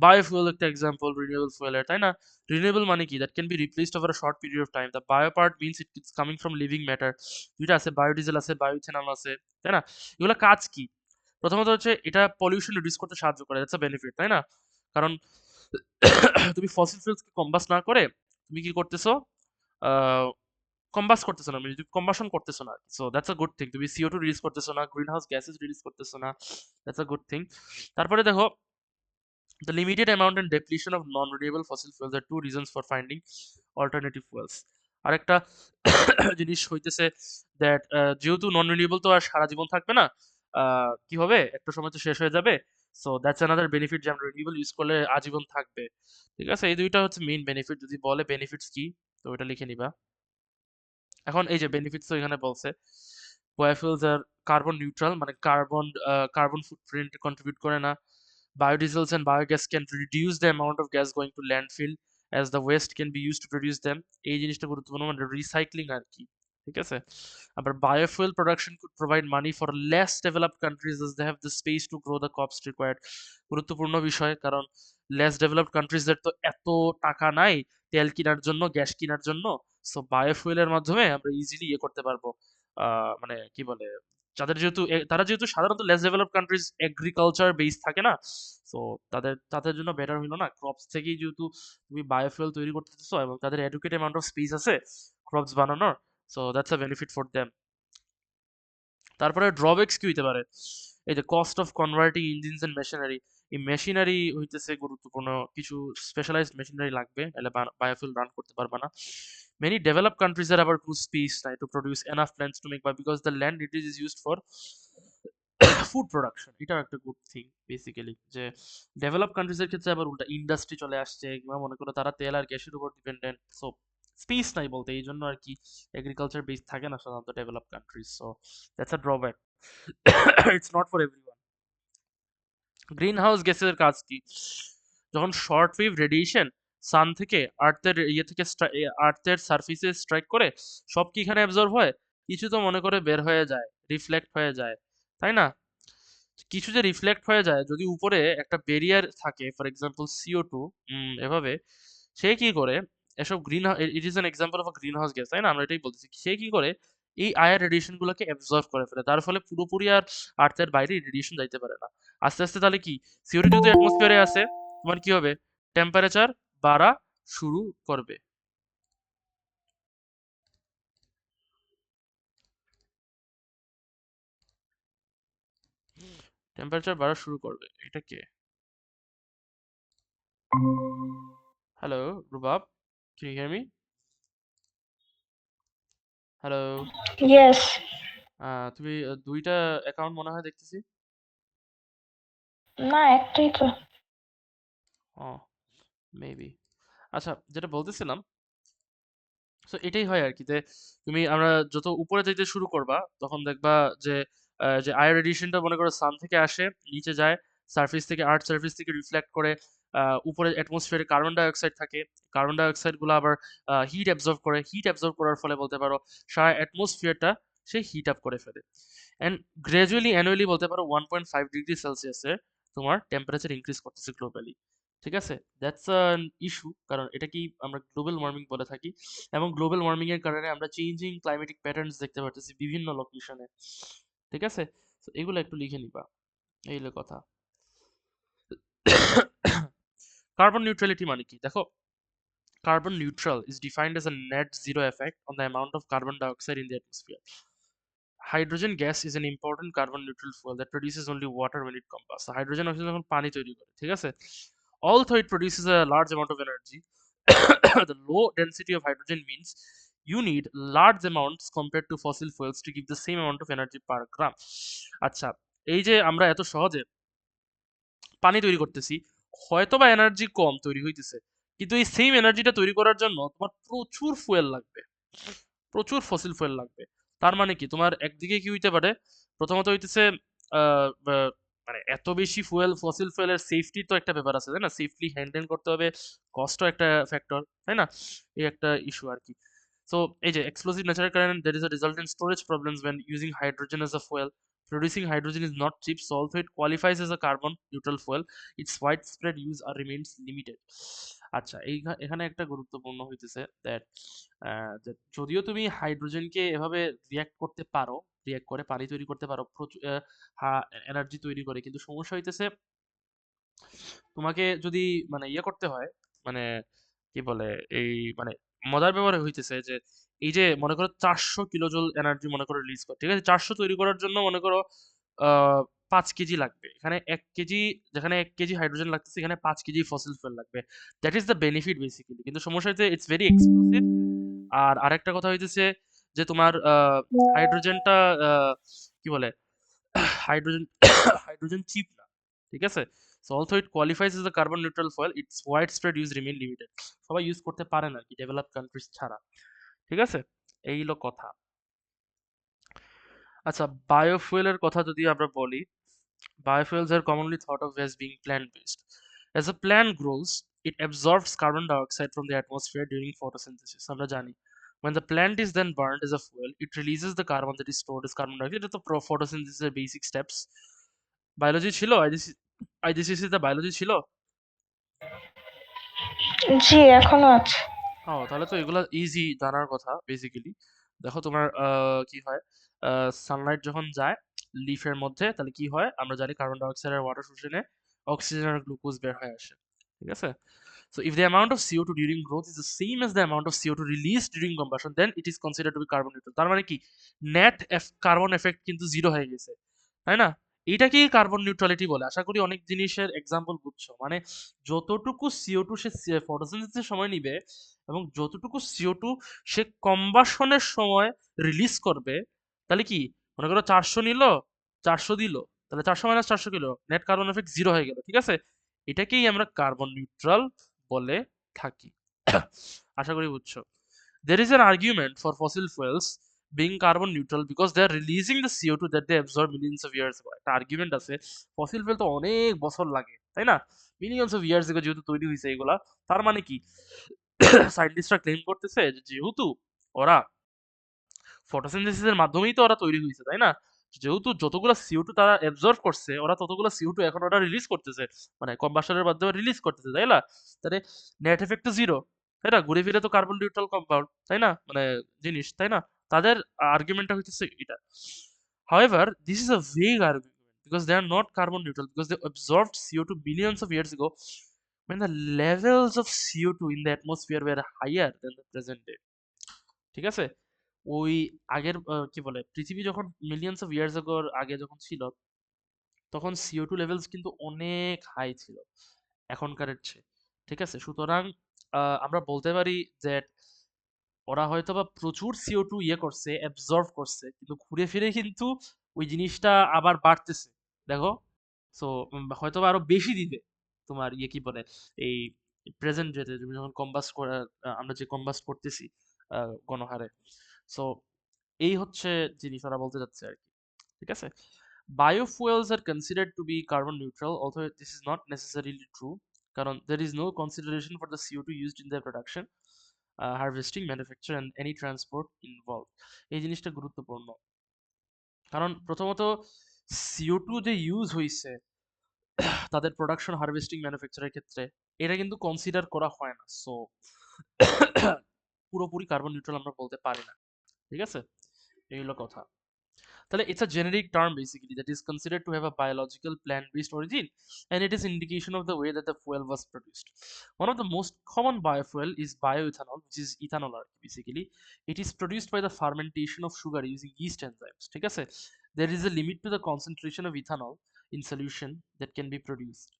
Speaker 1: বায়োফুয়েল একটা এক্সাম্পল রিনিউয়েবল ফুয়েলের, তাই না? রিনিউয়েবল মানে কি, that can be replaced over a short period of time. The bio part means it's coming from living matter. দুইটা আছে, বায়োডিজেল আছে, বায়োইথেনল আছে, তাই না? এগুলো কাজ কি? প্রথমত হচ্ছে এটা পলিউশন রিডিউস করতে সাহায্য করে, দ্যাটস আ বেনিফিট, তাই না? কারণ তুমি ফসিল ফুয়েলসকে কম্বাস্ট না করে তুমি কি করতেছো, কম্বাস করতেছো না, মানে কম্বাসন করতেছো না, so that's a good thing. তুমি CO2 রিলিজ করতেছো না, গ্রিন হাউস গ্যাসেস রিলিজ করতেছো না, দ্যাটস আ গুড থিং। তারপরে দেখো, the limited amount and depletion of non-renewable fossil fuels are two reasons for finding alternative fuels. আরেকটা জিনিস হইতেছে দ্যাট যেহেতু নন রিনিউয়েবল তো আর সারা জীবন থাকবে না, কি হবে, একটা সময় তো শেষ হয়ে যাবে। সো দ্যাটস অ্যানাদার বেনিফিট যে আমরা রিনিউয়েবল ইউজ করলে আজীবন থাকবে, ঠিক আছে। এই দুইটা হচ্ছে মেইন বেনিফিট। যদি বলে বেনিফিটস কি, তো ওটা লিখে নিবা। এখন এই যে বেনিফিটস তো এখানে বলছে, বায়োফুয়েলস আর কার্বন নিউট্রাল, মানে কার্বন ফুটপ্রিন্ট কন্ট্রিবিউট করে না। Biodiesels and biogas can reduce the amount of gas going to landfill as the waste can be used to produce them. এই জিনিসটা গুরুত্বপূর্ণ, মানে রিসাইক্লিং আর কি, ঠিক আছে। আবার biofuel production could provide money for less developed countries as they have the space to grow the crops required. গুরুত্বপূর্ণ বিষয়, কারণ লেস ডেভেলপড কান্ট্রিজদের তো এত টাকা নাই তেল কেনার জন্য, গ্যাস কেনার জন্য। সো বায়োফুয়েলের মাধ্যমে আমরা ইজিলি ইয়ে করতে পারবো, মানে কি বলে, যাদের যেহেতু তারা যেহেতু সাধারণত less developed countries agriculture base থাকে না, সো তাদের তাদের জন্য বেটার হইলো না, ক্রপস থেকেই যেহেতু তুমি বায়োফুয়েল তৈরি করতেছো এবং তাদের এডুকেট অ্যামাউন্ট অফ স্পেস আছে ক্রপস বানানোর, so that's a benefit for them. তারপরে ড্রব্যাকস কি হইতে পারে, এই যে cost of converting engines and machinery. এই মেশিনারি হইতেছে গুরুত্বপূর্ণ, কিছু স্পেশালাইজড মেশিনারি লাগবে, নাহলে বায়োফুয়েল রান করতে পারবা না। Many developed countries are about whose space right, to produce enough plants to make bio, because the land it is used for food production. এটাও একটা গুড থিং বেসিক্যালি, যে develop কান্ট্রিজের ক্ষেত্রে আবার উল্টা ইন্ডাস্ট্রি চলে আসছে, কিংবা মনে করো তারা তেল আর গ্যাসের উপর ডিপেন্ডেন্ট, সো স্পেস নাই বলতে, এই জন্য আর কি এগ্রিকালচার বেস থাকে না সাধারণত develop countries, so that's a drawback. It's not for everyone. Green house গ্যাসের কাজ কি, যখন শর্ট ওয়েভ রেডিয়েশন সান থেকে আর্থের ইয়ে থেকে আর্থের সারফেসে স্ট্রাইক করে, সব কি এখানে অ্যাবজর্ব হয়? কিছু তো মনে করে বের হয়ে যায়, রিফ্লেক্ট হয়ে যায়, তাই না? কিছু যে রিফ্লেক্ট হয়ে যায়, যদি উপরে একটা ব্যারিয়ার থাকে, ফর এক্সাম্পল CO2, এভাবে সে কি করে, এসব green, it is an example of green house gas, তাই না? আমরা এটাই বলতেছি, সে কি করে এই আয়ার রেডিয়েশন গুলোকে অ্যাবজর্ব করে ফেলে, তার ফলে পুরোপুরি আর আর্থের বাইরে রেডিয়েশন যাইতে পারে না। আস্তে আস্তে তাহলে কি, CO2 যেহেতু অ্যাটমসফিয়ারে আছে, তোমার কি হবে, টেম্পারেচার বাড়া শুরু করবে। টেম্পারেচার বাড়া শুরু করবে, এটা কে? Hello Rubab, can you hear me? Hello.
Speaker 2: Yes.
Speaker 1: তুমি দুইটা অ্যাকাউন্ট মনে হয় দেখতেছি।
Speaker 2: না, একটাই তো।
Speaker 1: ও, মেবি। আচ্ছা, যেটা বলতেছিলাম, সো এটাই হয় আর কি, যে আমরা যত উপরে যেতে শুরু করবা তখন দেখবা যে যে আয়ার রেডিয়েশনটা মনে করো সান থেকে আসে, নিচে যায়, সারফেস থেকে আর্থ সারফেস থেকে রিফ্লেক্ট করে, উপরে অ্যাটমসফিয়ারে কার্বন ডাই অক্সাইড থাকে, কার্বন ডাই অক্সাইড গুলো আবার হিট অ্যাবজর্ব করে, হিট অ্যাবজর্ব করার ফলে বলতে পারো সারা অ্যাটমসফিয়ারটা সে হিট আপ করে ফেলে, অ্যান্ড গ্রাজুয়ালি অ্যানুয়ালি বলতে পারো 1.5 ডিগ্রি সেলসিয়াসে তোমার টেম্পারেচার ইনক্রিজ করতেছে গ্লোবালি। ঠিক আছে? দ্যাটস অ্যান ইস্যু, কারণ এটাকেই আমরা গ্লোবাল ওয়ার্মিং বলে থাকি, এবং গ্লোবাল ওয়ার্মিং এর কারণে আমরা চেঞ্জিং ক্লাইমেটিক প্যাটার্নস দেখতে পারতেছি বিভিন্ন লোকেশনে। ঠিক আছে? তো এগুলো একটু লিখে নিবা, এই হলো কথা। কার্বন নিউট্রালিটি মানে কি দেখো, carbon neutral is defined as a net zero effect on the amount of carbon dioxide in the atmosphere. Hydrogen gas is an important carbon neutral fuel that produces only water when it combusts. Hydrogen oxygen যখন পানি তৈরি করে, ঠিক আছে? Although it produces a large amount of energy, the low density of hydrogen means you need large amounts compared to fossil fuels to give the same amount of energy per gram. আচ্ছা, এই যে আমরা এত সহজে পানি তৈরি করতেছি, হয়তোবা এনার্জি কম তৈরি হইতেছে, কিন্তু এই সেম এনার্জিটা তৈরি করার জন্য তোমার প্রচুর ফুয়েল লাগবে, প্রচুর ফসিল ফুয়েল লাগবে। তার মানে কি, তোমার একদিকে কি হইতে পারে, প্রথমত হইতেছে মানে এত বেশি ফুয়েল, ফসিল ফুয়েলের সেফটি তো একটা ব্যাপার আছে, তাই না? সেফলি হ্যান্ডেল করতে হবে, কস্টও একটা ফ্যাক্টর, তাই না? এই একটা ইস্যু আর কি। সো এই যে এক্সপ্লোসিভ নেচারের কারণে there is a result in storage problems when using hydrogen as a fuel. Producing hydrogen is not cheap, so although it qualifies as a carbon neutral fuel, its widespread use remains limited. আচ্ছা, এখানে একটা গুরুত্বপূর্ণ হইতেছে that যদিও তুমি হাইড্রোজেনকে এভাবে react করতে পারো, রিয়াক্ট করে পানি তৈরি করতে পারো, প্রচুর এনার্জি তৈরি করে, কিন্তু সমস্যা হইতেছে তোমাকে যদি মানে ইয়ে করতে হয়, মানে কি বলে, এই মানে মজার ব্যাপারে হইতেছে যে এই যে মনে করো 400 কিলোজুল এনার্জি মনে করো রিলিজ করে, ঠিক আছে? 400 তৈরি করার জন্য মনে করো 5 কেজি লাগবে, এখানে 1 কেজি, যেখানে 1 কেজি হাইড্রোজেন লাগতেছে এখানে 5 কেজি ফসিল ফুয়েল লাগবে। That is the benefit basically, কিন্তু সমস্যা হচ্ছে ইটস ভেরি এক্সপেন্সিভ। আর আরেকটা কথা হইতেছে যে তোমার হাইড্রোজেনটা কি বলে, হাইড্রোজেন হাইড্রোজেন চিপ না, ঠিক আছে? So also it qualifies as a carbon neutral fuel, it's wide spread use remain limited. সবাই ইউজ করতে পারে না কি, ডেভেলপ কান্ট্রিজ ছাড়া। ঠিক আছে, এই হলো কথা। আচ্ছা, বায়োফুয়েলের কথা যদি আমরা বলি, biofuels are commonly thought of as being plant based. As a plant grows, it absorbs carbon dioxide from the atmosphere during photosynthesis. আমরা জানি, when the plant is then burned as a fuel, it releases the carbon that is stored as carbon dioxide. এটা তো photosynthesis এর basic steps। Biology ছিল, আইজিসিসি তে biology ছিল।
Speaker 2: জি, এখনো আছে।
Speaker 1: ও, তাহলে তো এগুলো ইজি জানার কথা বেসিক্যালি। দেখো তোমার কি হয়, সানলাইট যখন যায় লিফের মধ্যে, তাহলে কি হয় আমরা জানি, কার্বন ডাইঅক্সাইড আর ওয়াটার শুষে অক্সিজেন আর গ্লুকোজ বের হয়ে আসে। ঠিক আছে? So if the amount of CO2 during growth is the same as the amount of CO2 released during combustion, then it is considered to be carbon neutral. তার মানে কি, net carbon effect কিন্তু zero হয়ে গেছে, তাই না? এটাকেই carbon neutrality বলে। আশা করি অনেক জিনিসের এক্সাম্পল বুঝছো। মানে যতটুকু CO2 সে ফটোসিনথেসিসের সময় নিবে, এবং যতটুকু CO2 সে কম্বাশনের সময় রিলিজ করবে, তাহলে কি, মনে করো 400 নিল, 400 দিল, তাহলে 400 - 400 kilo, net carbon effect zero হয়ে গেল। ঠিক আছে? এটাকেই আমরা কার্বন নিউট্রাল বলে থাকি। আশা করি বুঝছো। There is an argument for fossil fuels being carbon neutral because they are releasing the CO2 that they absorb millions of years ago. একটা আর্গুমেন্ট আছে, ফসিল ফুয়েল তো অনেক বছর লাগে, তাই না? মিলিয়ন্স অফ ইয়ার্স এগো যেহেতু তৈরি হয়েছে এগুলা, তার মানে কি, সায়েন্টিস্টরা ক্লেম করতেছে যে যেহেতু ওরা ফটোসিনথেসিসের মাধ্যমেই তো ওরা তৈরি হয়েছে, তাই না? যেহেতু যতগুলো CO2 তারা অ্যাবজর্ব করছে, ওরা ততগুলো CO2 এখন ওরা রিলিজ করতেছে, মানে কম্বাশনের মাধ্যমে রিলিজ করতেছে, তাই না? তাহলে নেট এফেক্ট তো জিরো, তাই না? ঘুরে ফিরে তো কার্বন নিউট্রাল কম্পাউন্ড, তাই না? মানে জিনিস, তাই না? তাদের আর্গুমেন্টটা হইতেছে এটা। However, this is a vague argument because they are not carbon neutral because they absorbed CO2 billions of years ago when the levels of CO2 in the atmosphere were higher than the present day. ঠিক আছে? ওই আগের কি বলে, পৃথিবী যখন millions of years আগোর আগে যখন ছিল, তখন CO2 লেভেলস কিন্তু অনেক হাই ছিল এখনকার চেয়ে। ঠিক আছে? সুতরাং আমরা বলতে পারি যে ওরা হয়তোবা প্রচুর CO2 ইয়ে করছে, অ্যাবজর্ব করছে, কিন্তু ঘুরে ফিরে কিন্তু ওই জিনিসটা আবার বাড়তেছে। দেখো, সো হয়তোবা আরো বেশি দিবে তোমার ইয়ে কি বলে, এই প্রেজেন্ট ডেতে তুমি যখন কম্বাস্ট করা, আমরা যে কম্বাস্ট করতেছি গণহারে। সো এই হচ্ছে জিনিস ওরা বলতে যাচ্ছে আর কি। ঠিক আছে? Biofuels are considered to be carbon neutral, although this is not necessarily true, কারণ there is no consideration for the CO2 used in their production, harvesting, manufacture and any transport involve. এই জিনিসটা গুরুত্বপূর্ণ, কারণ প্রথমত CO2 যে use হইছে তাদের production, harvesting, ম্যানুফ্যাকচারের ক্ষেত্রে, এটা কিন্তু কনসিডার করা হয় না। সো পুরোপুরি কার্বন নিউট্রাল আমরা বলতে পারি না। ঠিক আছে, এই হলো কথা। তাহলে it's a generic term basically that is considered to have a biological plant-based origin, and it is indication of the way that the fuel was produced. One of the most common biofuel is bioethanol, which is ethanol basically. It is produced by the fermentation of sugar using yeast enzymes. ঠিক আছে, there is a limit to the concentration of ethanol in solution that can be produced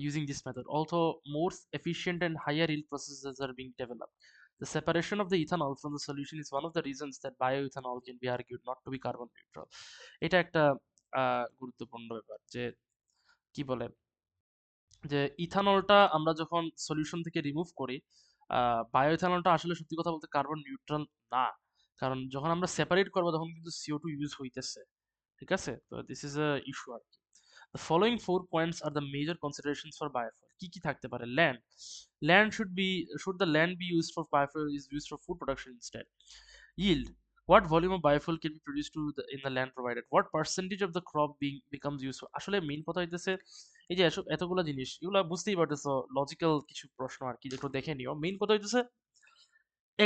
Speaker 1: using this method. Although more efficient and higher yield processes are being developed, the separation of the ethanol from the solution is one of the reasons that bioethanol can be argued not to be carbon neutral. এটা একটা গুরুত্বপূর্ণ ব্যাপার যে কি বলে যে ইথানলটা আমরা যখন সলিউশন থেকে রিমুভ করি, বায়োইথানলটা আসলে সত্যি কথা বলতে কার্বন নিউট্রাল না, কারণ যখন আমরা সেপারেট করবো তখন কিন্তু CO2 ইউজ হইতেছে। ঠিক আছে, তো দিস ইজ আ ইস্যু আর কি। The following 4 points are the major considerations for biofuel. কি থাকতে পারে? Land. Should the land be used for biofuel is used for food production instead. Yield. What volume of biofuel can be produced in the land provided? What percentage of the crop becomes useful? আসলে main কথা হইতেছে এই যে এতগুলো জিনিস এগুলো বুঝতেই পারতেছো, লজিক্যাল কিছু প্রশ্ন আর কি, একটু দেখে নিও। মেইন কথা হইতেছে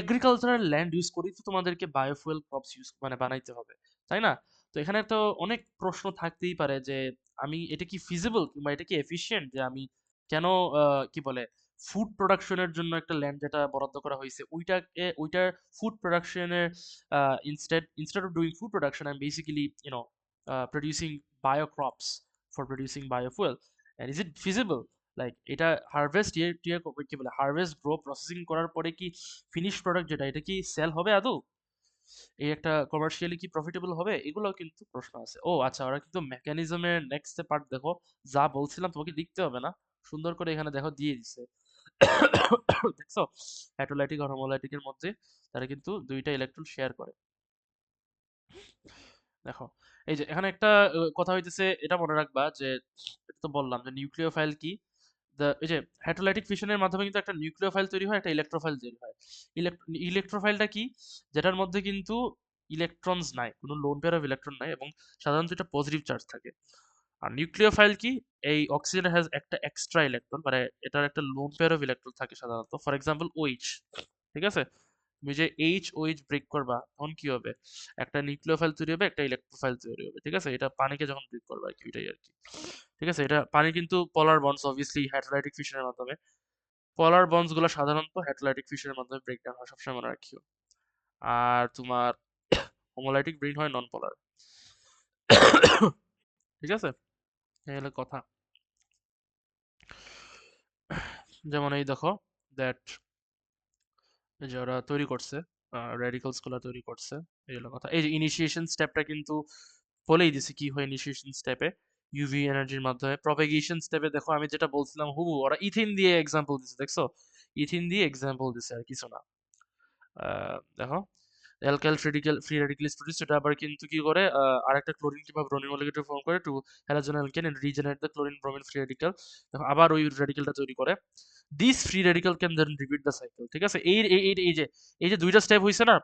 Speaker 1: এগ্রিকালচারাল ল্যান্ড ইউজ করেই তো তোমাদেরকে বায়োফুয়েল ক্রপস ইউজ মানে বানাইতে হবে, তাই না? তো এখানে তো অনেক প্রশ্ন থাকতেই পারে যে আমি এটা কি ফিজিবল কিংবা এটা কি এফিশিয়েন্ট যে আমি কেন কি বলে ফুড প্রোডাকশনের জন্য একটা ল্যান্ড যেটা বরাদ্দ করা হয়েছে ওইটার ফুড প্রোডাকশনের instead of doing food production I am basically producing bio crops for producing biofuel, and is it feasible? Like এটা হারভেস্ট কি বলে হারভেস্ট গ্রো প্রসেসিং করার পরে কি ফিনিশ প্রোডাক্ট যেটা এটা কি সেল হবে আদৌ? এই একটা কমার্শিয়ালি কি প্রফিটেবল হবে? এগুলো কিন্তু প্রশ্ন আছে। ও আচ্ছা, ওরা কিন্তু মেকানিজমের নেক্সট পার্ট দেখো, যা বলছিলাম তোমাকে লিখতে হবে না, সুন্দর করে এখানে দেখো দিয়ে দিছে। দেখছো, হ্যাটোলাইটিক আর হোমোলাইটিকের মধ্যে তারা কিন্তু দুইটা ইলেকট্রন শেয়ার করে। দেখো এই যে এখানে একটা কথা হইতেছে, এটা মনে রাখবা যে এটা তো বললাম যে নিউক্লিওফাইল কি, এই যে হ্যাটোলাইটিক ফিশনের মাধ্যমে কিন্তু একটা নিউক্লিওফাইল তৈরি হয়, একটা ইলেকট্রোফাইল তৈরি হয়। ইলেকট্রোফাইলটা কি, যেটার মধ্যে কিন্তু ইলেকট্রনস নাই, কোনো লোন পেয়ার অফ ইলেকট্রন নাই এবং সাধারণত এটা পজিটিভ চার্জ থাকে। আর নিউক্লিওফাইল কি, এই অক্সিজেন হ্যাজ একটা এক্সট্রা ইলেকট্রন, মানে এটার একটা লোন পেয়ার অফ ইলেকট্রন থাকে সাধারণত, ফর এক্সাম্পল OH। ঠিক আছে, তুমি যে OH ব্রেক করবা তখন কি হবে, একটা নিউক্লিওফাইল তৈরি হবে, একটা ইলেকট্রোফাইল তৈরি হবে। ঠিক আছে, এটা পানিকে যখন ব্রেক করবা আর কি, এটাই আর কি। ঠিক আছে, এটা পানি কিন্তু পোলার বন্ডস অবভিয়াসলি হ্যাটোলাইটিক ফিশনের মাধ্যমে, পোলার বন্ডস গুলো সাধারণত হ্যাটোলাইটিক ফিশনের মাধ্যমে ব্রেকডাউন হয়, সবসময় মনে রাখিও। আর তোমার হোমোলাইটিক ব্রেক হয় নন পোলার। ঠিক আছে, এই হলো কথা। যেমন এই দেখো দ্যাট যে ওরা তৈরি করছে, রেডিক্যালস গুলো তৈরি করছে, এই হলো কথা। এই যে ইনিশিয়েশন স্টেপটা কিন্তু বলেই দিছি কি হয় ইনিশিয়েশন স্টেপে, ইউভি এনার্জির মাধ্যমে। প্রপাগেশন স্টেপে দেখো আমি যেটা বলছিলাম হুবু ওরা ইথিন দিয়ে এক্সাম্পল দিছে, দেখছো, ইথিন দিয়ে এক্সাম্পল দিছে আর কিছু না। দেখো alkyl free radical is produced, এটা আবার কিন্তু কি করে আরেকটা ক্লোরিন কিংবা ব্রোমিন মলিকিউল ফর্ম করে to halogen alkane and regenerate the chlorine bromine free radical. দেখো আবার ওই রেডিক্যালটা তৈরি করে, this free radical can then repeat the cycle. ঠিক আছে, এই যে দুইটা স্টেপ হইছে না,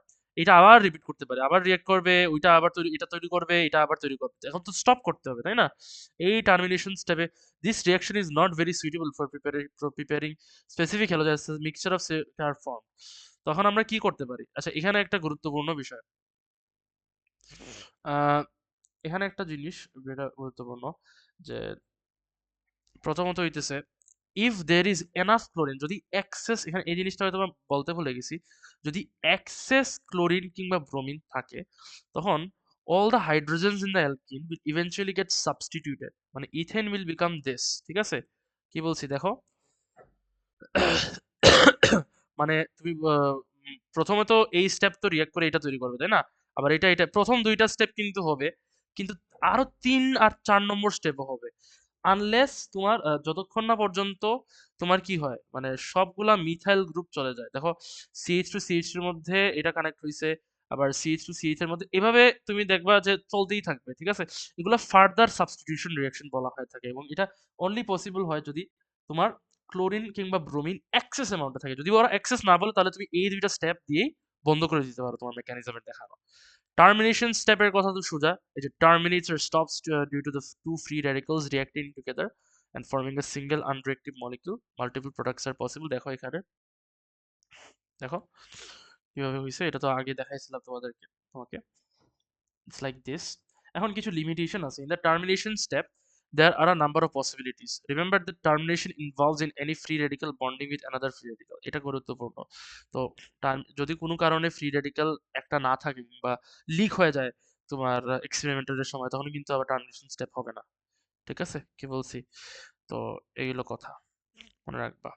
Speaker 1: এটা আবার রিপিট করতে পারে, আবার রিঅ্যাক্ট করবে, ওইটা আবার তৈরি, এটা তৈরি করবে, এটা আবার তৈরি করবে, এখন তো স্টপ করতে হবে, তাই না? এই টার্মিনেশন স্টেপে this reaction is not very suitable for preparing specific halogen mixture of form. তখন আমরা কি করতে পারি? আচ্ছা, এখানে একটা গুরুত্বপূর্ণ বিষয়, আহ, এখানে একটা জিনিস যেটা গুরুত্বপূর্ণ যে প্রথমত হইতেছে if there is enough chlorine, যদি এক্সেস, এখানে এই জিনিসটা হয়তো আমি বলতে ভুলে গেছি, যদি এক্সেস ক্লোরিন কিংবা ব্রোমিন থাকে তখন all the hydrogens in the alkene will eventually get substituted, মানে ইথেন will become this। ঠিক আছে, কি বলছি দেখো, মানে তুমি প্রথমে তো এই স্টেপ তো রিঅ্যাক্ট করে এটা তৈরি করবে, তাই না? আবার এটা প্রথম দুইটা স্টেপ কিন্তু হবে, কিন্তু আরো 3 আর 4 নম্বর স্টেপও হবে, আনলেস তোমার যতক্ষণ না পর্যন্ত তোমার কি হয়, মানে সবগুলা মিথাইল গ্রুপ চলে যায়। দেখো CH2 CH2 এর মধ্যে এটা কানেক্ট হইছে, আবার CH2 CH এর মধ্যে, এভাবে তুমি দেখবা যে চলতেই থাকবে। ঠিক আছে, এগুলা ফার্দার সাবস্টিটিউশন রিঅ্যাকশন বলা হয়ে থাকে এবং এটা অনলি পসিবল হয় যদি তোমার ক্লোরিন কিংবা ব্রোমিন এক্সেস অ্যামাউন্টে থাকে। যদি ওরা এক্সেস না বলে তাহলে তুমি এই দুইটা স্টেপ দিয়েই বন্ধ করে দিতে পারো তোমার মেকানিজমের দেখানো। টার্মিনেশন স্টেপের কথা তো সোজা, এই যে টার্মিনেটস or stops due to the two free radicals reacting together, and forming a single unreactive molecule. Multiple products are possible. দেখো এখানে দেখো কিভাবে হয়েছে, এটা তো আগে দেখাইছিলাম তোমাকে। It's like this. এখন কিছু লিমিটেশন আছে। In the termination step, there are a number of possibilities. Remember that termination involves in any free radical bonding with another free radical. এটা গুরুত্বপূর্ণ। তো যদি কোনো কারণে ফ্রি রেডিক্যাল একটা না থাকে বা লিক হয়ে যায় তোমার এক্সপেরিমেন্টালের সময়, তখন কিন্তু আবার টার্মিনেশন স্টেপ হবে না। ঠিক আছে, কি বলছি? তো এইগুলো কথা মনে রাখবা।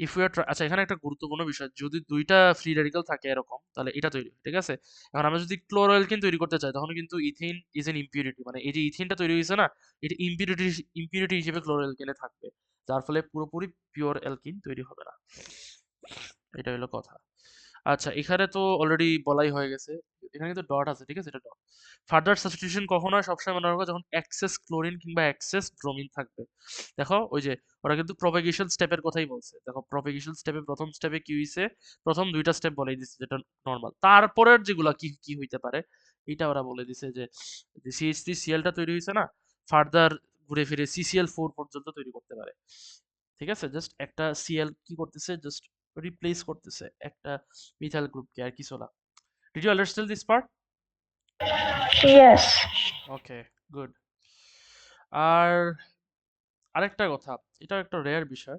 Speaker 1: ইফ ইউ আর আচ্ছা, এখানে একটা গুরুত্বপূর্ণ বিষয়, যদি দুইটা ফ্রি রেডিক্যাল থাকে এরকম, তাহলে এটা তৈরি হয়। ঠিক আছে, এখন আমরা যদি ক্লোরোঅ্যালকিন তৈরি করতে চাই, তখন কিন্তু ইথিন ইজ এন ইম্পিউরিটি, মানে এই যে ইথিনটা তৈরি হয়েছে না, এটা ইম্পিউরিটি হিসেবে ক্লোরোঅ্যালকিনে থাকবে, যার ফলে পুরোপুরি পিওর অ্যালকিন তৈরি হবে না। এটা হলো কথা। আচ্ছা, এখানে তো অলরেডি বলাই হয়ে গেছে, এখানে কিন্তু ডট আছে। ঠিক আছে, এটা ডট। ফার্দার সাবস্টিটিউশন কখন হয়? সবসময় মনে রাখবে যখন এক্সেস ক্লোরিন কিংবা এক্সেস ব্রোমিন থাকবে। দেখো ওই যে ওরা কিন্তু প্রপাগেশন স্টেপের কথাই বলছে। দেখো প্রপাগেশন স্টেপে প্রথম স্টেপে কি হইছে, প্রথম দুইটা স্টেপ বলেই দিছে যেটা নর্মাল। তারপরের যেগুলা কি কি হইতে পারে এটা ওরা বলে দিছে, যে সিএইচ3 সিএলটা তৈরি হয়েছে না, ফার্দার ঘুরে ফিরে CCl4 পর্যন্ত তৈরি করতে পারে। ঠিক আছে, জাস্ট একটা সিএল কি করতেছে, জাস্ট রিপ্লেস করতেছে একটা মিথাইল গ্রুপকে, আর কিছু না। Did you understand this part?
Speaker 2: Yes.
Speaker 1: Okay, good. আর আরেকটা কথা, এটা একটা রেয়ার বিষয়।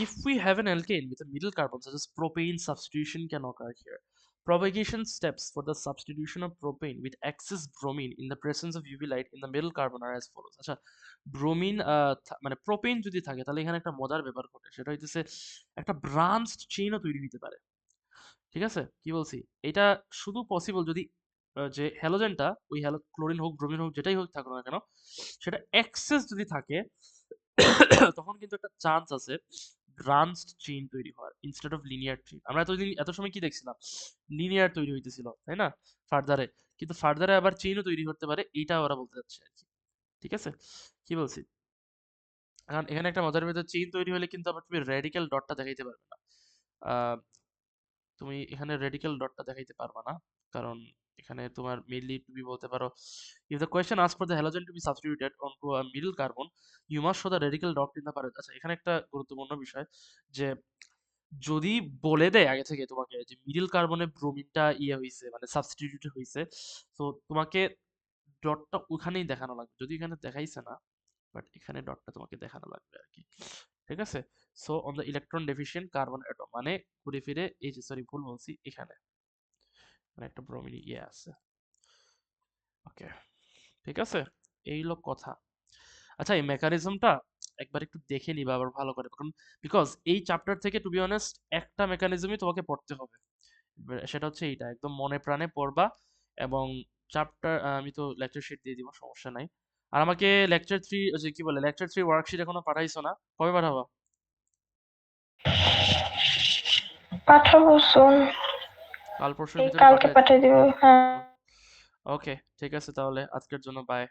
Speaker 1: If we have an alkane with a middle carbon such as propane, substitution can occur here. Propagation steps for the substitution of propane with excess bromine in the presence of UV light in the middle carbon are as follows. আচ্ছা, bromine মানে propane যদি থাকে, তাহলে এখানে একটা মজার ব্যাপার ঘটে, সেটা হইতেছে একটা ব্রাঞ্চড চেইনও তৈরি হতে পারে। ঠিক আছে, কি বলছি, এটা শুধু পসিবল যদি যে হ্যালোজেনটা, ওই ক্লোরিন হোক ব্রোমিন হোক যেটাই হোক থাকুক না কেন, সেটা এক্সেস যদি থাকে, তখন কিন্তু একটা চান্স আছে ব্রাঞ্চড চেইন তৈরি হওয়ার ইনস্টেড অফ লিনিয়ার চেইন। আমরা এত সময় কি দেখছিলাম, লিনিয়ার তৈরি হইতেছিল, তাই না, ফার্দারে। কিন্তু ফার্দারে আবার চেইনও তৈরি করতে পারে, এইটা ওরা বলতে চাচ্ছে আর কি। ঠিক আছে, কি বলছি, এখন এখানে একটা মজার ভিতরে, চেইন তৈরি হলে কিন্তু আবার তুমি রেডিক্যাল ডটটা দেখাইতে পারবে না। আহ, তুমি এখানে রেডিক্যাল ডটটা দেখাইতে পারবা না, কারণ এখানে তোমার মেইনলি তুমি বলতে পারো, if the question ask for the halogen to be substituted onto a middle carbon, you must show the radical dot in the parent. আচ্ছা, এখানে একটা গুরুত্বপূর্ণ বিষয়, যে যদি বলে দেয় আগে থেকে তোমাকে যে মিডল কার্বনে ব্রোমিনটা ইয়ে হয়েছে, মানে সাবস্টিটিউট হয়েছে, তো তোমাকে ডটটা ওখানেই দেখানো লাগবে, যদি এখানে দেখাইছে না, বাট এখানে ডটটা তোমাকে দেখানো লাগবে আর কি। ঠিক আছে, so on the electron deficient carbon atom, মানে ঘুরে ফিরে এই যে, সরি ভুল বলছি, এখানে মানে একটা ব্রোমিন ইয়ে আছে। ওকে, ঠিক আছে, এই হলো কথা। আচ্ছা, এই মেকানিজমটা একবার একটু দেখে নিবা আবার ভালো করে, কারণ বিকজ এই চ্যাপ্টার থেকে টু বি অনেস্ট একটা মেকানিজমই তোমাকে পড়তে হবে, সেটা হচ্ছে এইটা, একদম মনে প্রাণে পড়বা। এবং চ্যাপ্টার আমি তো লেকচার শিট দিয়ে দিব, সমস্যা নাই। আর আমাকে লেকচার 3, যে কি বলে, লেকচার 3 ওয়ার্কশিট এখনো পাঠাইছো না, কবে পাঠাবা?
Speaker 2: পাঠাবো soon.
Speaker 1: কাল পরশুর
Speaker 2: এই
Speaker 1: ভিতরে
Speaker 2: কালকে
Speaker 1: পাঠাই দিও।
Speaker 2: পাঠিয়ে দিব, হ্যাঁ।
Speaker 1: ওকে, ঠিক আছে, তাহলে আজকের জন্য বাই।